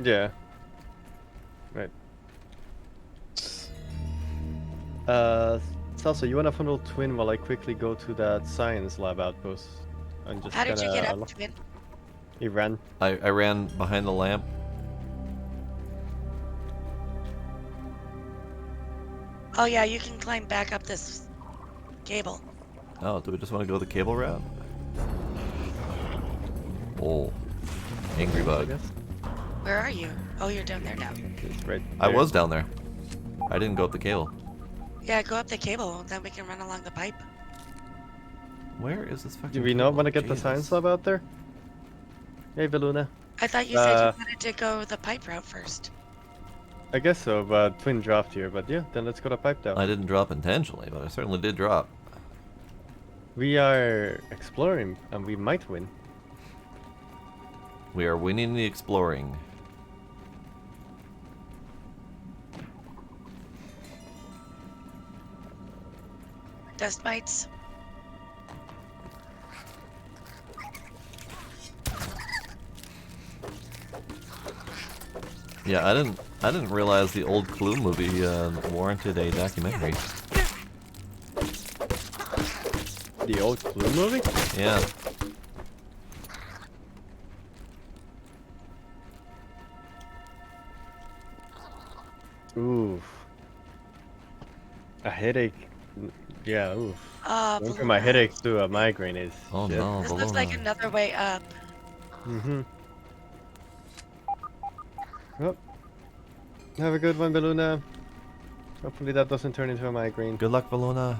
Yeah. Right. Salsa, you wanna funnel twin while I quickly go to that science lab outpost and just How did you get kinda up, Twin? He ran. I ran behind the lamp. Oh yeah, you can climb back up this cable. Oh, do we just want to go the cable route? Oh. Angry I bug. guess. Where are you? Oh, you're down there now. It's right I there. was down there. I didn't go up the cable. Yeah, go up the cable, then we can run along the pipe. Where is this fucking Do we not cable? want to get the Jesus. science lab out there? Hey, Veluna. I thought you said Uh, you wanted to go the pipe route first. I guess so, but twin dropped here. But yeah, then let's go to pipe down. I didn't drop intentionally, but I certainly did drop. We are exploring, and we might win. We are winning the exploring. Dust mites. Yeah, I didn't realize the old Clue movie warranted a documentary. The old Clue movie? Yeah. Oof. A headache. Yeah, oof. Oh, Going from my headache to a migraine is. Oh shit. no, This looks like Bologna. another way up. Mm-hmm. Well, have a good one, Beluna. Hopefully that doesn't turn into a migraine. Good luck, Bologna.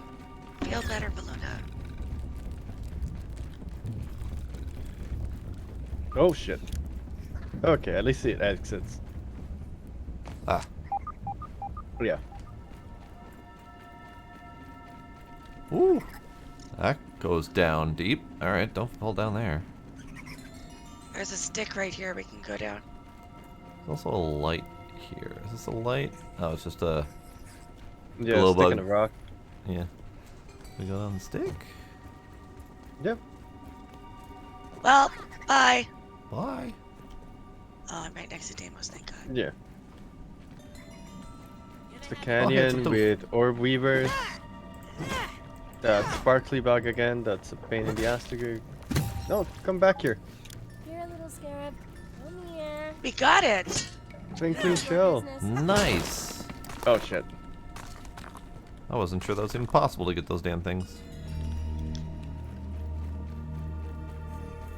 Feel better, Baluna. Oh shit. Okay, at least it exits. Ah. Yeah. Ooh. That goes down deep. Alright, don't fall down there. There's a stick right here we can go down. There's also a light here. Is this a light? Oh, it's just a... Yeah, Glow stick in bug. a rock. Yeah. We go down the stick? Yep. Well, bye. Why? Oh, I'm right next to Deimos, thank God. Yeah. It's the it's a canyon tooth. with orb weavers. That sparkly bug again. That's a pain in the ass to go. No, come back here. We got it. Twinkling shell. Nice. Oh shit. I wasn't sure that was even possible to get those damn things.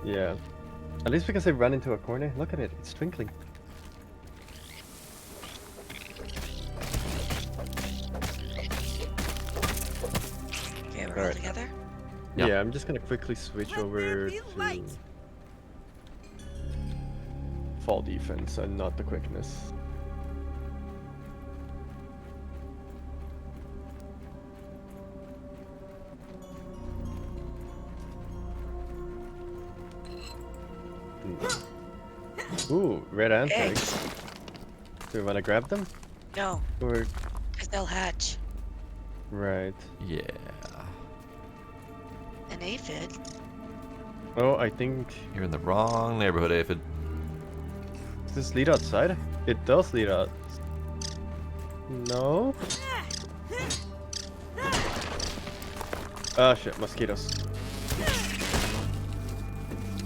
Yeah. At least because I ran into a corner. Look at it. It's twinkling. Okay, we're all Alright. together. Yep. Yeah, I'm just gonna quickly switch over to fall defense and not the quickness. Ooh, red ant eggs. Eggs. Do we want to grab them? No, Or because they'll hatch. right? Yeah. An aphid. Oh, I think You're in the wrong neighborhood, Aphid. does this lead outside? It does lead out. No. Oh shit, mosquitoes.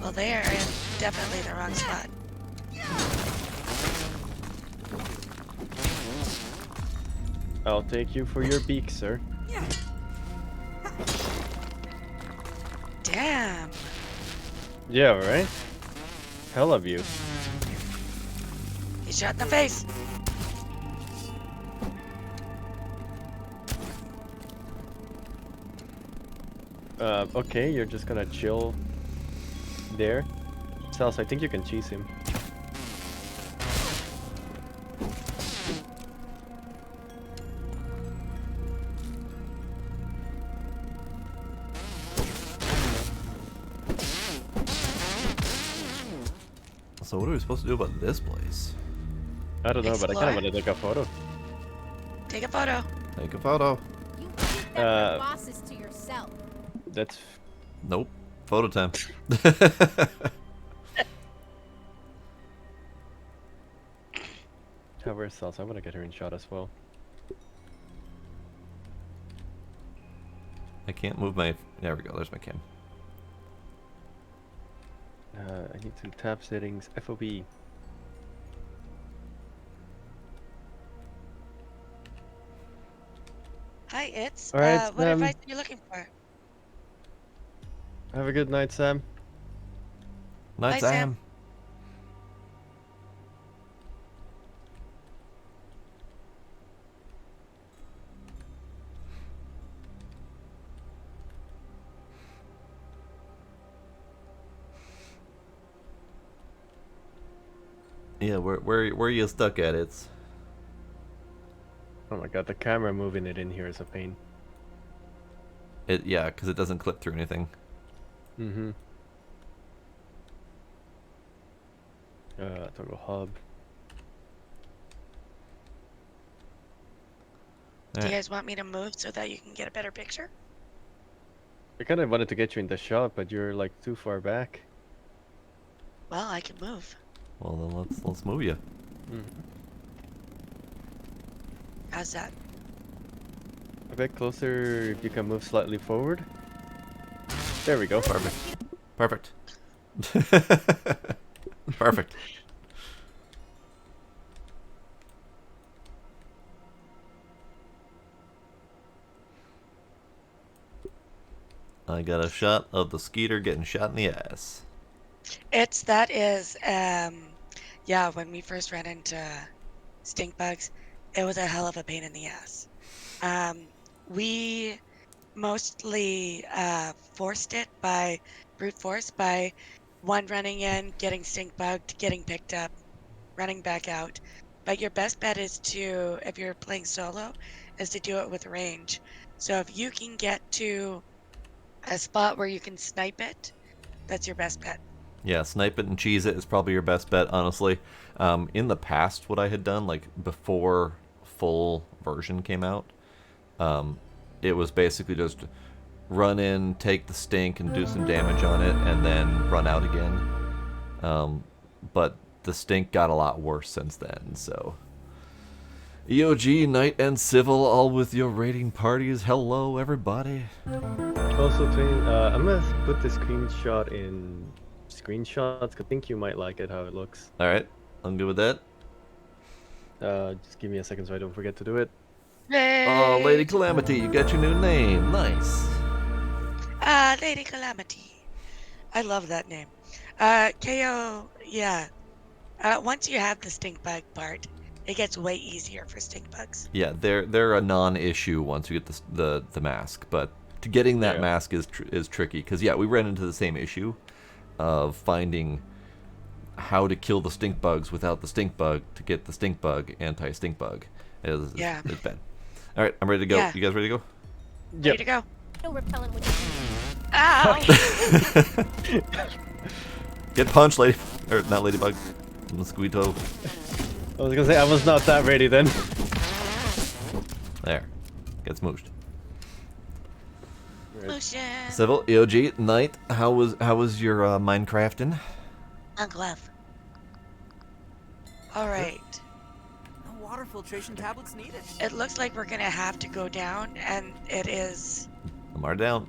Well, they are in definitely the wrong spot. I'll take you for your beak, sir. Damn. Yeah, right? Hell of you. He's shot in the face. Okay, you're just gonna chill there. Sals, I think you can cheese him. So what are we supposed to do about this place? I don't know, but I kind Explore. of want to take a photo. Take a photo. Take a photo. You keep that Uh, bosses to yourself. That's Nope. Photo time. cover Sals. I want to get her in shot as well. I can't move my... There we go. There's my cam. I need to tab settings, FOB. Hi, it's. All right, What advice are you looking for? Have a good night, Sam. Night, Bye, Sam. Sam. Yeah, where are you stuck at? It's Oh my god, the camera moving it in here is a pain. yeah, because it doesn't clip through anything. Mm-hmm. Toggle hub. Do you Alright. guys want me to move so that you can get a better picture? I kind of wanted to get you in the shot, but you're like too far back. Well, I can move. Well, then let's move you. How's that? A bit closer if you can move slightly forward. There we go. Perfect. Perfect. Perfect. I got a shot of the Skeeter getting shot in the ass. That is, yeah, when we first ran into stink bugs, it was a hell of a pain in the ass. We mostly forced it by brute force, by one running in, getting stink bugged, getting picked up, running back out. But your best bet is to, if you're playing solo, is to do it with range. So if you can get to a spot where you can snipe it, that's your best bet. Yeah, snipe it and cheese it is probably your best bet, honestly. In the past, what I had done, like before full version came out, it was basically just run in, take the stink, and do some damage on it, and then run out again. But the stink got a lot worse since then, so... EOG, Knight, and Civil, all with your raiding parties. Hello, everybody. Also, Twin, I'm gonna put the screenshot in screenshots. I think you might like it how it looks. Alright. I'm good with that. Just give me a second so I don't forget to do it. Oh, Lady Calamity, you got your new name. Nice. Lady Calamity. I love that name. KO, yeah. Once you have the stink bug part, it gets way easier for stink bugs. Yeah, they're a non-issue once you get the mask, but getting that Yeah. mask is tricky because yeah, we ran into the same issue of finding how to kill the stink bugs without the stink bug to get the stink bug anti-stink bug. Yeah. It's bad. All right, I'm ready to go. Yeah. You guys ready to go? Ready to go? No repellent with Ow! Get punched, lady, or not ladybug, mosquito. I was gonna say I was not that ready then. There, get smooshed. Motion. Civil, EOG, Knight, how was your Minecrafting? Uncle F. All right. No water filtration tablets needed. It looks like we're gonna have to go down, and it is. I'm already down.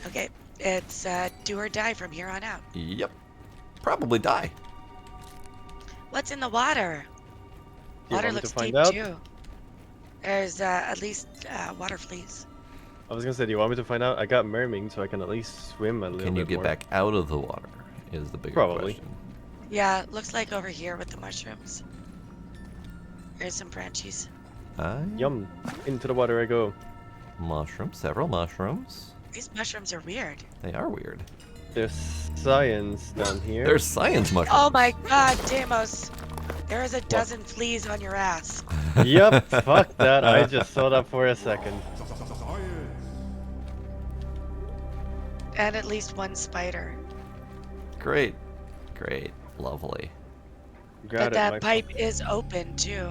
Okay, it's do or die from here on out. Yep. Probably die. What's in the water? You Water want me looks to find deep out? too. There's at least water fleas. I was gonna say, do you want me to find out? I got mermaid, so I can at least swim a little bit Can you get more. back out of the water? Is the bigger Probably. question. Yeah, looks like over here with the mushrooms. Here's some branchies. Yum. Into the water I go. Mushrooms, several mushrooms. These mushrooms are weird. They are weird. There's science down here. There's science mushrooms. Oh my god, Damos! There is a dozen fleas on your ass. Yep, fuck that. I just saw that for a second. And at least one spider. Great, great, lovely. Got But it, that my- pipe is open too.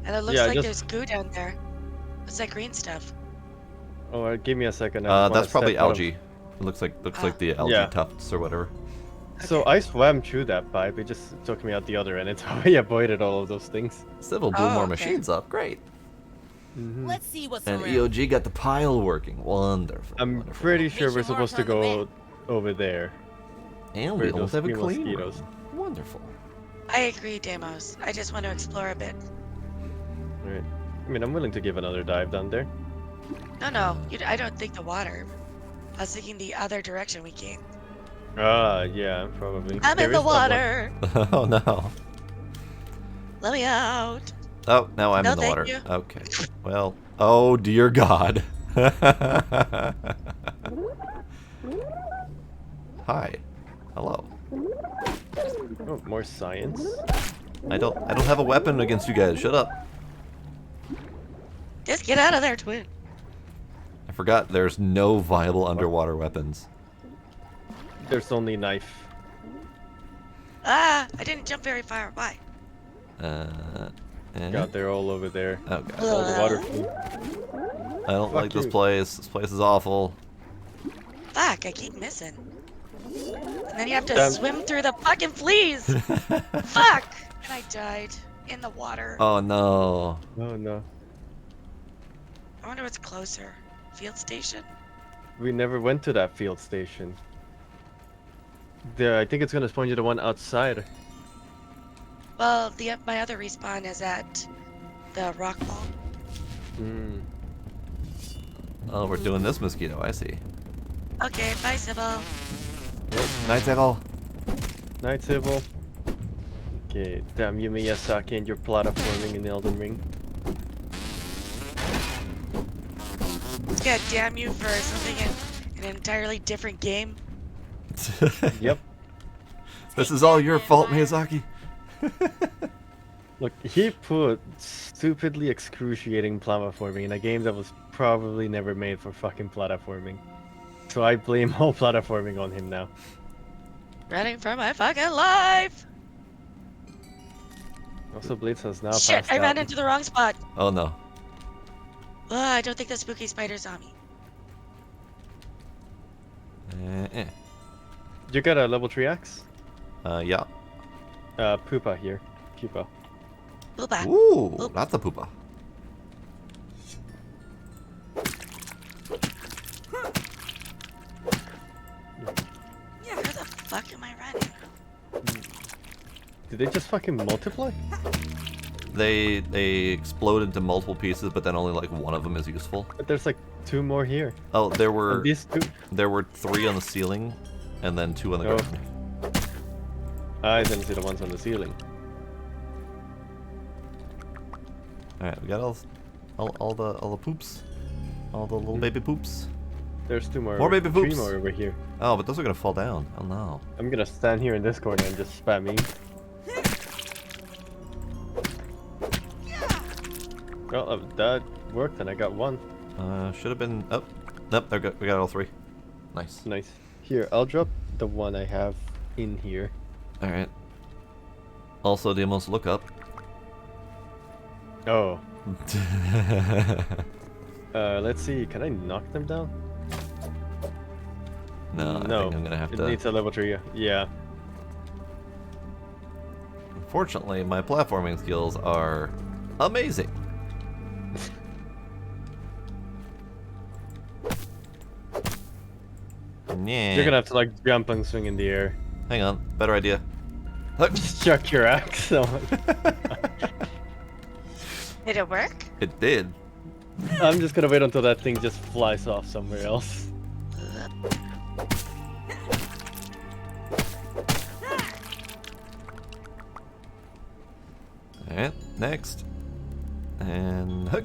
And it looks Yeah, like just- there's goo down there. What's that green stuff? Oh, give me a second. I just wanna That's probably step out of- algae. It looks like the algae Yeah. tufts or whatever. So I swam through that pipe. It just took me out the other end, so I avoided all of those things. Civil blew Oh, more okay. machines up. Great. Let's see what's And around. EOG got the pile working. Wonderful. I'm wonderful. pretty sure we're Mission mark supposed to on the go over there. And where we almost those have it green clean. mosquitoes. Wonderful. I agree, Damos. I just want to explore a bit. Right. I mean, I'm willing to give another dive down there. No, I don't think the water. I was thinking the other direction we came. Yeah, probably. I'm There in the is that one. water. Oh no. Let me out. Oh, now I'm No, in the thank water. you. Okay. Well, oh dear God. Hi. Hello. Oh, more science. I don't have a weapon against you guys. Shut up. Just get out of there, twin. I forgot there's no viable underwater weapons. There's only knife. Ah, I didn't jump very far. Why? God, they're all over there. Oh god. All the water flew. I don't Fuck like this you. place. This place is awful. Fuck, I keep missing. And then you have to Damn. swim through the fucking fleas. Fuck! And I died in the water. Oh no. Oh no. I wonder what's closer. Field station? We never went to that field station. I think it's gonna spawn you the one outside. Well, my other respawn is at the rock wall. Hmm. Oh, we're doing this mosquito. I see. Okay, bye, Sybil. Night, Civil. Night, Sybil. Okay, damn you, Miyazaki, and your platforming in Elden Ring. Yeah, damn you for something in an entirely different game. Yep. This is all your fault, Miyazaki. Look, he put stupidly excruciating platforming in a game that was probably never made for fucking platforming. So I blame all platforming on him now. Running for my fucking life! Also, Blitz has now Shit, passed I ran out. into the wrong spot. Oh no. Oh, I don't think the spooky spider's on me. You got a level 3 axe? Yeah. Poopa here. Pupa. Booba. Ooh, Oop. that's a poopa. Where the fuck am I running? Did they just fucking multiply? They explode into multiple pieces, but then only like one of them is useful. But there's like 2 more here. Oh, there And were these 2. 3 on the ceiling, and then 2 on the Oh. ground. I didn't see the ones on the ceiling. All right, we got all the poops, all the little baby poops. There's 2 more. More baby 3 poops. more over here. Oh, but those are gonna fall down. Oh no. I'm gonna stand here in this corner and just spam E. Well, that worked and I got 1. Should have been. Oh, nope. We got all 3. Nice. Nice. Here, I'll drop the one I have in here. All right. Also, the almost look up. Oh. Let's see. Can I knock them down? No, I No. think I'm gonna have It to. needs a level 3. Yeah. Unfortunately, my platforming skills are amazing. Yeah. You're gonna have to like jump and swing in the air. Hang on. Better idea. Look. Just chuck your axe. Did it work? It did. I'm just gonna wait until that thing just flies off somewhere else. Alright, next. And hook.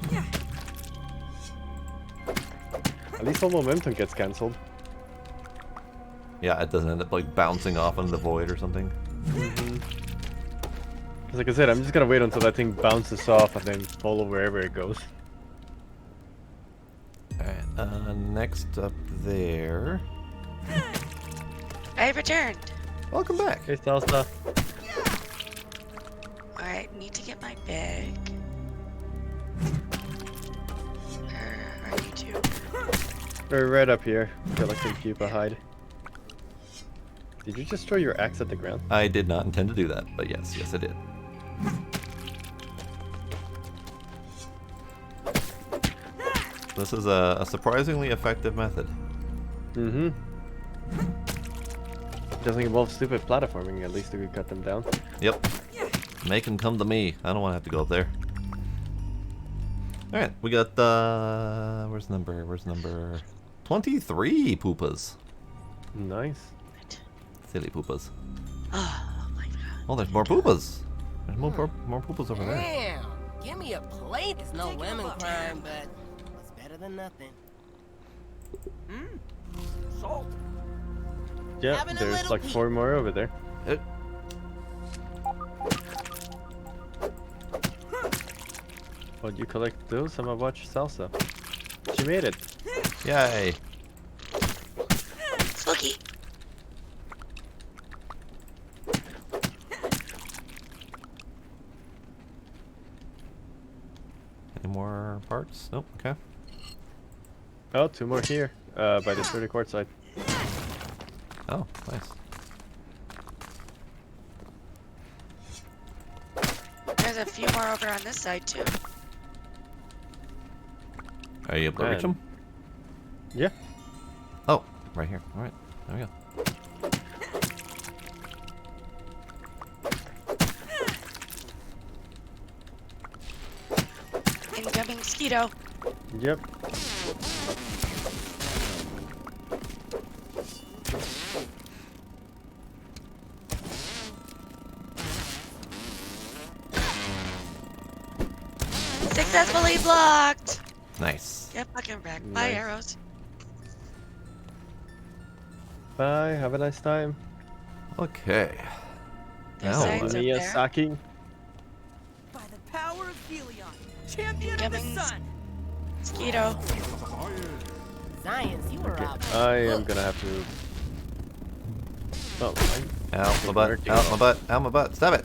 At least all momentum gets cancelled. Yeah, it doesn't end up like bouncing off into the void or something. Cause like I said, I'm just gonna wait until that thing bounces off and then follow wherever it goes. Alright, next up there. I returned. Welcome back. Okay, Salsa. Alright, need to get my bag. Where are you two? We're right up here. Feel like we keep a hide. Did you just throw your axe at the ground? I did not intend to do that, but yes, I did. This is a surprisingly effective method. Mm-hmm. Doesn't involve stupid platforming, at least we could cut them down. Yep. Make them come to me. I don't want to have to go up there. Alright, we got where's number 23 poopas. Nice. Silly poopas. Oh my god. Oh, there's more poopas. There's more poopas over there. Damn! Give me a plate. It's no women crime, but it's better than nothing. Salt. Yeah, Having a there's little like peek. 4 more over there. While you collect those, I'm gonna watch Salsa. She made it. Yay. Spooky. Any more parts? Nope, okay. Oh, 2 more here. By the 30 court side. Oh, nice. There's a few more over on this side too. Are you able to reach Man. them? Yeah. Oh, right here. Alright, there we go. Incoming mosquito. Yep. Successfully blocked. Nice. Get fucking wrecked by Nice. arrows. Bye. Have a nice time. Okay. There's Now signs what? up there. Miyazaki. By the power of Helion, champion of Incoming the sun. mosquito. Science, you were out. I am gonna have to. Oh, Out my butt, out my butt, out my butt. Stop it.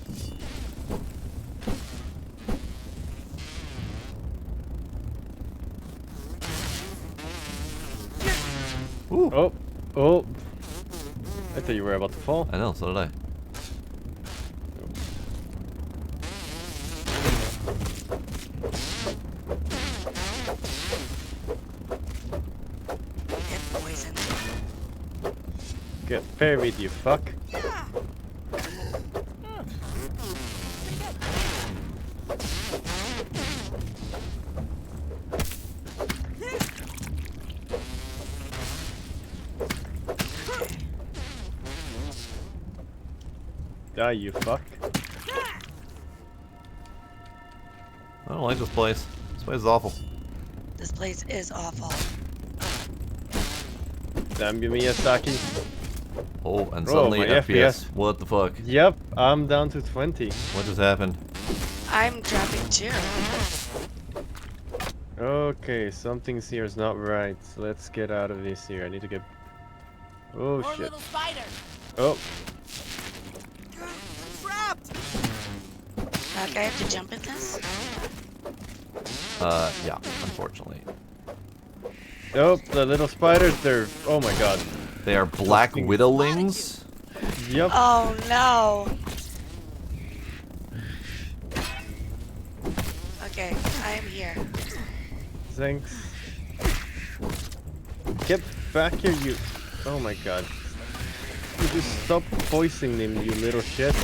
Ooh. oh, oh! I thought you were about to fall. I know, so did I. Get poisoned. Get parried, you fuck. Die, you fuck. I don't like this place. This place is awful. This place is awful. Damn you, Miyazaki. Oh, and Oh, suddenly my FPS. FPS. What the fuck? Yep, I'm down to 20. What just happened? I'm dropping too. Okay, something's here is not right. Let's get out of this here. I need to get... Oh, More shit. little spider. Oh, Trapped! Okay, I have to jump in this? Yeah, unfortunately. oh, the little spiders, they're... Oh my god. They are black things- widowlings. Yep. Oh no! Okay, I am here. Thanks. Get back here, you... Oh my god. You just stop voicing them, you little shit.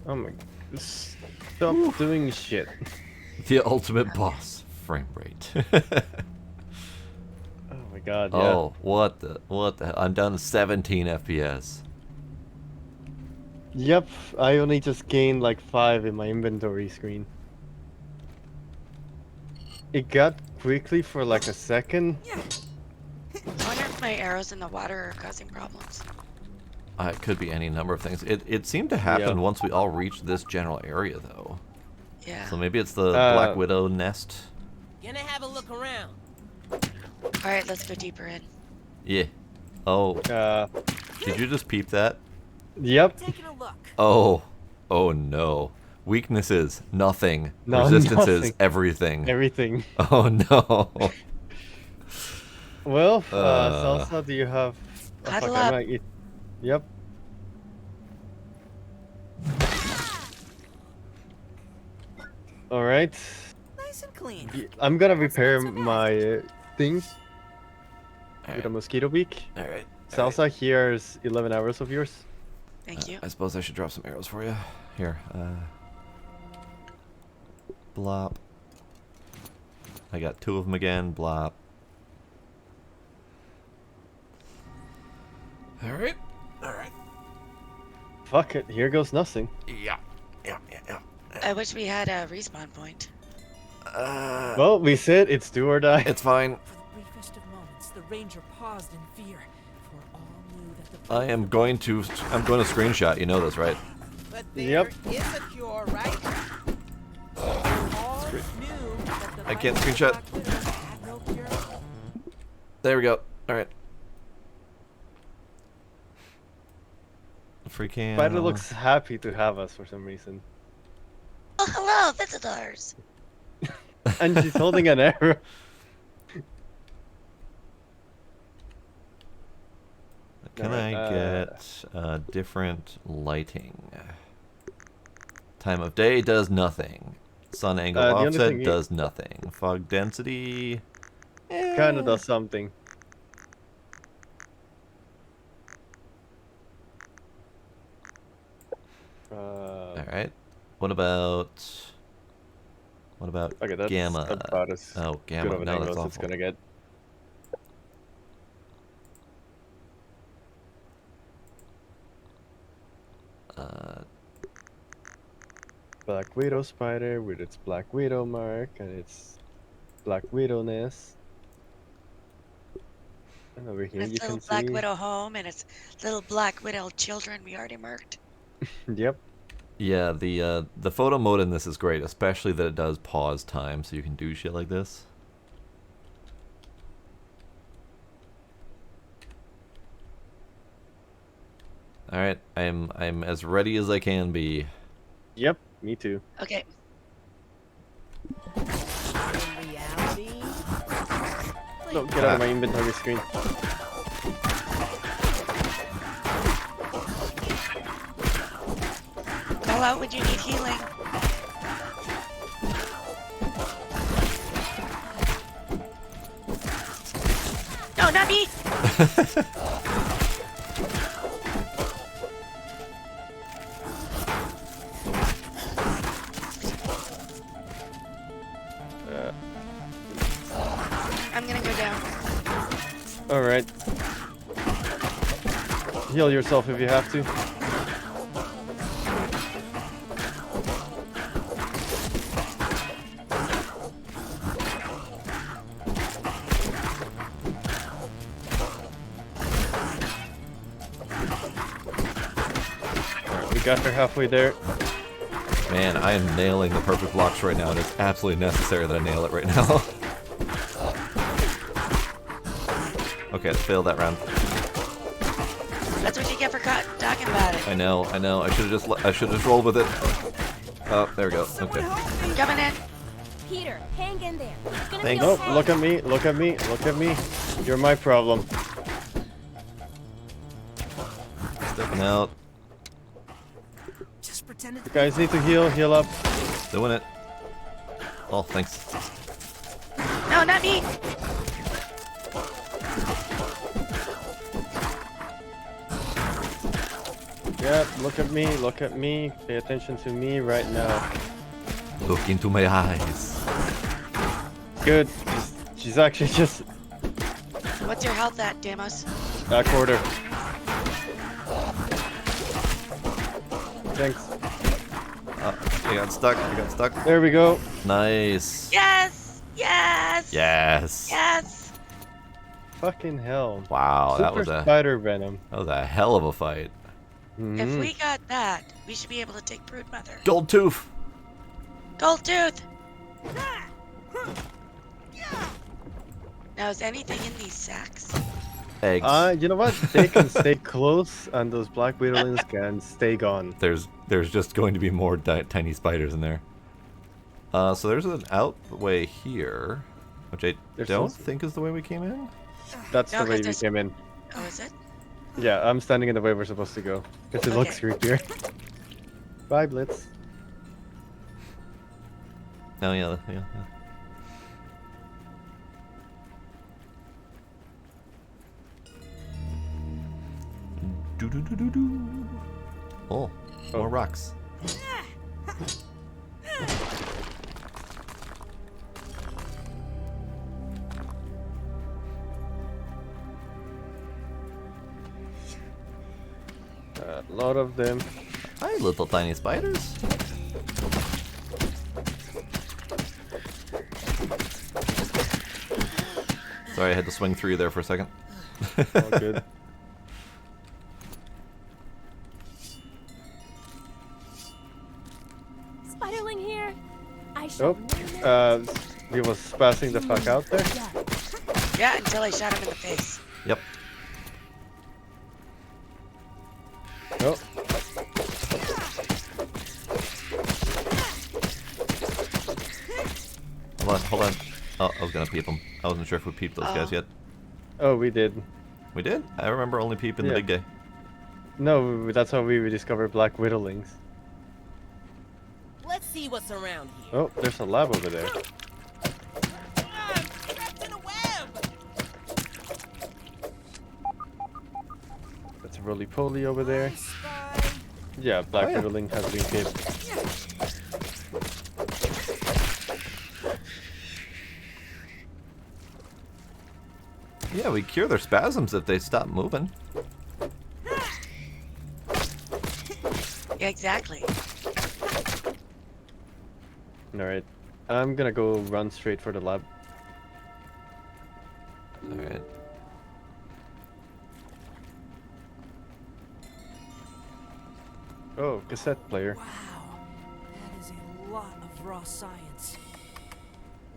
Oh my... Stop doing shit. The ultimate boss. Frame rate. Oh my god, yeah. Oh, what the I'm down to 17 FPS. Yep, I only just gained like 5 in my inventory screen. It got quickly for like a second. I wonder if my arrows in the water are causing problems. It could be any number of things. It seemed to happen Yeah. once we all reached this general area, though. Yeah. So maybe it's the Black Widow nest. Gonna have a look around. Alright, let's go deeper in. Yeah. Oh, Uh, did you just peep that? yep. Taking a look. Oh. Oh no. Weaknesses, nothing. No, Resistances, nothing. everything. Everything. Oh no. Well, Uh. Salsa, do you have... Oh, Huddle fuck, I up. might eat... Yep. Alright. Nice and clean. I'm gonna repair my things with a Alright. mosquito beak. Alright. Salsa, here's 11 hours of yours. Thank you. I suppose I should drop some arrows for you. Here. Blop. I got 2 of them again. Blop. Alright. Alright. Fuck it, here goes nothing. Yeah. Yeah, yeah, yeah. I wish we had a respawn point. Well, we said it's do or die. It's fine. For the briefest of moments, the ranger paused in fear, for all knew that the I am going to screenshot. You know this, right? But there Yep. is a cure, right? all knew that the I can't mighty screenshot. Black Widow had no cure. There we go. Alright. Freaking. Spider looks happy to have us for some reason. Oh, hello, visitors! And she's holding an arrow. Can Alright, I get different lighting? Time of day does nothing. Sun angle The only offset thing you- does nothing. Fog density. Kinda does something. Alright. What about Okay, that's gamma? about as Oh, good gamma. of an No, angle that's as it's awful. gonna get. Black Widow spider with its Black Widow mark and its Black Widowness. And over here Its you little can Black see. Widow home and its little Black Widow children we already marked. Yep. Yeah, the photo mode in this is great, especially that it does pause time, so you can do shit like this. All right, I'm as ready as I can be. Yep. Me too. Okay, In reality, No, get out of my inventory screen. call out when you need healing. No, not me! Alright. Heal yourself if you have to. Alright, we got her halfway there. Man, I am nailing the perfect blocks right now, and it's absolutely necessary that I nail it right now. Okay, I failed that round. That's what you get for talking about it. I know. I should have just rolled with it. Oh, there we go. Okay. Coming in. Peter, hang in there. It's gonna Thanks. be Nope, okay. look at me, look at me, look at me. You're my problem. Stepping out. Just pretend You it's guys need to heal up. Doing it. Oh, thanks. No, not me. Yep, look at me. Pay attention to me right now. Look into my eyes. Good. She's actually just What's your health at, Damos? a quarter. Thanks. I got stuck. There we go. Nice. Yes! Yes! Yes. Yes! Fucking hell. Wow, that Super was a spider venom. hell of a fight. If we got that, we should be able to take Broodmother. Gold tooth. Gold Tooth! Now, is anything in these sacks? Eggs. You know what? They can stay close, and those black widowlings can stay gone. There's just going to be more tiny spiders in there. So there's an outway here, which I There's don't some- think is the way we came in. That's No, the way 'cause we there's- came in. Oh, is it? Yeah, I'm standing in the way we're supposed to go. Because it looks creepier. Bye, Blitz. Oh yeah. Do do do do do. Oh, more rocks. A lot of them. Hi, little tiny spiders. Sorry, I had to swing through you there for a second. All good. Spiderling here. I should. Oh, he was passing the fuck out there. Yeah, until I shot him in the face. Yep. Oh, Hold on. Oh, I was gonna peep them. I wasn't sure if we peeped those guys yet. oh, we did. We did? I remember only peeping the Yeah. big guy. No, that's how we discovered black widowlings. Let's see what's around here. Oh, there's a lab over there. I'm trapped in a web. That's a roly-poly over there. Spy. Yeah, black Oh, yeah. widowling has been hit. Yeah, we cure their spasms if they stop moving. Yeah, exactly. Alright. I'm gonna go run straight for the lab. Alright. Oh, cassette player. Wow, that is a lot of raw science.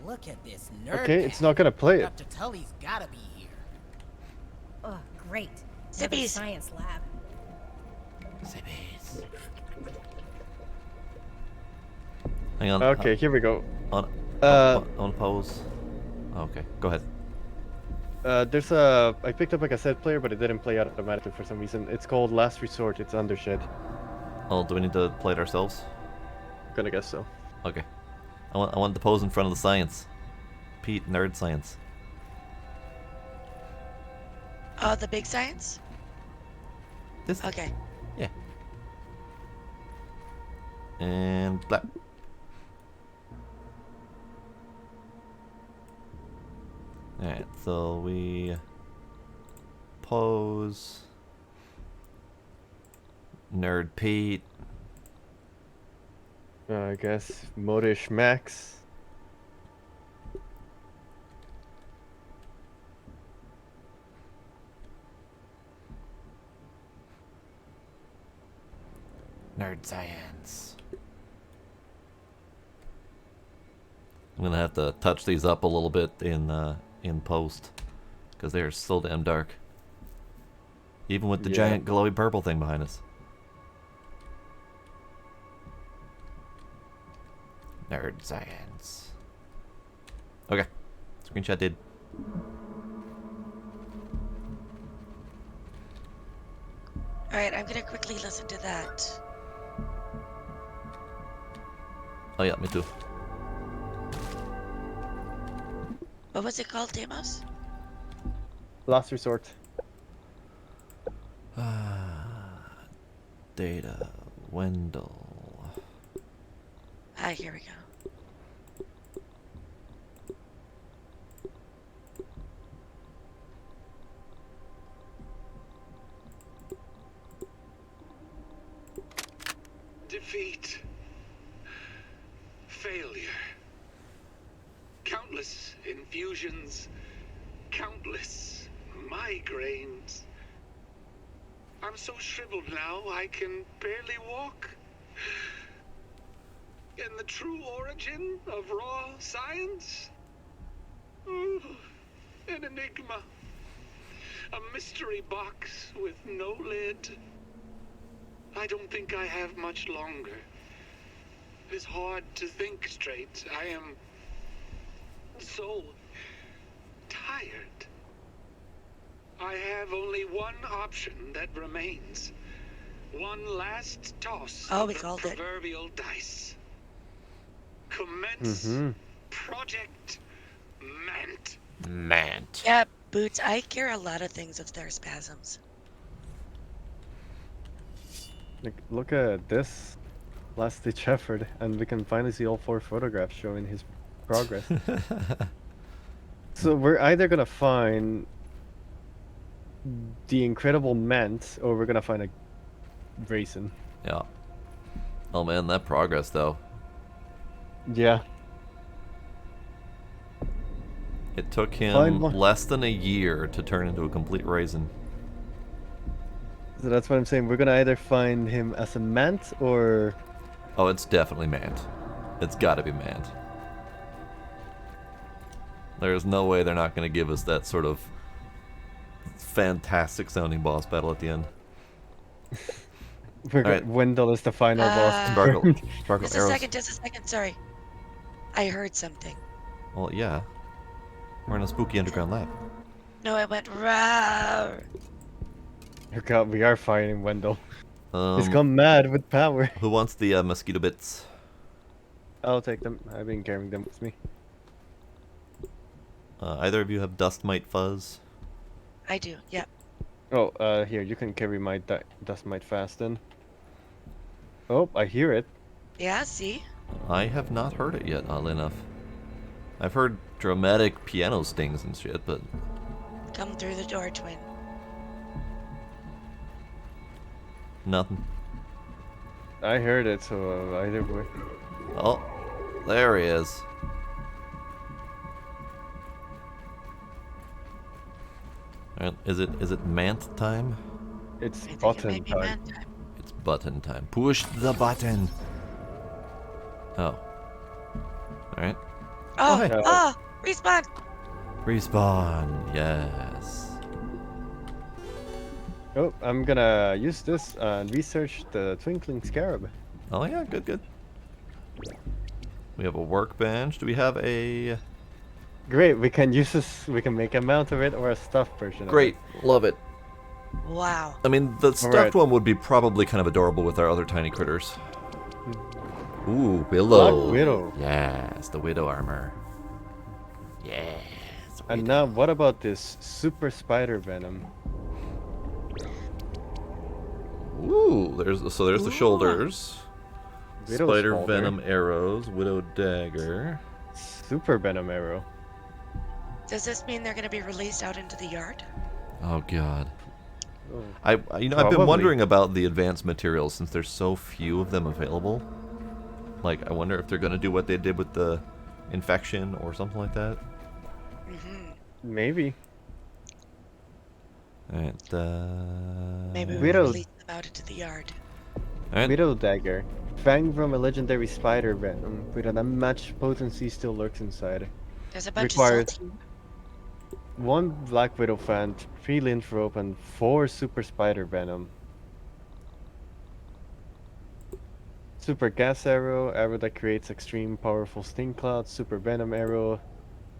Look at this nerd. Okay, it's not gonna play it. Dr. Tully's gotta be here. Oh, great. Another Zippies. science lab. Zippies. Hang on. Okay, here we go. On Uh, pause. Okay, go ahead. There's a... I picked up a cassette player, but it didn't play automatically for some reason. It's called Last Resort. It's Undershed. Oh, do we need to play it ourselves? Gonna guess so. Okay. I want the pose in front of the science. Pete, nerd science. Oh, the big science? This. Okay. Yeah. And black. Alright, so we Pose. Nerd Pete. I guess Modish Max. Nerd Science. I'm gonna have to touch these up a little bit in post, because they're so damn dark. Even with the Yeah. giant glowy purple thing behind us. Nerd Science. Okay. Screenshot did. Alright, I'm gonna quickly listen to that. Oh yeah, me too. What was it called, Demos? Last Resort. Data. Wendell. Ah, here we go. Defeat. Failure. Countless infusions. Countless migraines. I'm so shriveled now I can barely walk. And the true origin of raw science? Oh, an enigma. A mystery box with no lid. I don't think I have much longer. It is hard to think straight. I am so tired. I have only one option that remains. One last toss Oh, of we the called it. proverbial dice. Commence Project Mant. Mant. Yeah, Boots, I care a lot of things if they're spasms. Look at this last ditch effort, and we can finally see all 4 photographs showing his progress. So we're either gonna find the incredible Mant, or we're gonna find a Grayson. Yeah. Oh man, that progress though. Yeah. It took Find him one. less than a year to turn into a complete raisin. So that's what I'm saying. We're gonna either find him as a Mant or Oh, it's definitely Mant. It's gotta be Mant. There's no way they're not gonna give us that sort of fantastic sounding boss battle at the end. Alright. Wendell is the final boss. Sparkle, Sparkle Just a arrows. second, just a second, sorry. I heard something. Well, yeah. We're in a spooky underground lab. No, it went rawr. Oh god, we are fighting Wendell. He's Um, gone mad with power. who wants the mosquito bits? I'll take them. I've been carrying them with me. Either of you have dust mite fuzz? I do, yeah. Oh, here, you can carry my dust mite fast then. Oh, I hear it. Yeah, see? I have not heard it yet, oddly enough. I've heard dramatic piano stings and shit, but Come through the door, twin. nothing. I heard it, so either way. Oh, there he is. Alright, is it Mant time? It's I think it button may be time. man time. It's button time. Push the button. Oh. Alright. Oh, hey. oh, respawn! Respawn. Yes. Oh, I'm gonna use this and research the Twinkling Scarab. Oh yeah, good, good. We have a workbench. Do we have a... Great, we can use this. We can make a mount of it or a stuffed version. Great, love it. Wow. I mean, the stuffed Alright. one would be probably kind of adorable with our other tiny critters. Ooh, Willow. Black Widow. Yes, the Widow armor. Yes. And now, what about this Super Spider Venom? Ooh, there's the shoulders. Widow's Spider shoulder. Venom arrows, Widow dagger. Super Venom arrow. Does this mean they're going to be released out into the yard? Oh god. Oh. I've been Probably. wondering about the advanced materials since there's so few of them available. Like, I wonder if they're gonna do what they did with the infection or something like that. Maybe. Alright, Maybe we Widow- release them out into the yard. alright. Widow Dagger. Fang from a legendary spider venom with an unmatched potency still lurks inside. There's a bunch Required. of salty. 1 Black Widow fan, 3 Lymph Rope, and 4 Super Spider Venom. Super Gas Arrow, arrow that creates extreme powerful sting clouds. Super Venom Arrow,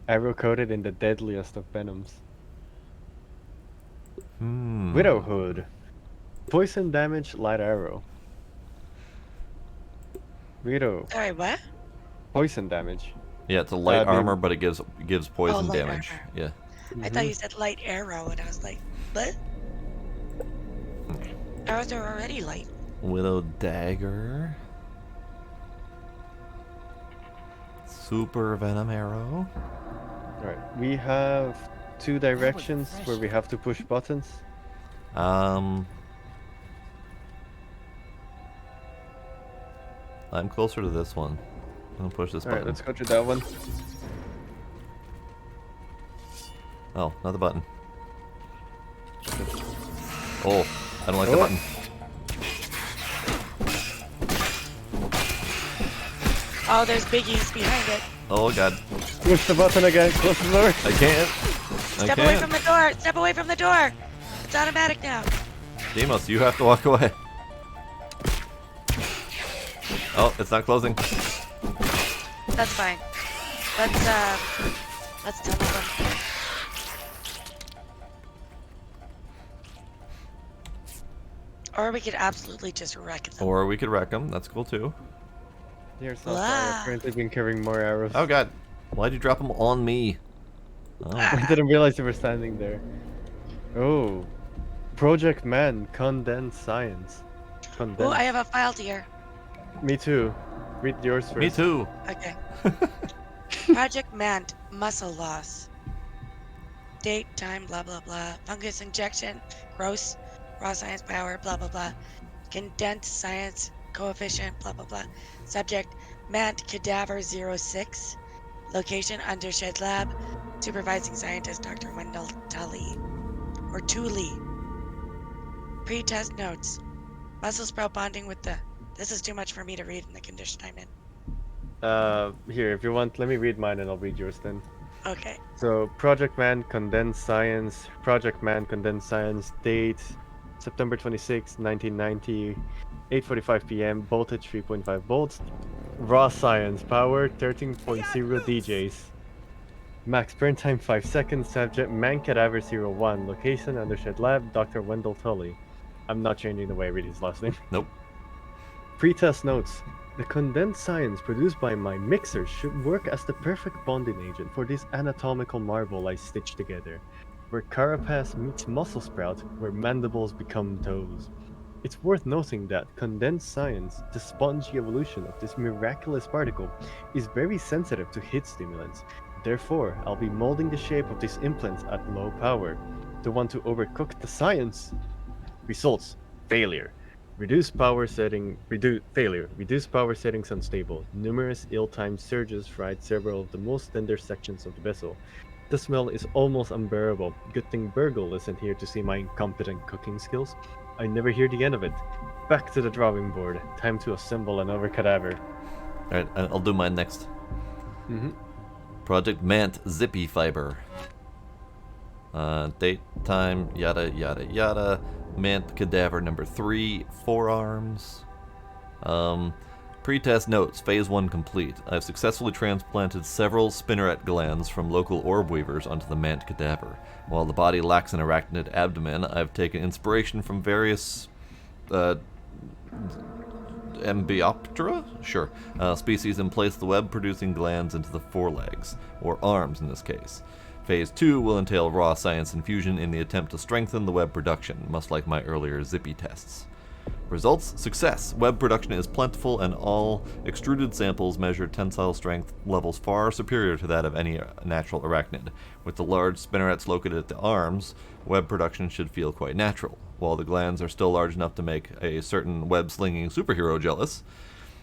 arrow coated in the deadliest of venoms. Widow Hood, poison damage, light arrow. Widow, Sorry, what? poison damage. Yeah, it's a light dude. armor, but it gives poison light damage. armor. Yeah. I thought you said light arrow, and I was like, what? Arrows are already light. Widow Dagger. Super Venom Arrow. Alright, we have 2 directions where we have to push buttons. I'm closer to this one. I'm gonna push this Alright, button. let's go to that one. Oh, not the button. Oh, I don't like the Oh. button. Oh, there's biggies behind it. Oh god, Push the button again, close the door. I can't. Step away from the door. Step away from the door. It's automatic now. Demos, you have to walk away. Oh, it's not closing. That's fine. Let's tunnel them. Or we could absolutely just wreck them. Or we could wreck them. That's cool too. Here's so far. Blah. I've currently been carrying more arrows. Oh god, why'd you drop them on me? Oh. I didn't realize you were standing there. Oh. Project Man, Condensed Science. Condensed. Oh, I have a file here. Me too. Read yours first. Me too. Okay. Project Mant, muscle loss. Date, time, blah blah blah. Fungus injection, gross, raw science power, blah blah blah. Condensed science coefficient, blah blah blah. Subject, Mant Cadaver 06. Location, Undershed Lab. Supervising scientist, Dr. Wendell Tully. Or Tooley. Pre-test notes. Muscle sprout bonding with the... This is too much for me to read in the condition I'm in. Here, if you want, let me read mine and I'll read yours then. Okay. So, Project Man, Condensed Science. Project Man, Condensed Science. Date, September 26, 1990. 8:45 p.m. Voltage 3.5 volts. Raw science power 13.0 DJs. Max burn time 5 seconds. Subject Man Cadaver 01. Location Undershed Lab. Dr. Wendell Tully. I'm not changing the way I read his last name. Nope. Pre-test notes. The condensed science produced by my mixer should work as the perfect bonding agent for this anatomical marvel I stitched together. Where carapace meets muscle sprout, where mandibles become toes. It's worth noting that condensed science, the spongy evolution of this miraculous particle, is very sensitive to heat stimulants. Therefore, I'll be molding the shape of this implant at low power. The one to overcook the science. Results: failure. Reduced power settings unstable. Numerous ill-timed surges fried several of the most tender sections of the vessel. The smell is almost unbearable. Good thing Burgle isn't here to see my incompetent cooking skills. I never hear the end of it. Back to the drawing board. Time to assemble another cadaver. Alright, I'll do mine next. Mm-hmm. Project Mant Zippy Fiber. Date, time, yada yada yada. Mant Cadaver number 3, forearms. Pre-test notes, phase 1 complete. I've successfully transplanted several spinneret glands from local orb weavers onto the Mant Cadaver. While the body lacks an arachnid abdomen, I've taken inspiration from various Ambioptera? Sure. Species and placed the web-producing glands into the forelegs, or arms in this case. Phase 2 will entail raw science infusion in the attempt to strengthen the web production, much like my earlier Zippy tests. Results: success. Web production is plentiful and all extruded samples measure tensile strength levels far superior to that of any natural arachnid. With the large spinnerets located at the arms, web production should feel quite natural. while the glands are still large enough to make a certain web-slinging superhero jealous,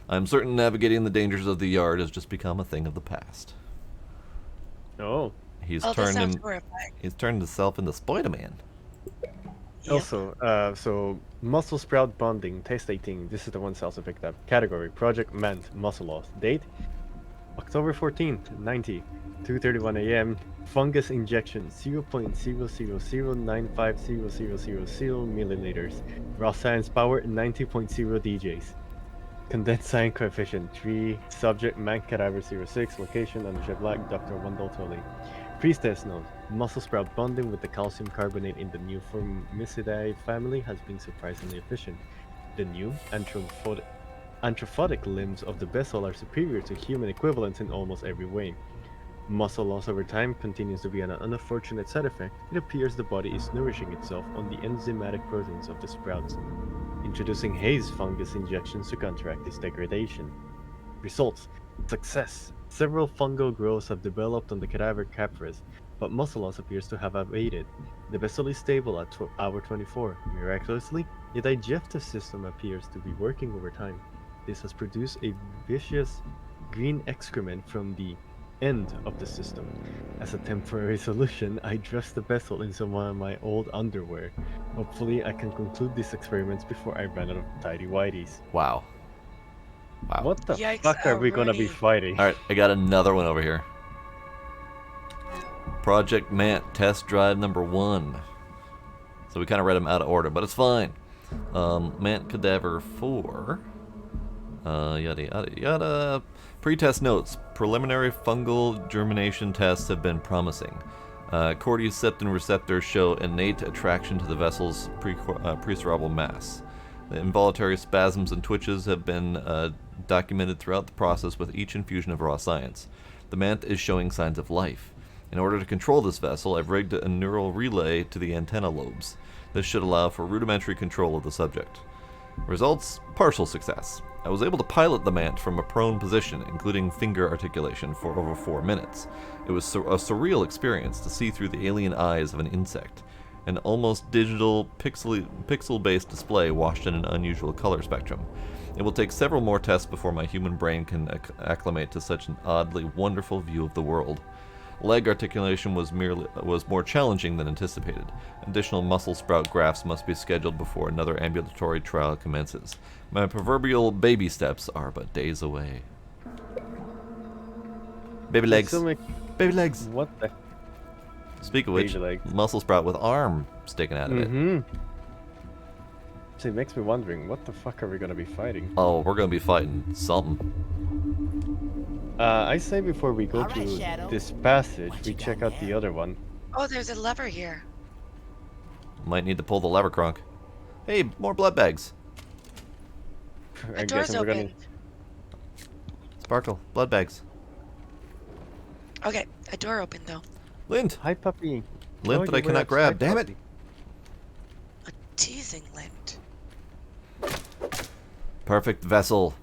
I'm certain navigating the dangers of the yard has just become a thing of the past. Oh. He's Oh, that turned sounds him. horrifying. He's turned himself into Spider-Man. Yep. Also, so muscle sprout bonding, test 18. This is the one Salsa picked up. Category: Project Mant, muscle loss. Date: October 14th, 90, 2:31 a.m. Fungus injection: 0.000950000 milliliters. Raw science power: 90.0 DJs. Condensed science coefficient 3. Subject: Mank Cadaver 06. Location: Andrzej Black, Dr. Wendell Tully. Priestess note: muscle sprout bonding with the calcium carbonate in the new Formicidae family has been surprisingly efficient. The new antrophotic limbs of the vessel are superior to human equivalents in almost every way. Muscle loss over time continues to be an unfortunate side effect. It appears the body is nourishing itself on the enzymatic proteins of the sprouts, introducing haze fungus injections to counteract this degradation. Results: success. Several fungal growths have developed on the cadaver capris, but muscle loss appears to have abated. The vessel is stable at hour 24. Miraculously, the digestive system appears to be working over time. This has produced a vicious green excrement from the end of the system. As a temporary solution, I dress the vessel in some of my old underwear. Hopefully, I can conclude these experiments before I run out of tidy whities. Wow. Wow. What the Yikes, fuck are we gonna be alrighty. fighting? All right, I got another one over here. Project Mant test drive number 1. So we kind of read them out of order, but it's fine. Mant Cadaver 4. Yada yada yada. Pre-test notes: preliminary fungal germination tests have been promising. Cordyceptin receptors show innate attraction to the vessel's precerebral mass. The involuntary spasms and twitches have been documented throughout the process with each infusion of raw science. The Mant is showing signs of life. In order to control this vessel, I've rigged a neural relay to the antenna lobes. This should allow for rudimentary control of the subject. Results: partial success. I was able to pilot the Mant from a prone position, including finger articulation, for over 4 minutes. It was a surreal experience to see through the alien eyes of an insect. An almost digital, pixel-based display washed in an unusual color spectrum. It will take several more tests before my human brain can acclimate to such an oddly wonderful view of the world. Leg articulation was more challenging than anticipated. Additional muscle sprout grafts must be scheduled before another ambulatory trial commences. My proverbial baby steps are but days away. Baby legs. Still make- Baby legs. What the? Speak of which, Baby legs. muscle sprout with arm sticking out of it. Mm-hmm. So it makes me wondering, what the fuck are we gonna be fighting? Oh, we're gonna be fighting something. I say before we go All right, to Shadow. this passage, What we you check got out the now? other one. Oh, there's a lever here. Might need to pull the lever, Kronk. Hey, more blood bags. A I'm door's guessing we're open. gonna. Sparkle, blood bags. Okay, a door opened though. Lint! Hi, puppy. Lint Oh, that I you were cannot grab, upset, damn it! puppy. A teasing lint. Perfect vessel.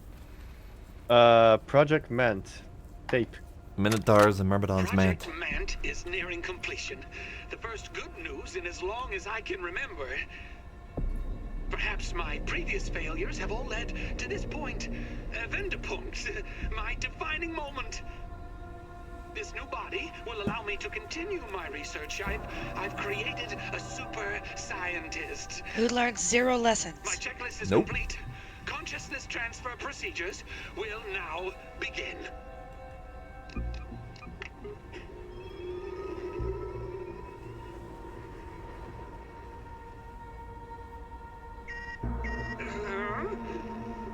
Project Mant. Tape. Minotaurs and Myrmidon's Mant. Project Mant is nearing completion. The first good news in as long as I can remember. Perhaps my previous failures have all led to this point. Vendepunkt, my defining moment. This new body will allow me to continue my research. I've created a super scientist. Who learned 0 lessons? My checklist is Nope. complete. Consciousness transfer procedures will now begin.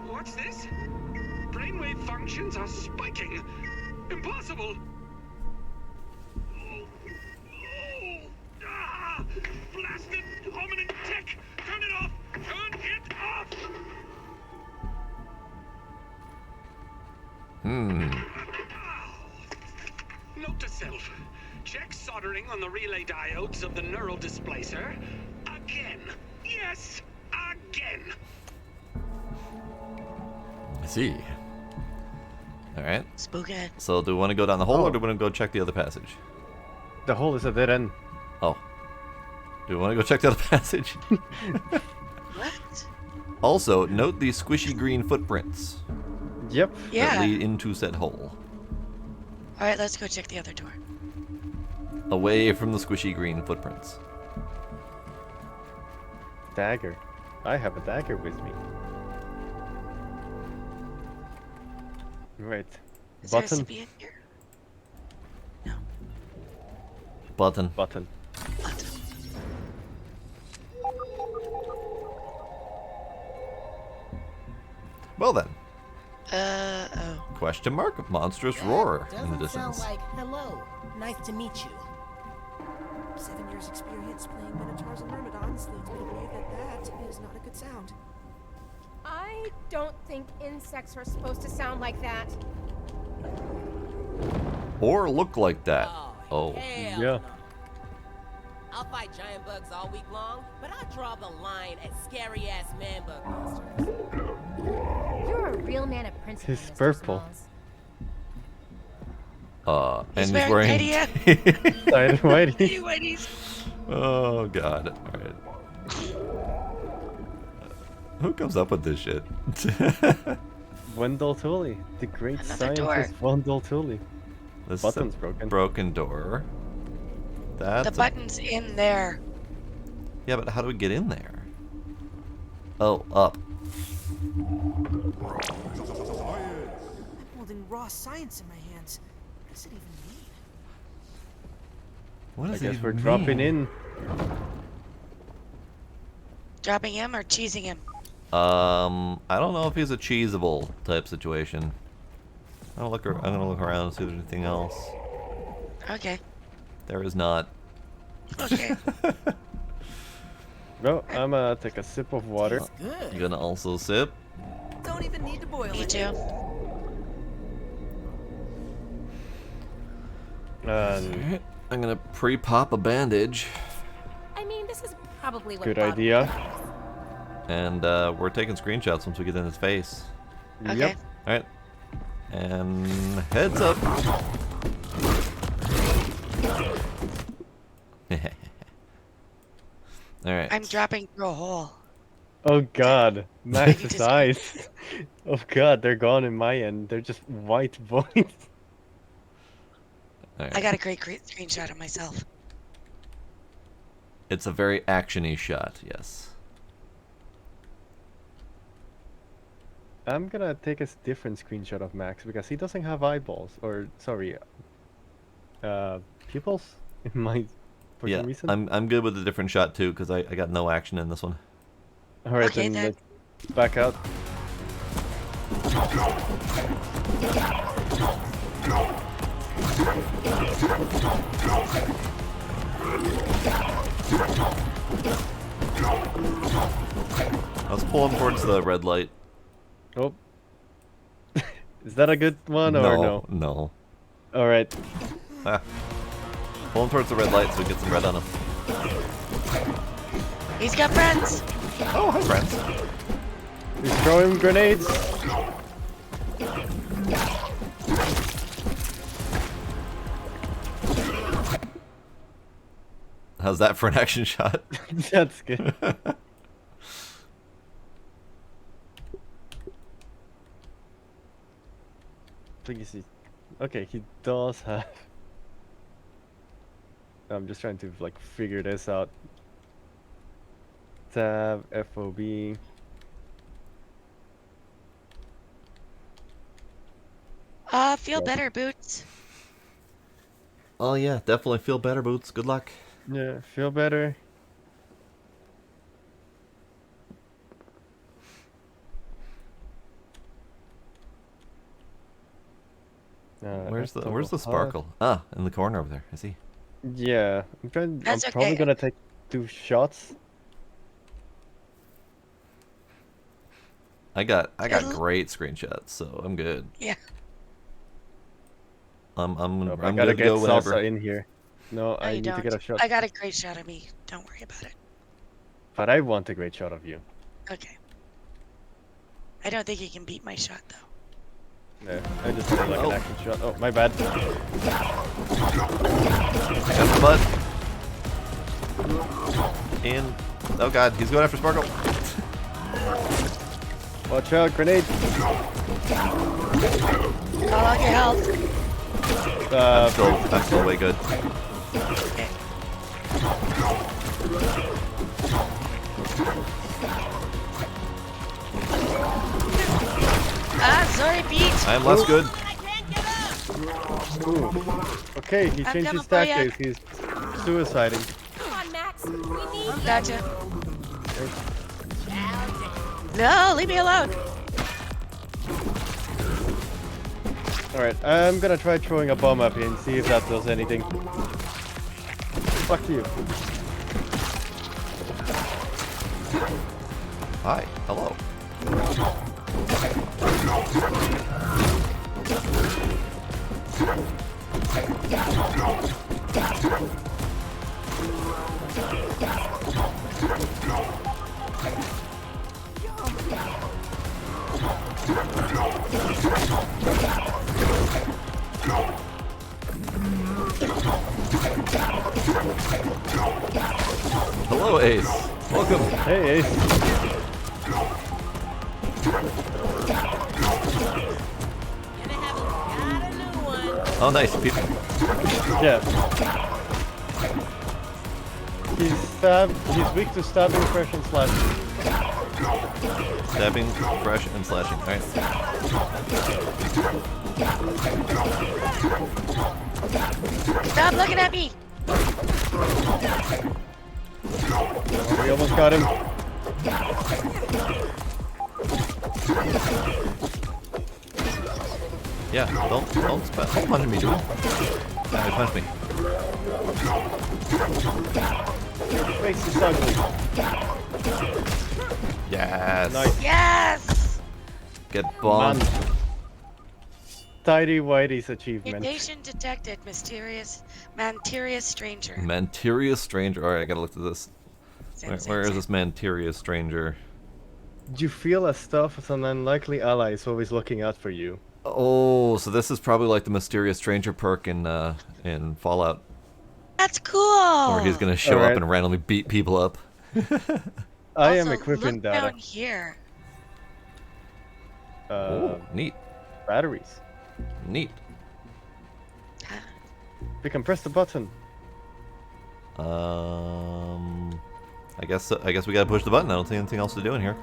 What's this? Brainwave functions are spiking. Impossible. Blasted hominid tech! Turn it off! Turn it off! Note to self. Check soldering on the relay diodes of the neural displacer. Again. Yes, again. I see. Alright, Spooky. so do we want to go down the hole or Oh. do we want to go check the other passage? The hole is a dead end. Oh. Do we want to go check out the passage? What? Also, note the squishy green footprints Yep. that Yeah. lead into said hole. All right, let's go check the other door. Away from the squishy green footprints. Dagger. I have a dagger with me. Right. Is there a Button. sippy in here? Button. Button. Button. Well then. Oh. Question mark? Monstrous That roar in the doesn't sound distance. like hello. Nice to meet you. 7 years experience playing Minotaurs and Myrmidons leads me to believe that that is not a good sound. I don't think insects are supposed to sound like that. Or look like that. Oh. Hell Yeah. no. I'll fight giant bugs all week long, but I draw the line at scary ass man bug monsters. You're a real man of principle, He's Mr. purple. Smalls. And He's he's wearing wearing. Tidy whitey. Hey, Whitey's. Oh god. Alright. Who comes up with this shit? Wendell Tully. The great Another door. scientist Wendell Tully. This Button's is a broken. broken door. That's The button's in there. Yeah, but how do we get in there? Oh, up. I'm holding raw science in my hands. What does it even mean? What I does it guess even we're dropping mean? in. Dropping him or cheesing him? I don't know if he's a cheesable type situation. I'm gonna look around and see if there's anything else. Okay. There is not. Okay. No, I'm gonna take a sip of water. It's good. You gonna also sip? Don't even need to boil Me it. too. And I'm gonna pre-pop a bandage, I mean, this is probably what good bothers idea. me. and we're taking screenshots once we get in his face. Okay. Yep. All right. And heads up. All right. I'm dropping through a hole. Oh god, Max's just- eyes. Oh god, they're gone in my end. They're just white voids. All right. I got a great screenshot of myself. It's a very actiony shot. Yes. I'm gonna take a different screenshot of Max because he doesn't have eyeballs, or sorry, pupils in my for Yeah. some reason. I'm good with a different shot too because I got no action in this one. All right, Okay, then then. let's back out. I was pulling towards the red light. Oh, is that a good one or no? No. All right. Ah. Pull him towards the red light so we get some red on him. He's got friends. Oh, hi, friends. He's throwing grenades. How's that for an action shot? That's good. Please, okay, he does have. I'm just trying to like figure this out. Tab FOB. Feel Yeah. better, Boots. Oh yeah, definitely feel better, Boots. Good luck. Yeah, feel better. Where's the FOB. sparkle? Ah, in the corner over there. I see. Yeah, I'm trying. That's I'm probably okay. gonna take 2 shots. I got It'll- great screenshots, so I'm good. Yeah. Nope, I I'm gotta good to get go salsa whenever. in here. No, No, I you need don't. to get a shot. I got a great shot of me. Don't worry about it. But I want a great shot of you. Okay. I don't think you can beat my shot though. Yeah, I just did like Oh. an action shot. Oh, my bad. Got the butt. In. Oh god, he's going after Sparkle. Watch out, grenade. Call out your health. I'm still way good. Okay. Ah, sorry, Pete. I am less good. Ooh. Okay, he I'm changed coming his for ya. tactics. He's suiciding. Come on, Max. We need you. Gotcha. No, leave me alone. Alright, I'm gonna try throwing a bomb up here and see if that does anything. Fuck you. Hi. Hello. Hello, Ace. Welcome. Hey, Ace. Oh, nice. People. Yeah. He's weak to stabbing, fresh, and slashing. Stabbing, fresh, and slashing. Alright. Stop looking at me. We almost got him. Yeah, don't punch me, dude. Nah, punch me. Your face is ugly. Yes. Nice. Yes. Get bombed. Tidy Whitey's achievement. Mutation detected. Mysterious stranger. Manterius stranger. Alright, I gotta look at this. Same, Where is same. this Manterius stranger? You feel as stuff as an unlikely ally is always looking out for you. Oh, so this is probably like the Mysterious Stranger perk in Fallout, That's cool. where he's gonna show up Alright. and randomly beat people up. I am Also, equipping look data. down here. Oh, neat, Batteries. neat. We can press the button. I guess we gotta push the button. I don't see anything else to do in here.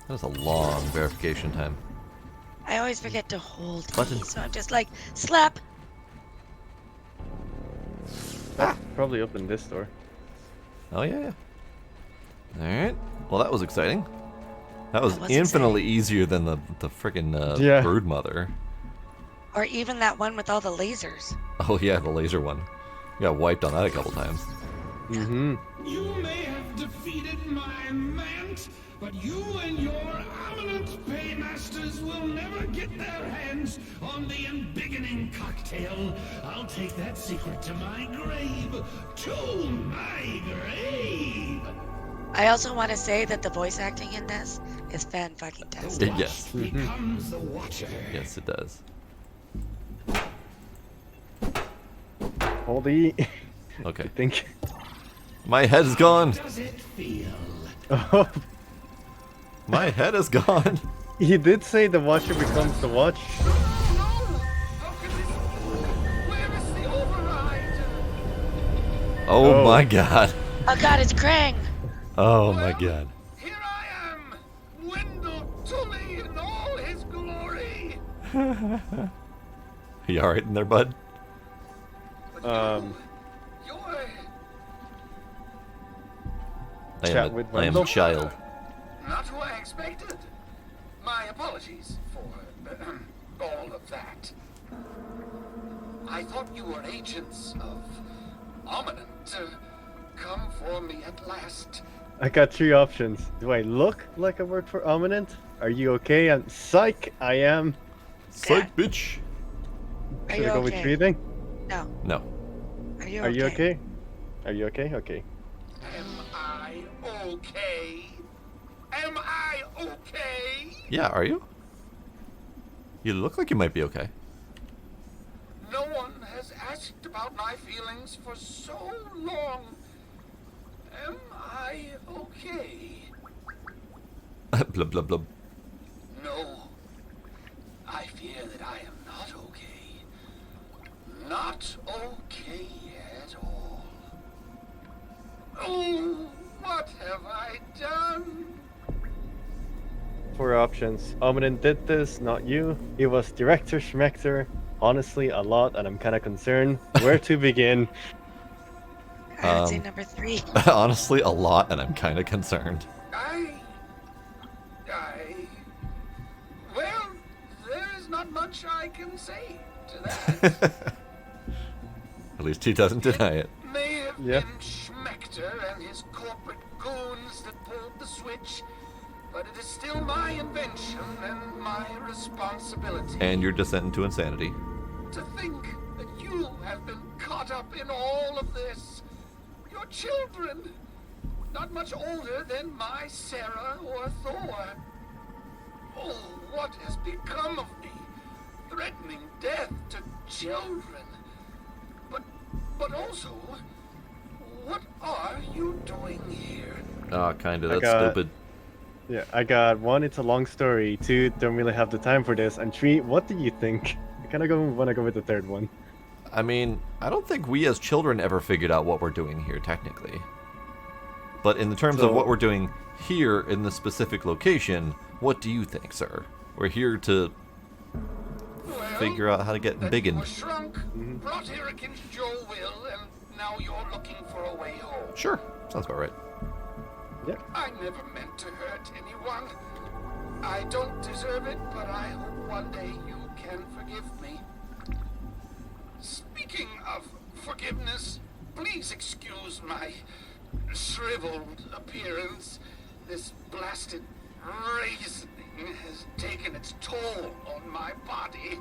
That was a long verification time. I always forget to hold Button. E, so I'm just like, slap. That probably opened this door. Oh yeah. Alright. Well, that was exciting. That was That was infinitely easier than the frickin' Yeah. brood mother. Or even that one with all the lasers. Oh yeah, the laser one. We got wiped on that a couple times. Mm-hmm. You may have defeated my Mant, but you and your eminent paymasters will never get their hands on the embiggening cocktail. I'll take that secret to my grave. To my grave. I also want to say that the voice acting in this is fan-fucking-tastic. Yes. Becomes the Watcher. Yes, it does. Hold E. Okay. I think. My head is gone. Does it feel? Oh, My head is gone. he did say the Watcher becomes the Watch. How can this? Where is the override? Oh, Oh. my god. Oh god, it's Krang! Oh my god. Here I am, Wendell Tully in all his glory. You alright in there, bud? But you're I Chat am with I am a Wendell. child. not who I expected. My apologies for all of that. I thought you were agents of Ominent. Come for me at last. I got three options. Do I look like I work for Ominent? Are you okay? And psych, I am. Psych, bitch. Are Should you I go with okay? breathing? No. No. Are you Are you okay? Are you okay? Okay. Am I okay? Am I okay? Yeah, are you? You look like you might be okay. No one has asked about my feelings for so long. Am I okay? Blub blub blub. No. I fear that I am not okay. Not okay at all. Oh, what have I done? 4 options. Omnin did this, not you. It was Director Schmechter. Honestly, a lot, and I'm kind of concerned. Where to begin? I would say number 3. Honestly, a lot, and I'm kind of concerned. Well, there is not much I can say to that. At least he doesn't deny it. May have Yeah. been Schmechter and his corporate goons that pulled the switch, but it is still my invention and my responsibility. And your descent into insanity. To think that you have been caught up in all of this. Your children, not much older than my Sarah or Thor. Oh, what has become of me? Threatening death to children. But also, what are you doing here? Oh, kind of. I That's got- stupid. Yeah, I got 1, it's a long story. 2, don't really have the time for this. And 3, what do you think? I kind of want to go with the third one. I mean, I don't think we as children ever figured out what we're doing here, technically. But in the terms of So- what we're doing here in the specific location, what do you think, sir? We're here to Well, figure out how to get that big you and... were shrunk, brought here against your will, and now you're looking for a way home. Sure, sounds about right. I never meant to hurt anyone. I don't deserve it, but I hope one day you can forgive me. Speaking of forgiveness, please excuse my shriveled appearance. This blasted reasoning has taken its toll on my body.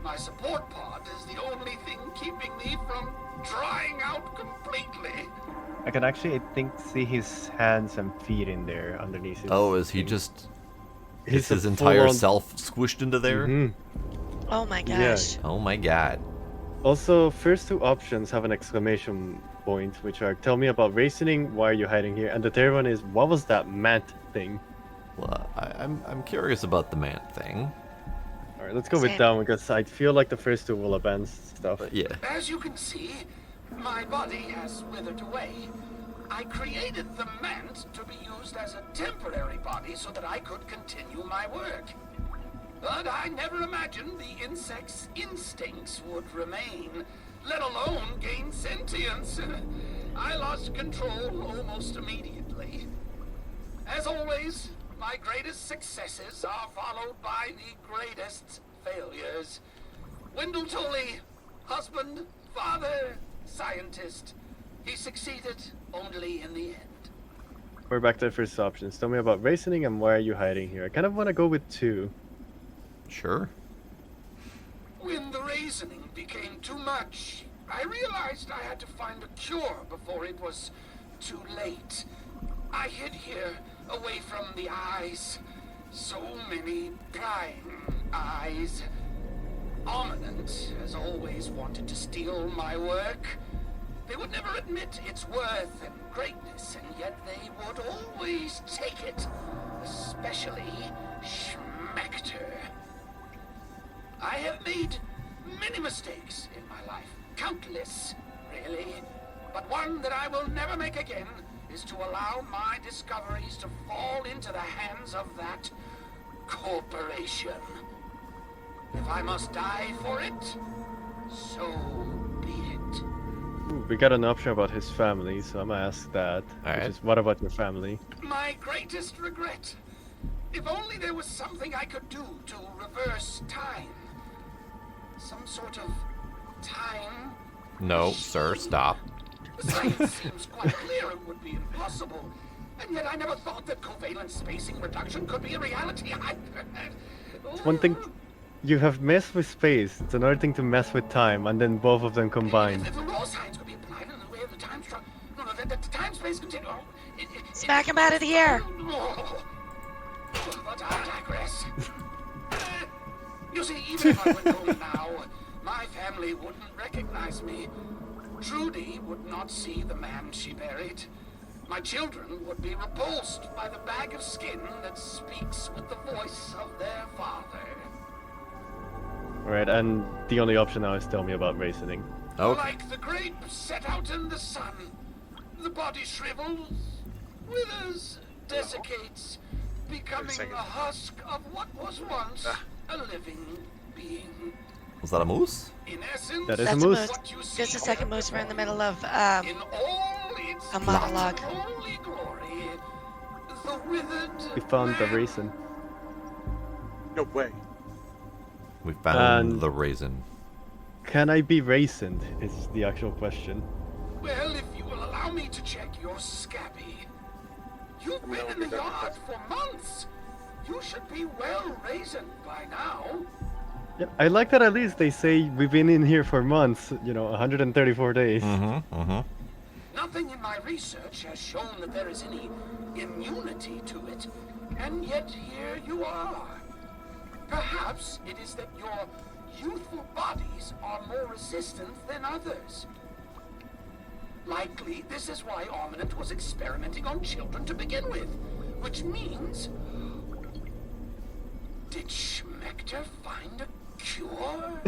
My support pod is the only thing keeping me from drying out completely. I can actually, I think, see his hands and feet in there underneath his... Oh, is he just... Is He's a his entire full-on- self squished into there? Mhm. Oh my Yeah. gosh. Oh my god. Also, first 2 options have an exclamation point, which are tell me about reasoning, why are you hiding here? And the third one is what was that mant thing? Well, I'm curious about the man thing. Alright, let's go with Same. that one because I feel like the first 2 will advance stuff. But yeah. As you can see, my body has withered away. I created the mant to be used as a temporary body so that I could continue my work. But I never imagined the insect's instincts would remain, let alone gain sentience. I lost control almost immediately. As always, my greatest successes are followed by the greatest failures. Wendell Tully, husband, father, scientist. He succeeded only in the end. We're back to the first options. Tell me about reasoning and why are you hiding here? I kind of want to go with 2. Sure. When the reasoning became too much, I realized I had to find a cure before it was too late. I hid here, away from the eyes. So many prying eyes. Ominent has always wanted to steal my work. They would never admit its worth and greatness, and yet they would always take it. Especially Schmechter. I have made many mistakes in my life. Countless, really. But one that I will never make again is to allow my discoveries to fall into the hands of that corporation. If I must die for it, so be it. Ooh, we got an option about his family, so I'm gonna ask that. Alright. Which is, what about your family? My greatest regret. If only there was something I could do to reverse time. Some sort of time. No, sir, stop. The science seems quite clear it would be impossible. And yet I never thought that covalent spacing reduction could be a reality. One thing, you have messed with space. It's another thing to mess with time, and then both of them combined. If the raw science could be applied in the way of the time structure, Smack him out of the air. But I digress. You see, even if I went home now, my family wouldn't recognize me. Trudy would not see the man she buried. My children would be repulsed by the bag of skin that speaks with the voice of their father. Alright, and the only option now is tell me about racining. Okay. Like the grape set out in the sun, the body shrivels, withers, desiccates, becoming a husk of what was once a living being. Was that a moose? In essence, That is That's a a moose. moose. what you see Just a second, moose. We're in the middle of in all its a monologue. holy glory, the withered We found the man. raisin. No way. We found And- the raisin. Can I be raisined? Is the actual question. Well, if you will allow me to check your scabby. You've been in the yard for months. You should be well raisined by now. Yeah, I like that at least they say we've been in here for months, 134 days. Nothing in my research has shown that there is any immunity to it, and yet here you are. Perhaps it is that your youthful bodies are more resistant than others. Likely, this is why Armament was experimenting on children to begin with, which means... Did Schmechter find a cure?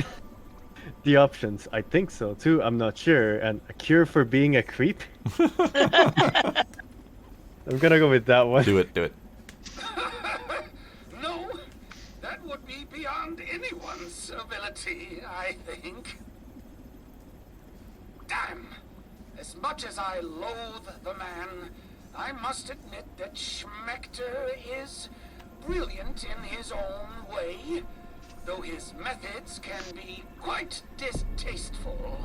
The options, I think so too, I'm not sure. And a cure for being a creep? I'm gonna go with that one. Do it, do it. No, that would be beyond anyone's ability, I think. Damn. As much as I loathe the man, I must admit that Schmechter is brilliant in his own way, though his methods can be quite distasteful.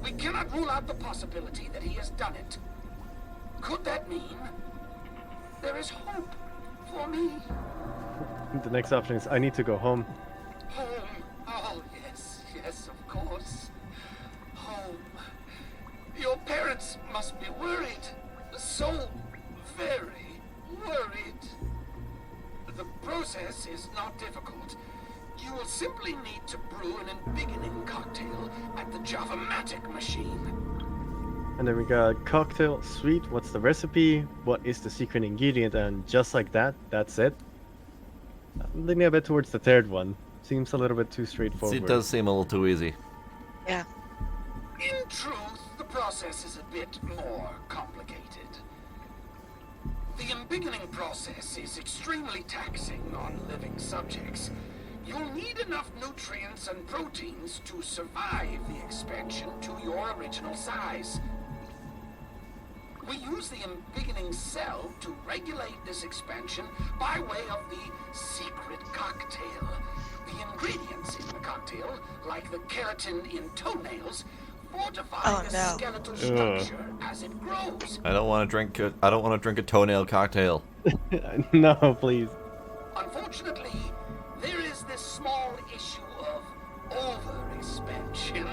We cannot rule out the possibility that he has done it. Could that mean there is hope for me? The next option is I need to go home. Home. Oh, yes, yes, of course. Home. Your parents must be worried. So very worried. The process is not difficult. You will simply need to brew an embiggening cocktail at the Java-Matic machine. And then we got cocktail, sweet, what's the recipe, what is the secret ingredient, and just like that, that's it. I'm leaning a bit towards the third one. Seems a little bit too See, straightforward. it does seem a little too easy. Yeah. In truth, the process is a bit more complicated. The embiggening process is extremely taxing on living subjects. You'll need enough nutrients and proteins to survive the expansion to your original size. We use the embiggening cell to regulate this expansion by way of the secret cocktail. The ingredients in the cocktail, like the keratin in toenails, fortify the skeletal structure as it grows. I don't want to drink. I don't want to drink a toenail cocktail. No, please. Unfortunately, there is this small issue of overexpansion.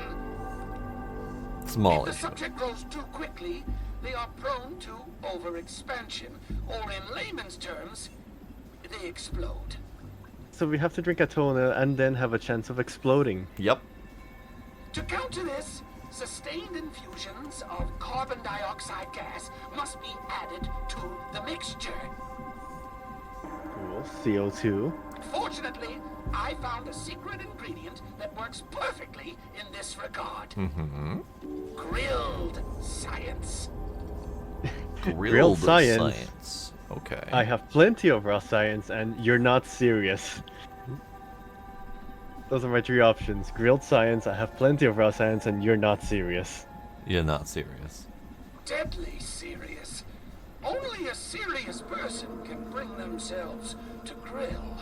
Small If the issue. subject grows too quickly, they are prone to overexpansion, or in layman's terms, they explode. So we have to drink a toner and then have a chance of exploding. Yep. To counter this, sustained infusions of carbon dioxide gas must be added to the mixture. Cool. CO2. Fortunately, I found a secret ingredient that works perfectly in this regard. Grilled science. Grilled science. science. Okay. I have plenty of raw science, and you're not serious. Those are my three options. Grilled science, I have plenty of raw science, and you're not serious. You're not serious. Deadly serious. Only a serious person can bring themselves to grill.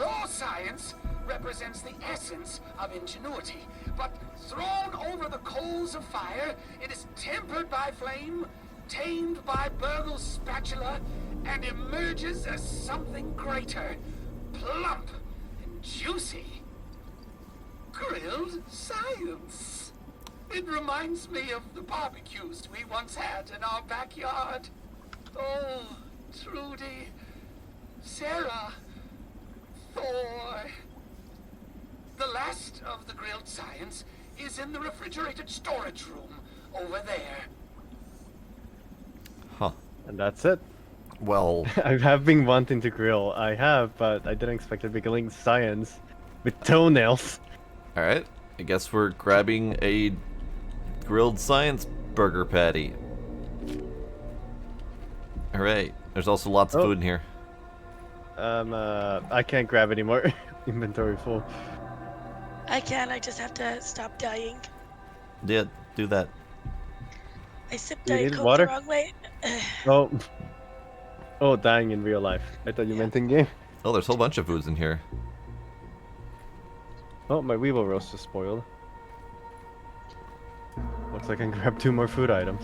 Raw science represents the essence of ingenuity, but thrown over the coals of fire, it is tempered by flame, tamed by Burgle's spatula, and emerges as something greater, plump and juicy. Grilled science. It reminds me of the barbecues we once had in our backyard. Oh, Trudy, Sarah, Thor. The last of the grilled science is in the refrigerated storage room over there. Huh. And that's it. Well, I have been wanting to grill. I have, but I didn't expect to be grilling science with toenails. all right. I guess we're grabbing a grilled science burger patty. Hooray. There's also lots of Oh. food in here. I can't grab anymore. Inventory full. I can. I just have to stop dying. Yeah, do that. I sipped Do you Diet need Coke water? the wrong way. Oh. Oh, dying in real life. I thought you meant in game. Oh, there's a whole bunch of foods in here. Oh, my Weevil roast is spoiled. Looks like I can grab 2 more food items.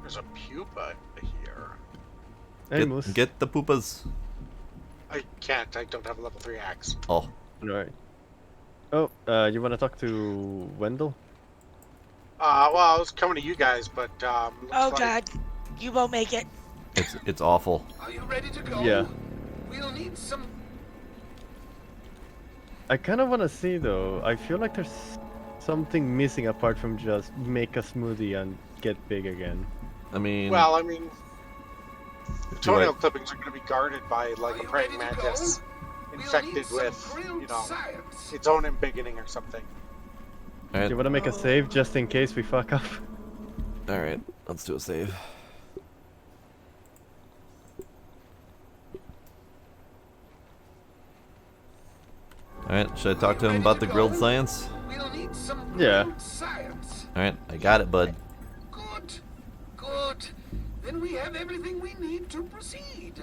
There's a pupa here. Hey, Moose. Get the poopas. I can't. I don't have a level 3 axe. Oh, Alright. Oh, you wanna talk to Wendell? Well, I was coming to you guys, but looks Oh like... God, you won't make it. it's awful. Are you ready to go? Yeah. We'll need some. I kind of want to see though. I feel like there's something missing apart from just make a smoothie and get big again. I mean, Well, I mean, the do I- toenail clippings are going to be guarded by like Are a you praying ready to mantis go? We'll infected need some with, grilled you know, science. its own embiggening or something. all right, Do you want to make a save just in case we fuck up? all right. Let's do a save. All right, should I talk to him about the grilled science? We'll need some Yeah. grilled science. All right, I got it, bud. Good. Good. Then we have everything we need to proceed.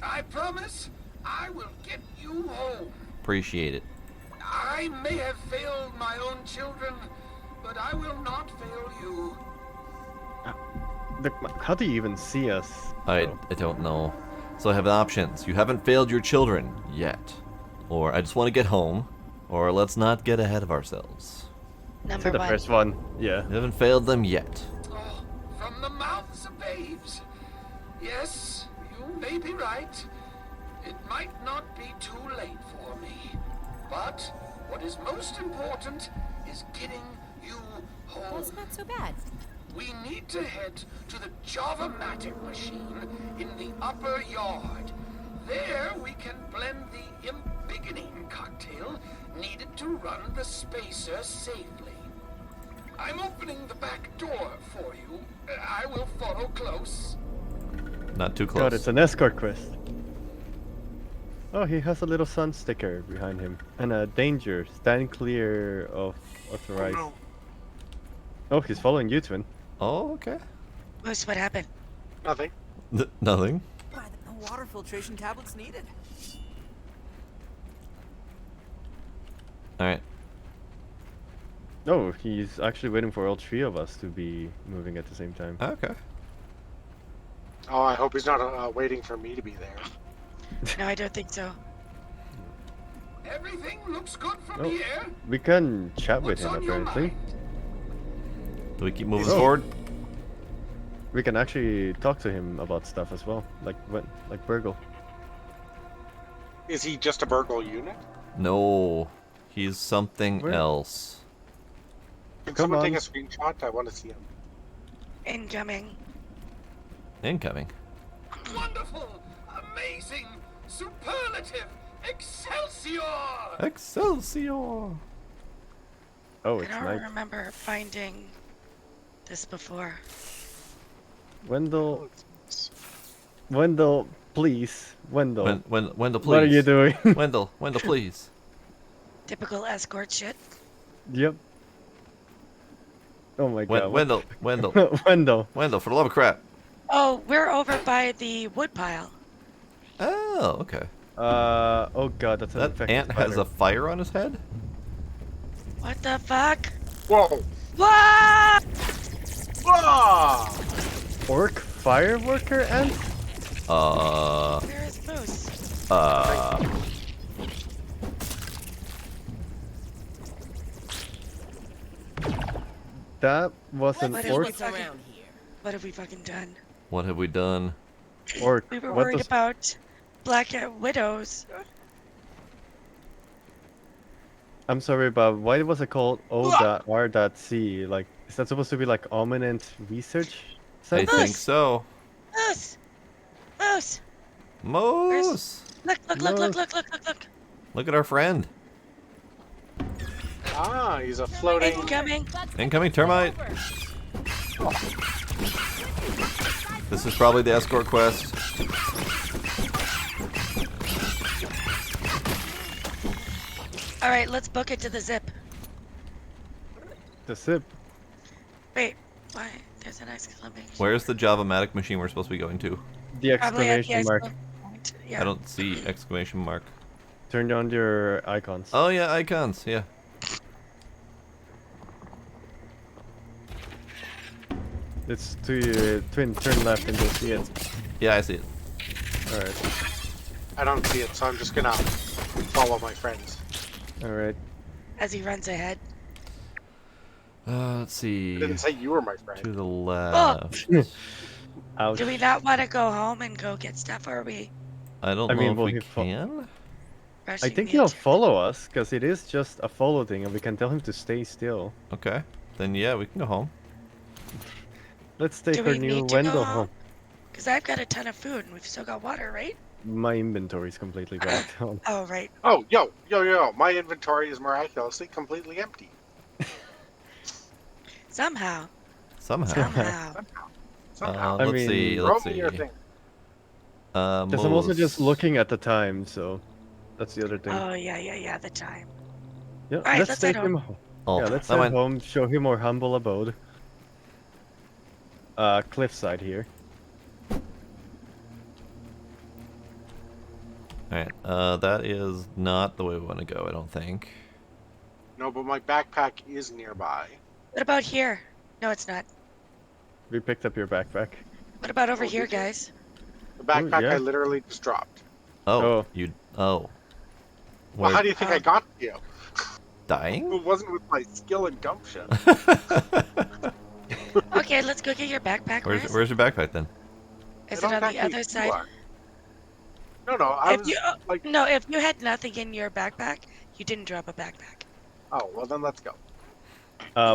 I promise I will get you home. Appreciate it. I may have failed my own children, but I will not fail you. How do you even see us? I Oh. don't know. So I have options. You haven't failed your children yet, or I just want to get home, or let's not get ahead of ourselves. Number Say the one. first one. Yeah. You haven't failed them yet. Oh, from the mouths of babes. Yes, you may be right. It might not be too late for me. But what is most important is getting you home. That's not so bad. We need to head to the Java-Matic machine in the upper yard. There we can blend the embiggening cocktail needed to run the spacer safely. I'm opening the back door for you. I will follow close. Not too close. God, it's an escort quest. Oh, he has a little sun sticker behind him. And a danger. Stand clear of authorized. Oh, Oh, he's following you, Twin. Oh, okay. Moose, what happened? no. Nothing. Nothing. Why, no water filtration tablets needed. All right. Oh, he's actually waiting for all 3 of us to be moving at the same time. Okay. Oh, I hope he's not waiting for me to be there. No, I don't think so. Everything looks good from Oh. here. We can chat with What's him on your apparently. mind? Do we keep moving Oh. forward? We can actually talk to him about stuff as well, like Burgle. Is he just a burgle unit? No, he's something Where- else. Can Come someone on. take a screenshot? I want to see him. Incoming. Incoming. Wonderful, amazing, superlative, excelsior! Excelsior! Oh, I it's don't night. remember finding this before. Wendell, please, Wendell. Wendell, please. What are you doing? Wendell, please. Typical escort shit. Yep. Oh my god. Wendell, Wendell. Wendell, for the love of crap. Oh, we're over by the wood pile. Oh, okay. Oh god, that's an That infected ant has spider. a fire on his head? What the fuck? Whoa! What? Ah! Orc fireworker ant? Where is Moose? that was an What is orc. what's around here? What have we fucking done? What have we done? Orc. We were What worried does- about black widows. I'm sorry, but why was it called O.R.C? Like, is that supposed to be like Ominent Research I Center? think so. Moose! Moose! Moose! Look, look. Look at our friend. Ah, he's a floating. Incoming. Incoming termite. This is probably the escort quest. Alright, let's book it to the zip. The zip. Wait, why? There's an exclamation. Where's the Java-matic machine we're supposed to be going to? The Probably at the exclamation mark. point. Yeah. I don't see exclamation mark. Turn on your icons. Oh yeah, icons. Yeah. It's to your twin. Turn left and you'll see it. Yeah, I see it. All right. I don't see it, so I'm just gonna follow my friends. All right. As he runs ahead. Let's see. I didn't say you were my friend. To the left. Ouch. Do we not want to go home and go get stuff, or are we I don't I know mean, if will we he can. rushing I think it? he'll follow us because it is just a follow thing, and we can tell him to stay still. Okay. Then yeah, we can go home. Let's take Do our we new need to go Wendell home? home. Because I've got a ton of food and we've still got water, right? My inventory's completely wiped out. Oh, right. Oh, yo! My inventory is miraculously completely empty. Somehow. Somehow. Somehow. I Let's mean, see. Roll Let's me see. your thing. Because I'm also just Moose. looking at the time, so that's the other thing. Oh, yeah, the time. Yeah, Alright, let's let's take head him home. home. Oh, Yeah, let's never head mind. home, show him our humble abode. Cliffside here. Alright, that is not the way we want to go, I don't think. No, but my backpack is nearby. What about here? No, it's not. We picked up your backpack. What about over Oh, here, did you? guys? The backpack yeah. I literally just dropped. Oh, Oh. you. Oh. Well, Where- how do you think I got to you? dying? It wasn't with my skill and gumption. Okay, let's go get your backpack. Where's your backpack then? Is I it don't on the actually other do side? that. No, I If was you, like, no, if you had nothing in your backpack, you didn't drop a backpack. oh, well then let's go.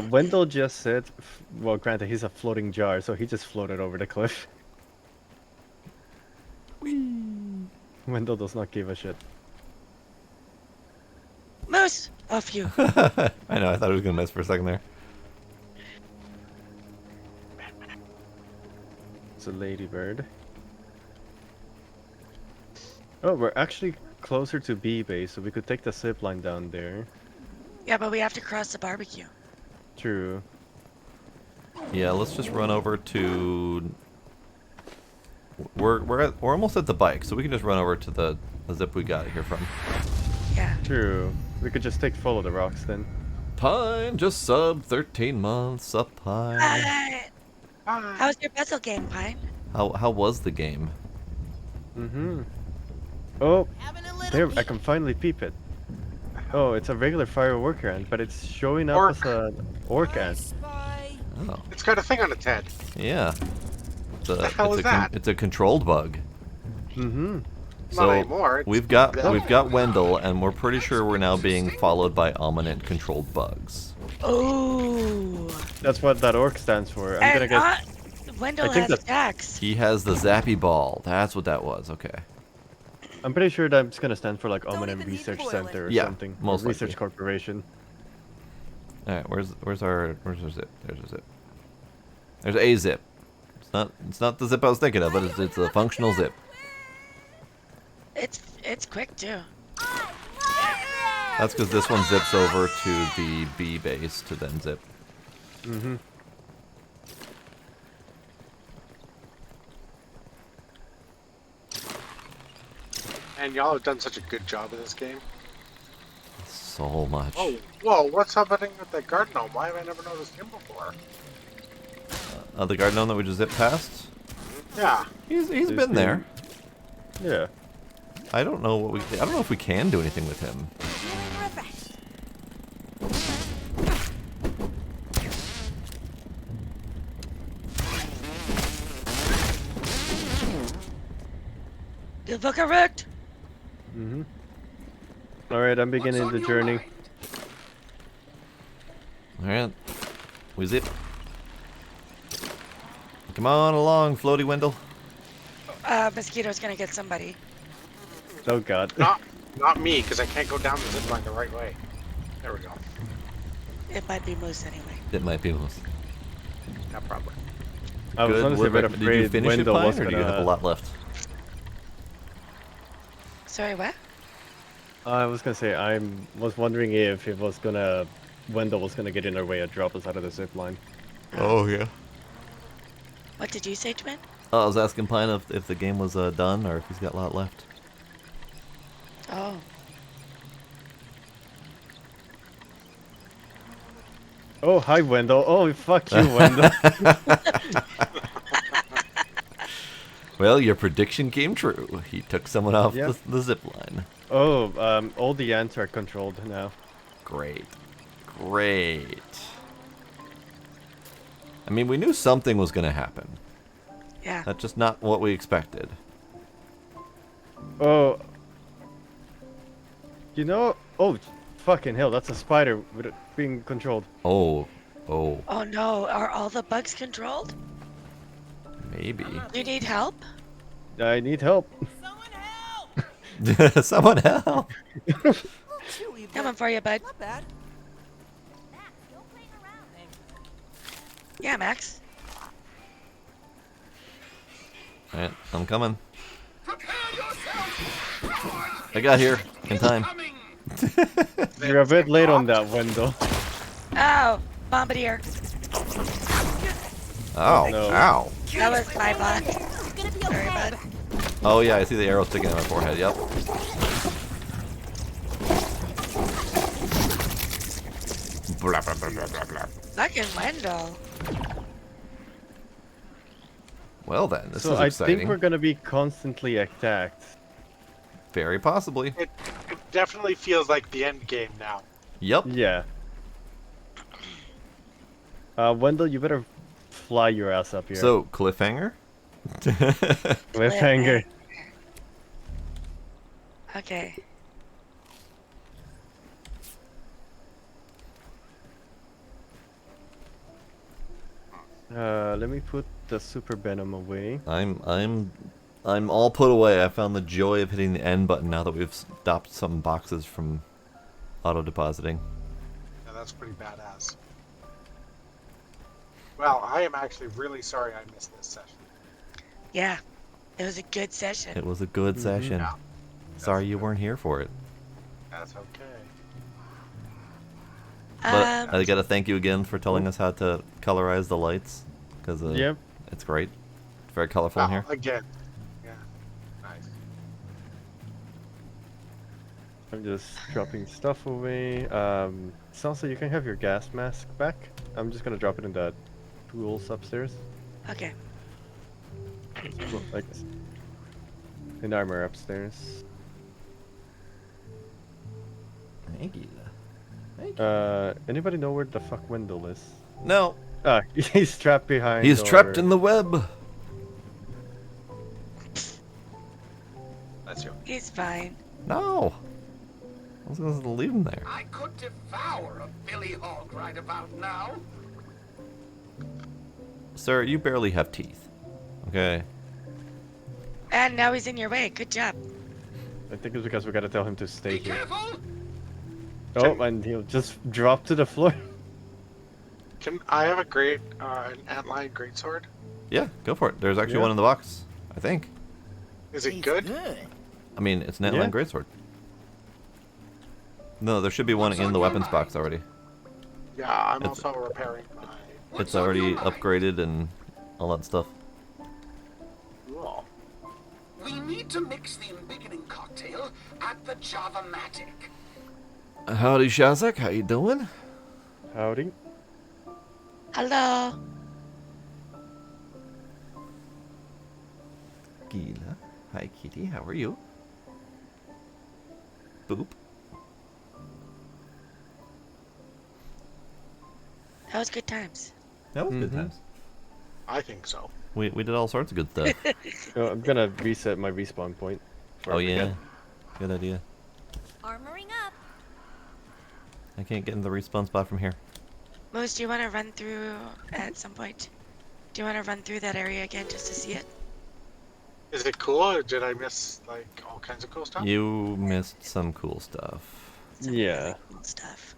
Wendell just said, well, granted, he's a floating jar, so he just floated over the cliff. Wendell does not give a shit. Moose! Off you. I know, I thought I was gonna miss for a second there. It's a ladybird. Oh, we're actually closer to B base, so we could take the zip line down there. Yeah, but we have to cross the barbecue. True. Yeah, let's just run over to. We're almost at the bike, so we can just run over to the zip we got here from. Yeah. True. We could just follow the rocks then. Pine just sub 13 months up Pine. Hi. Bye. How's your puzzle game, Pine? How was the game? Mm-hmm. Oh, Having a little there, I peek. can finally peep it. Oh, it's a regular fire worker ant, but it's showing up Orc. as an orc I ant. spy. Oh, It's got a thing on its head. yeah. It's a, the hell it's is a that? it's a controlled bug. Mm-hmm. So Not anymore. It's we've got Wendell, and we're pretty sure we're now being followed by ominent controlled bugs. Ooh. That's what that orc stands for. I'm And gonna get. Wendell I think has that- stacks. He has the zappy ball. That's what that was. Okay. I'm pretty sure that's gonna stand for like Don't Ominent even need to Research boil it. Center or Yeah, something. or most Research likely. Corporation. All right. Where's our zip? There's a zip. There's a zip. It's not the zip I was thinking of, but it's a functional zip. It's quick too. That's because this one zips over to the B base to then zip. Mm-hmm. And y'all have done such a good job in this game. So much. Oh, whoa, what's happening with that garden gnome? Why have I never noticed him before? The garden gnome that we just zipped past. Yeah. He's He's been there. Yeah. I don't know if we can do anything with him. The fuck correct. Mm-hmm. Alright, I'm beginning the journey. Alright. We zip. Come on along, floaty Wendell. Mosquito's gonna get somebody. Oh god. Not me, because I can't go down the zip line the right way. There we go. It might be Moose anyway. It might be most. Not probably. I was Good. honestly a bit Did you afraid finish it, Wendell Pine, was or do you have a gonna... lot left? Sorry, what? I was gonna say, was wondering if it was gonna... Wendell was gonna get in our way and drop us out of the zip line. Oh, yeah. What did you say, Twin? I was asking Pine if the game was done or if he's got a lot left. Oh. Oh, hi Wendell. Oh, fuck you, Wendell. Well, your prediction came true. He took someone off Yep. the zip line. Oh, all the ants are controlled now. Great. Great. I mean, we knew something was going to happen. Yeah. That's just not what we expected. Oh. You know... Oh, fucking hell, that's a spider with it being controlled. Oh. Oh. Oh no, are all the bugs controlled? Maybe. You need help? I need help. Someone help. Chewy, Coming for you, bud. not bad. Yeah, Max. Alright, I'm coming. I got here in time. You're a bit late on that, Wendell. Oh, bombardier. Oh, No. ow. That was my bot. Sorry, bud. Oh yeah, I see the arrow sticking in my forehead, yep. Blah, blah, blah, blah, blah, blah. Fucking Wendell. Well then, this So is I exciting. think we're gonna be constantly attacked. Very possibly. It definitely feels like the end game now. Yep. Yeah. Wendell, you better fly your ass up here. So, cliffhanger? Cliffhanger. Okay. Let me put the super venom away. I'm all put away. I found the joy of hitting the end button now that we've stopped some boxes from auto-depositing. Yeah, that's pretty badass. Well, I am actually really sorry I missed this session. Yeah. It was a good session. It was a good session. Yeah. Sorry you weren't here for it. That's okay. But I gotta thank you again for telling us how to colorize the lights. Because Yep. it's great. It's very colorful in here. Again. Yeah. Nice. I'm just dropping stuff away. Salsa, you can have your gas mask back. I'm just gonna drop it in the tools upstairs. Okay. Like this. In armor upstairs. Thank you. Anybody know where the fuck Wendell is? No. Ah, he's trapped behind. He's trapped in the web. That's you. He's fine. No. I was gonna leave him there. I could devour a billy hog right about now. Sir, you barely have teeth. Okay. And now he's in your way. Good job. I think it's because we gotta tell him to stay Be here. careful! Oh, and he'll just drop to the floor. Can I have an antlion greatsword? Yeah, go for it. There's actually Yeah. one in the box, I think. Is it Tastes good? I mean, it's an Yeah. Antlion Greatsword. No, there should be one in the weapons box already. Yeah, I'm It's- also repairing my. It's already upgraded and all that stuff. Cool. We need to mix the embiggening cocktail at the Java-matic. Howdy, Shazak. How you doing? Howdy. Hello. Gila. Hi, Kitty. How are you? Boop. That was good times. That was good Mhm. times. I think so. We did all sorts of good stuff. Oh, I'm gonna reset my respawn point. before Oh I forget. yeah, good idea. Armoring up. I can't get in the respawn spot from here. Moose, do you want to run through at some point? Do you want to run through that area again just to see it? Is it cool, or did I miss like all kinds of cool stuff? You missed some cool stuff. Some Yeah. really cool stuff.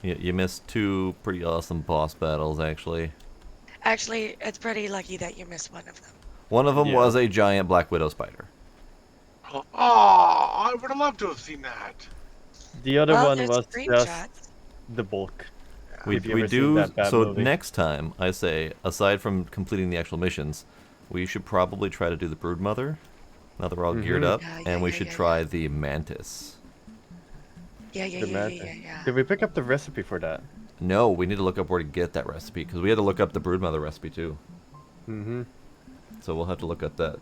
You missed 2 pretty awesome boss battles, actually. Actually, it's pretty lucky that you missed one of them. One of them Yeah. was a giant Black Widow spider. Oh, I would have loved to have seen that. The other Well, one there's was screenshots. just the bulk. We Have you we ever seen do that bad so movie? next time. I say, aside from completing the actual missions, we should probably try to do the Broodmother. Now that we're all geared Mhm. up, and we should try the Mantis. Yeah. Did we pick up the recipe for that? No, we need to look up where to get that recipe because we had to look up the Broodmother recipe too. Mm-hmm. So we'll have to look up that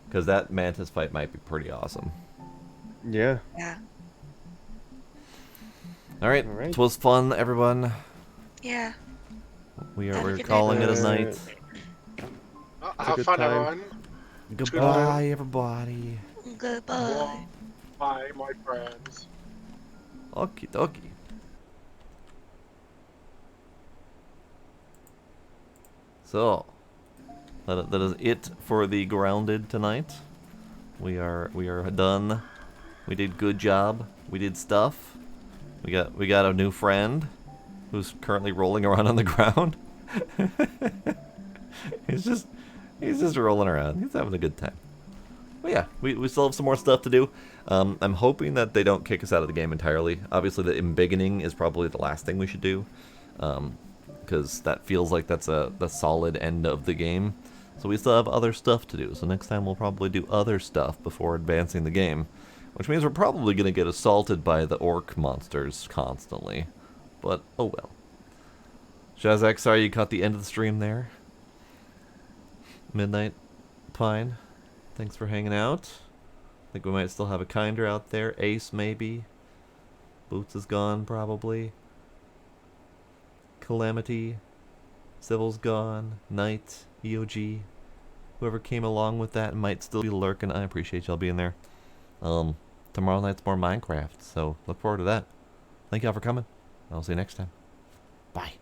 because that Mantis fight might be pretty awesome. Yeah. Yeah. All right, All right. it was fun, everyone. Yeah. We're Have a good calling night, it a guys. night. Have good fun, time. everyone. Goodbye, everybody. Goodbye. Bye, my friends. Okie dokie. So, that is it for the Grounded tonight. We are done. We did good job. We did stuff. We got a new friend who's currently rolling around on the ground. he's just rolling around. He's having a good time. But yeah, we still have some more stuff to do. I'm hoping that they don't kick us out of the game entirely. Obviously, the embiggening is probably the last thing we should do, because that feels like that's the solid end of the game. So we still have other stuff to do. So next time we'll probably do other stuff before advancing the game, which means we're probably going to get assaulted by the orc monsters constantly. But oh well. Shazak, sorry you caught the end of the stream there. Midnight Pine, thanks for hanging out. I think we might still have a Kinder out there. Ace, maybe. Boots is gone, probably. Calamity. Civil's gone. Knight. EOG. Whoever came along with that might still be lurking. I appreciate y'all being there. Tomorrow night's more Minecraft, so look forward to that. Thank y'all for coming. I'll see you next time. Bye.